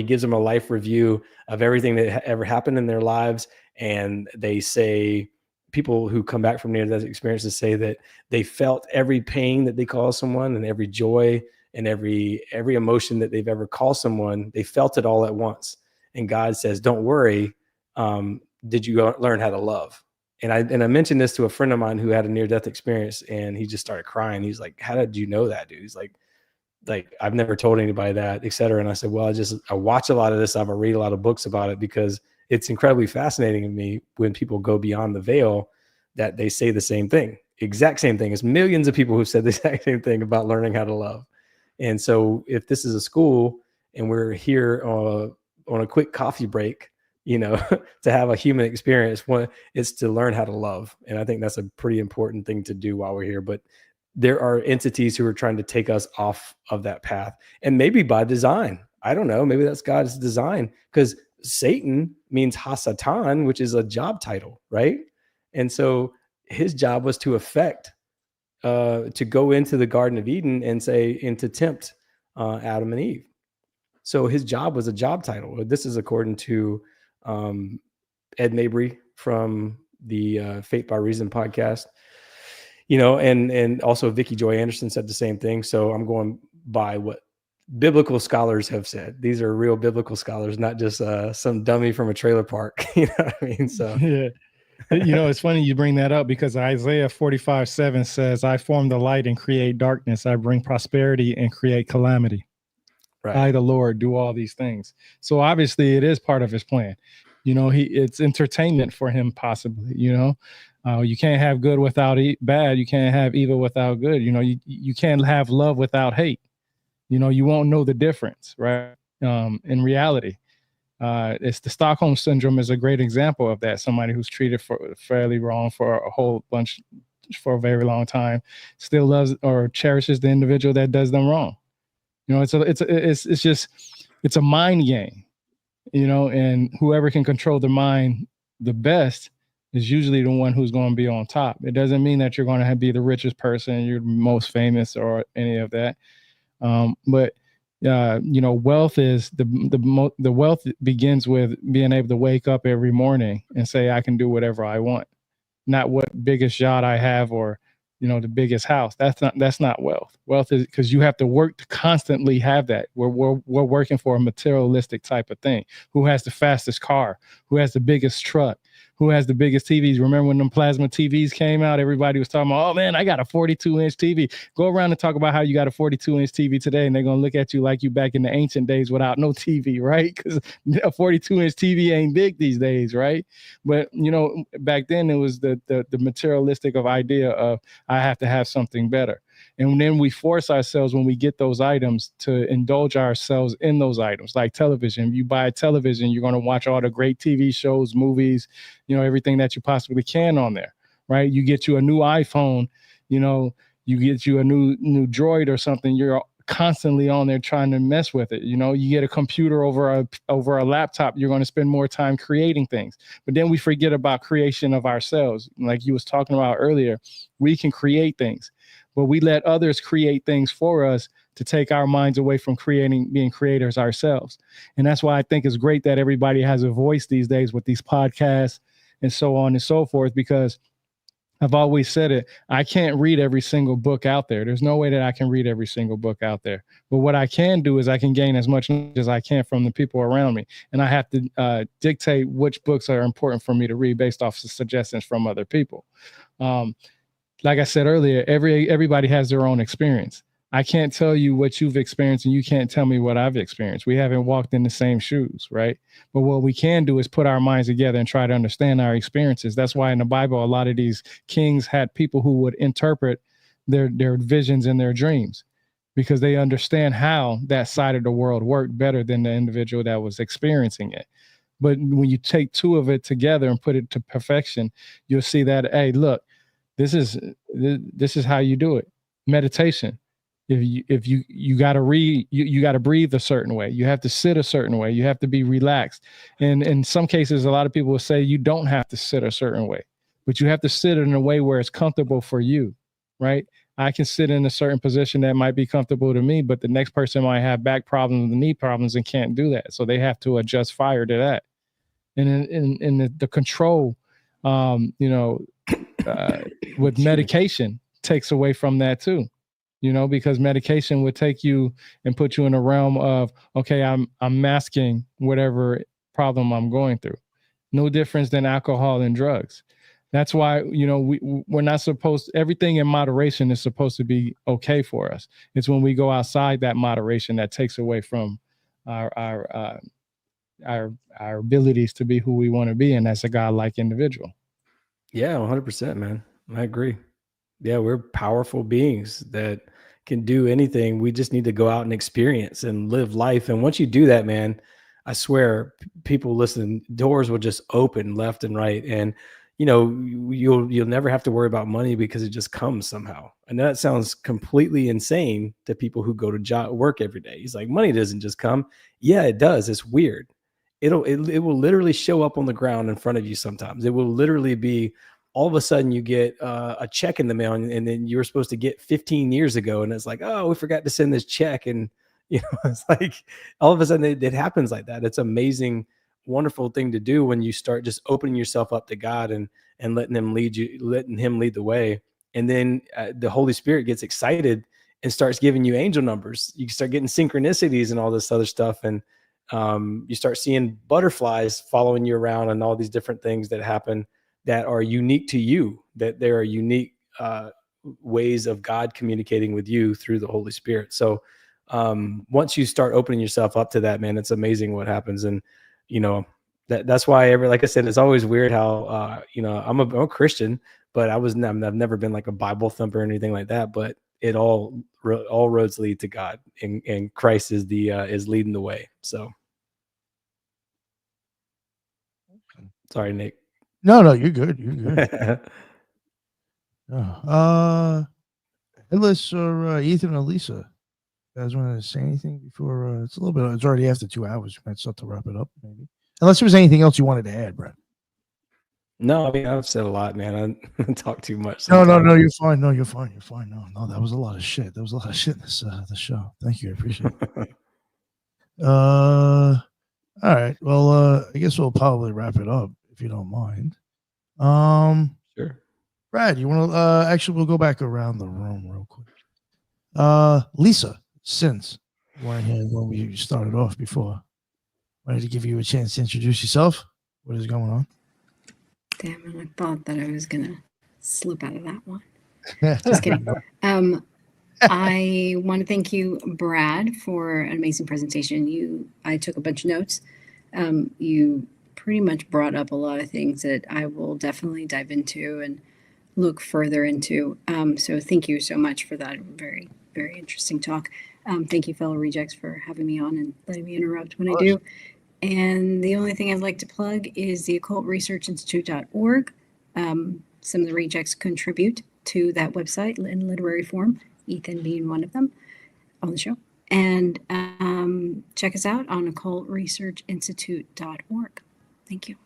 gives them a life review of everything that ever happened in their lives. And they say, people who come back from near-death experiences say that they felt every pain that they caused someone, and every joy and every emotion that they've ever caused someone. They felt it all at once. And God says, don't worry. Did you learn how to love? And I mentioned this to a friend of mine who had a near-death experience, and he just started crying. He's like, how did you know that, dude? He's like, I've never told anybody that, et cetera. And I said, well, I watch a lot of this. I read a lot of books about it because it's incredibly fascinating to me when people go beyond the veil, that they say the same thing, exact same thing. It's millions of people who've said the exact same thing about learning how to love. And so if this is a school and we're here on a quick coffee break, to have a human experience, it's to learn how to love. And I think that's a pretty important thing to do while we're here. But there are entities who are trying to take us off of that path, and maybe by design. I don't know. Maybe that's God's design, because Satan means Hasatan, which is a job title, right? And so his job was to to go into the Garden of Eden and to tempt Adam and Eve. So his job was a job title. This is according to Ed Mabry from the Fate by Reason podcast, and also Vicky Joy Anderson said the same thing. So I'm going by what biblical scholars have said. These are real biblical scholars, not just some dummy from a trailer park. You know what I mean? So yeah. It's funny you bring that up, because Isaiah 45:7 says, I form the light and create darkness. I bring prosperity and create calamity. right. I, the Lord, do all these things. So obviously it is part of his plan. It's entertainment for him, possibly. You can't have good without bad. You can't have evil without good. You can't have love without hate. You won't know the difference, right? In reality. It's the Stockholm syndrome is a great example of that. Somebody who's treated fairly wrong for a very long time, still loves or cherishes the individual that does them wrong. It's a mind game, and whoever can control the mind the best is usually the one who's going to be on top. It doesn't mean that you're going to be the richest person, you're most famous, or any of that. But wealth is the wealth begins with being able to wake up every morning and say, I can do whatever I want, not what biggest yacht I have or, the biggest house. That's not wealth. Wealth is because you have to work to constantly have that. We're working for a materialistic type of thing. Who has the fastest car? Who has the biggest truck? Who has the biggest TVs? Remember when them plasma TVs came out? Everybody was talking about, oh man, I got a 42-inch TV. Go around and talk about how you got a 42-inch TV today, and they're going to look at you like you back in the ancient days without no TV, right? Because a 42-inch TV ain't big these days, right? But, back then it was the materialistic of idea of I have to have something better. And then we force ourselves, when we get those items, to indulge ourselves in those items, like television. You buy a television, you're going to watch all the great TV shows, movies, everything that you possibly can on there, right? You get you a new iPhone, you get you a new Droid or something. You're constantly on there trying to mess with it. You get a computer over a laptop, you're going to spend more time creating things. But then we forget about creation of ourselves. Like you was talking about earlier, we can create things, but we let others create things for us to take our minds away from being creators ourselves. And that's why I think it's great that everybody has a voice these days with these podcasts and so on and so forth, because I've always said it, I can't read every single book out there. There's no way that I can read every single book out there. But what I can do is I can gain as much knowledge as I can from the people around me. And I have to dictate which books are important for me to read based off of suggestions from other people. Like I said earlier, everybody has their own experience. I can't tell you what you've experienced, and you can't tell me what I've experienced. We haven't walked in the same shoes, right? But what we can do is put our minds together and try to understand our experiences. That's why in the Bible, a lot of these kings had people who would interpret their visions and their dreams, because they understand how that side of the world worked better than the individual that was experiencing it. But when you take two of it together and put it to perfection, you'll see that, hey, look, this is how you do it. Meditation. If you got to read, you got to breathe a certain way. You have to sit a certain way. You have to be relaxed. And in some cases, a lot of people will say you don't have to sit a certain way, but you have to sit in a way where it's comfortable for you, right? I can sit in a certain position that might be comfortable to me, but the next person might have back problems and knee problems and can't do that. So they have to adjust fire to that. And in the control, with medication takes away from that too. Because medication would take you and put you in a realm of, okay, I'm masking whatever problem I'm going through. No difference than alcohol and drugs. That's why, we're not supposed, everything in moderation is supposed to be okay for us. It's when we go outside that moderation that takes away from our abilities to be who we want to be, and that's a godlike individual. Yeah, 100%, man. I agree. Yeah, we're powerful beings that can do anything. We just need to go out and experience and live life. And once you do that, man, I swear, people listen, doors will just open left and right. And, you'll never have to worry about money because it just comes somehow. And that sounds completely insane to people who go to work every day. He's like, money doesn't just come. Yeah, it does. It's weird. It will literally show up on the ground in front of you sometimes. It will literally be all of a sudden you get a check in the mail, and then you were supposed to get 15 years ago, and it's like, oh, we forgot to send this check, and it's like all of a sudden it happens like that. It's amazing, wonderful thing to do when you start just opening yourself up to God and letting him lead the way. And then the Holy Spirit gets excited and starts giving you angel numbers. You start getting synchronicities and all this other stuff, and you start seeing butterflies following you around and all these different things that happen that are unique to you, that there are unique ways of God communicating with you through the Holy Spirit. So once you start opening yourself up to that, man, it's amazing what happens. And that's why like I said, it's always weird how I'm a Christian, but I've never been like a Bible thumper or anything like that. But it all roads lead to God, and Christ is is leading the way. So sorry, Nick. No, you're good. You're good. Headless or Ethan or Lisa, you guys want to say anything before it's a little bit? It's already after 2 hours. We might start to wrap it up, maybe. Unless there was anything else you wanted to add, Brett. No, I mean, I've said a lot, man. I talk too much. No, you're fine. No, you're fine. You're fine. No, that was a lot of shit. There was a lot of shit in this the show. Thank you. I appreciate it. All right. Well, I guess we'll probably wrap it up if you don't mind. Sure. Brad, you want to actually we'll go back around the room real quick. Lisa, since you weren't here when we started off before, wanted to give you a chance to introduce yourself. What is going on? Damn it, I thought that I was gonna slip out of that one. Just kidding. I want to thank you, Brad, for an amazing presentation. I took a bunch of notes. You pretty much brought up a lot of things that I will definitely dive into and look further into. So thank you so much for that very, very interesting talk. Thank you, fellow rejects, for having me on and letting me interrupt when I do. And the only thing I'd like to plug is the occultresearchinstitute.org. Some of the rejects contribute to that website in literary form, Ethan being one of them on the show. And check us out on occultresearchinstitute.org. Thank you.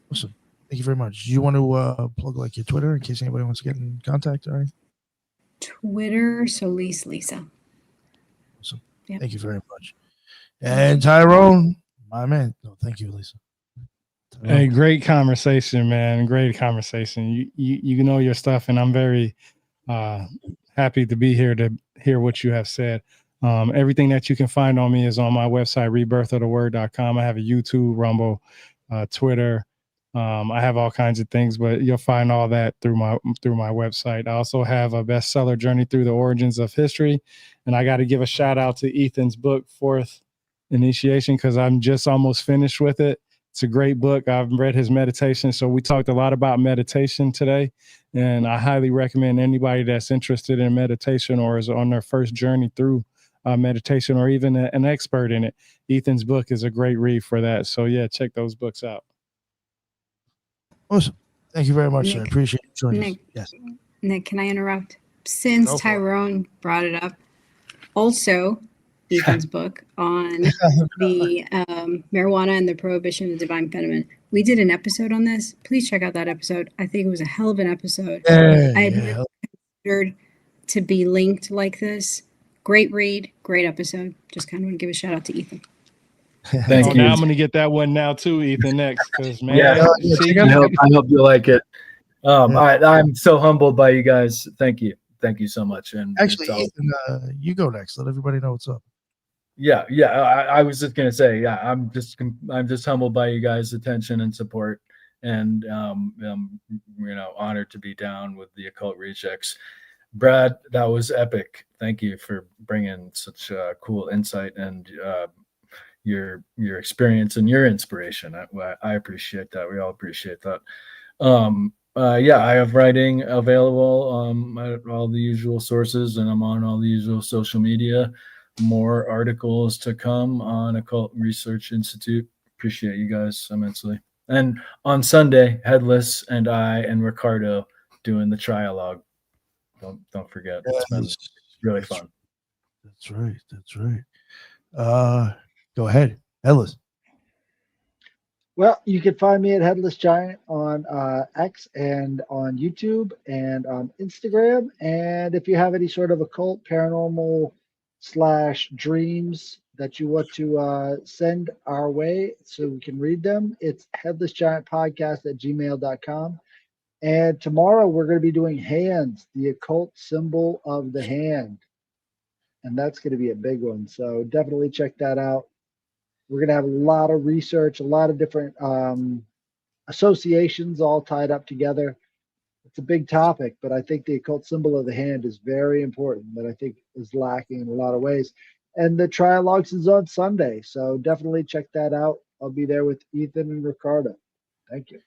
Awesome. Thank you very much. Do you want to plug like your Twitter in case anybody wants to get in contact or anything? Twitter, Solis Lisa. Awesome. Yep. Thank you very much. And Tyrone, my man. No, thank you, Lisa. Tyrone. Hey, great conversation, man. Great conversation. You know your stuff, and I'm very happy to be here to hear what you have said. Everything that you can find on me is on my website, rebirthoftheword.com. I have a YouTube, Rumble, Twitter. I have all kinds of things, but you'll find all that through my website. I also have a bestseller, Journey Through the Origins of History, and I got to give a shout out to Ethan's book, Fourth Initiation, because I'm just almost finished with it. It's a great book. I've read his meditation, so we talked a lot about meditation today, and I highly recommend anybody that's interested in meditation or is on their first journey through meditation, or even an expert in it. Ethan's book is a great read for that. So yeah, check those books out. Awesome. Thank you very much, Nick, sir. I appreciate you joining us. Yes. Nick, can I interrupt? Since Tyrone brought it up, also Ethan's book on the marijuana and the prohibition of divine feminine. We did an episode on this. Please check out that episode. I think it was a hell of an episode. I had never considered to be linked like this. Great read, great episode. Just kind of want to give a shout out to Ethan. Thank you. Now I'm going to get that one now too, Ethan, next. Because, man, I hope you like it. I'm so humbled by you guys. Thank you so much. And actually, Ethan, you go next. Let everybody know what's up. Yeah. I was just gonna say, I'm just humbled by you guys' attention and support, and honored to be down with the Occult Rejects. Brad, that was epic. Thank you for bringing such cool insight and your experience and your inspiration. I appreciate that. We all appreciate that. I have writing available at all the usual sources, and I'm on all the usual social media. More articles to come on Occult Research Institute. Appreciate you guys immensely. And on Sunday, Headless and I and Ricardo doing the trialogue. Don't forget. It's been really fun. That's right. Go ahead, Headless. Well, you can find me at Headless Giant on X and on YouTube and on Instagram. And if you have any sort of occult, paranormal / dreams that you want to send our way so we can read them, it's headlessgiantpodcast@gmail.com. And tomorrow we're going to be doing hands, the occult symbol of the hand. And that's going to be a big one. So definitely check that out. We're going to have a lot of research, a lot of different associations all tied up together. It's a big topic, but I think the occult symbol of the hand is very important, that I think is lacking in a lot of ways. And the Trialogues is on Sunday, so definitely check that out. I'll be there with Ethan and Ricardo. Thank you.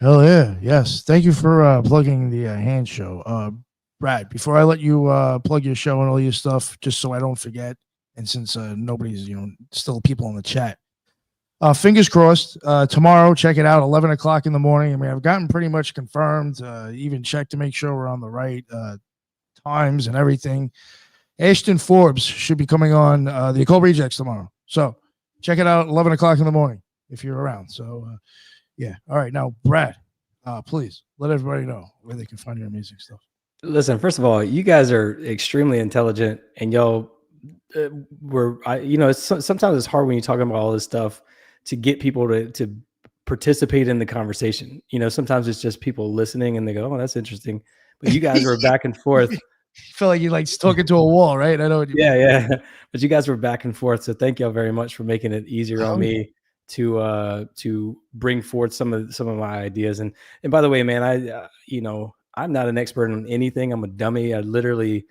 Hell yeah. Yes. Thank you for plugging the hand show. Brad, before I let you plug your show and all your stuff, just so I don't forget, and since nobody's, still people in the chat, fingers crossed, tomorrow, check it out, 11 o'clock in the morning. I mean, I've gotten pretty much confirmed, even checked to make sure we're on the right times and everything. Ashton Forbes should be coming on the Occult Rejects tomorrow. So check it out, 11 o'clock in the morning if you're around. So, yeah. All right. Now, Brad, please let everybody know where they can find your amazing stuff. Listen, first of all, you guys are extremely intelligent, and y'all sometimes it's hard when you're talking about all this stuff to get people to participate in the conversation. Sometimes it's just people listening and they go, "Oh, that's interesting," but you guys were back and forth. You feel like you're like talking to a wall, right? I know what you mean. Yeah. But you guys were back and forth. So thank y'all very much for making it easier on me to bring forth some of my ideas. And by the way, man, I'm not an expert in anything. I'm a dummy. I literally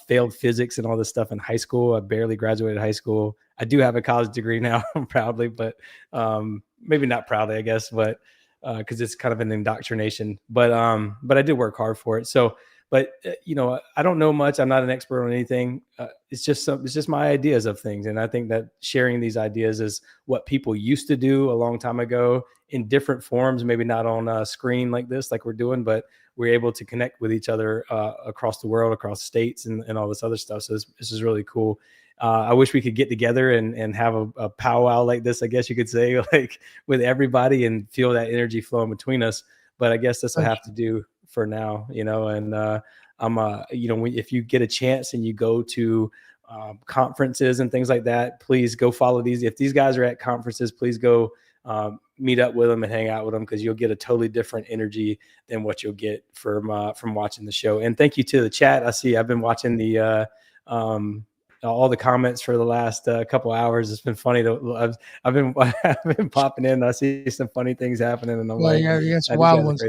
failed physics and all this stuff in high school. I barely graduated high school. I do have a college degree now, proudly, but maybe not proudly, I guess, but because it's kind of an indoctrination. But I did work hard for it. So, but I don't know much. I'm not an expert on anything. It's just my ideas of things, and I think that sharing these ideas is what people used to do a long time ago in different forms. Maybe not on a screen like this, like we're doing, but we're able to connect with each other across the world, across states, and all this other stuff. So this is really cool. I wish we could get together and have a powwow like this, I guess you could say, like with everybody, and feel that energy flowing between us. But I guess that's what I have to do for now, and if you get a chance and you go to conferences and things like that, please go follow these. If these guys are at conferences, please go meet up with them and hang out with them, because you'll get a totally different energy than what you'll get from watching the show. And thank you to the chat. I see I've been watching the all the comments for the last couple hours. It's been funny I've been popping in. I see some funny things happening, and I'm yeah, some wild ones.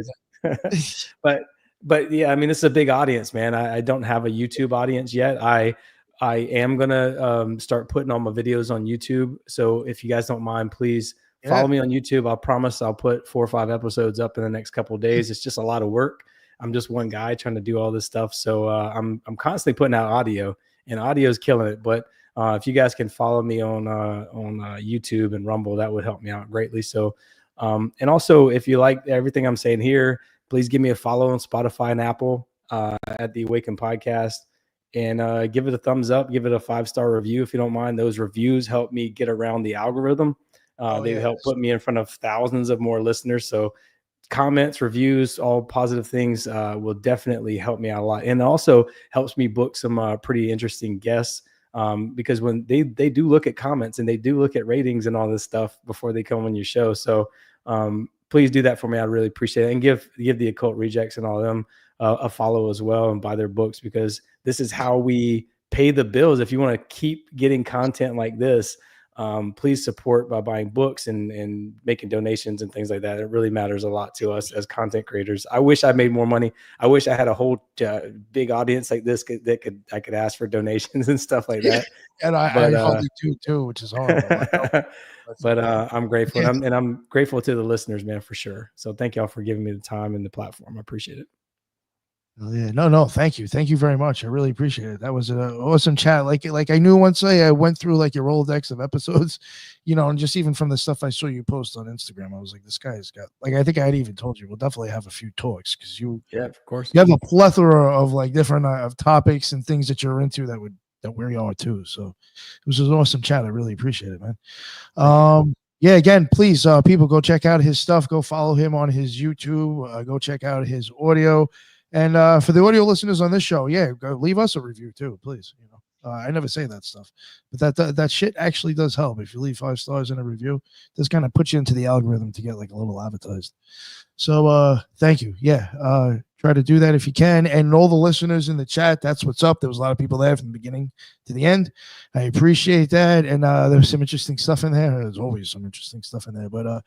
But yeah, I mean, it's a big audience, man. I don't have a YouTube audience yet. I am gonna start putting all my videos on YouTube. So if you guys don't mind, please follow me on YouTube. I'll promise I'll put 4 or 5 episodes up in the next couple of days. It's just a lot of work. I'm just one guy trying to do all this stuff. So I'm constantly putting out audio, and audio is killing it. But if you guys can follow me on YouTube and Rumble, that would help me out greatly. So and also, if you like everything I'm saying here, please give me a follow on Spotify and Apple at the Awaken podcast, and give it a thumbs up. Give it a 5-star review if you don't mind. Those reviews help me get around the algorithm. They help put me in front of thousands of more listeners. So comments, reviews, all positive things will definitely help me out a lot. And it also helps me book some pretty interesting guests, because when they do look at comments and they do look at ratings and all this stuff before they come on your show. So please do that for me. I really appreciate it. And give the Occult Rejects and all of them a follow as well, and buy their books, because this is how we pay the bills. If you want to keep getting content like this, please support by buying books and making donations and things like that. It really matters a lot to us as content creators. I wish I made more money. I wish I had a whole big audience like this I could ask for donations and stuff like that. And I probably do too, which is horrible. But I'm grateful, and I'm grateful to the listeners, man, for sure. So thank y'all for giving me the time and the platform. I appreciate it. Yeah, no, thank you very much. I really appreciate it. That was an awesome chat. Like I knew once I went through like your Rolodex of episodes, and just even from the stuff I saw you post on Instagram, I was like, this guy's got, like, I think I had even told you, we'll definitely have a few talks, because of course, you have a plethora of like different of topics and things that you're into that we are too. So it was an awesome chat. I really appreciate it, man. yeah, again, please, people, go check out his stuff. Go follow him on his YouTube. Go check out his audio. And for the audio listeners on this show, yeah, go leave us a review too, please. You know, I never say that stuff, but that shit actually does help. If you leave 5 stars in a review, it does kind of put you into the algorithm to get like a little advertised. So thank you. Yeah, try to do that if you can. And all the listeners in the chat, that's what's up. There was a lot of people there from the beginning to the end. I appreciate that. And there's some interesting stuff in there. There's always some interesting stuff in there. But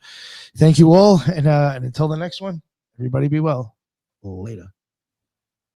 thank you all. And until the next one, everybody be well. Later.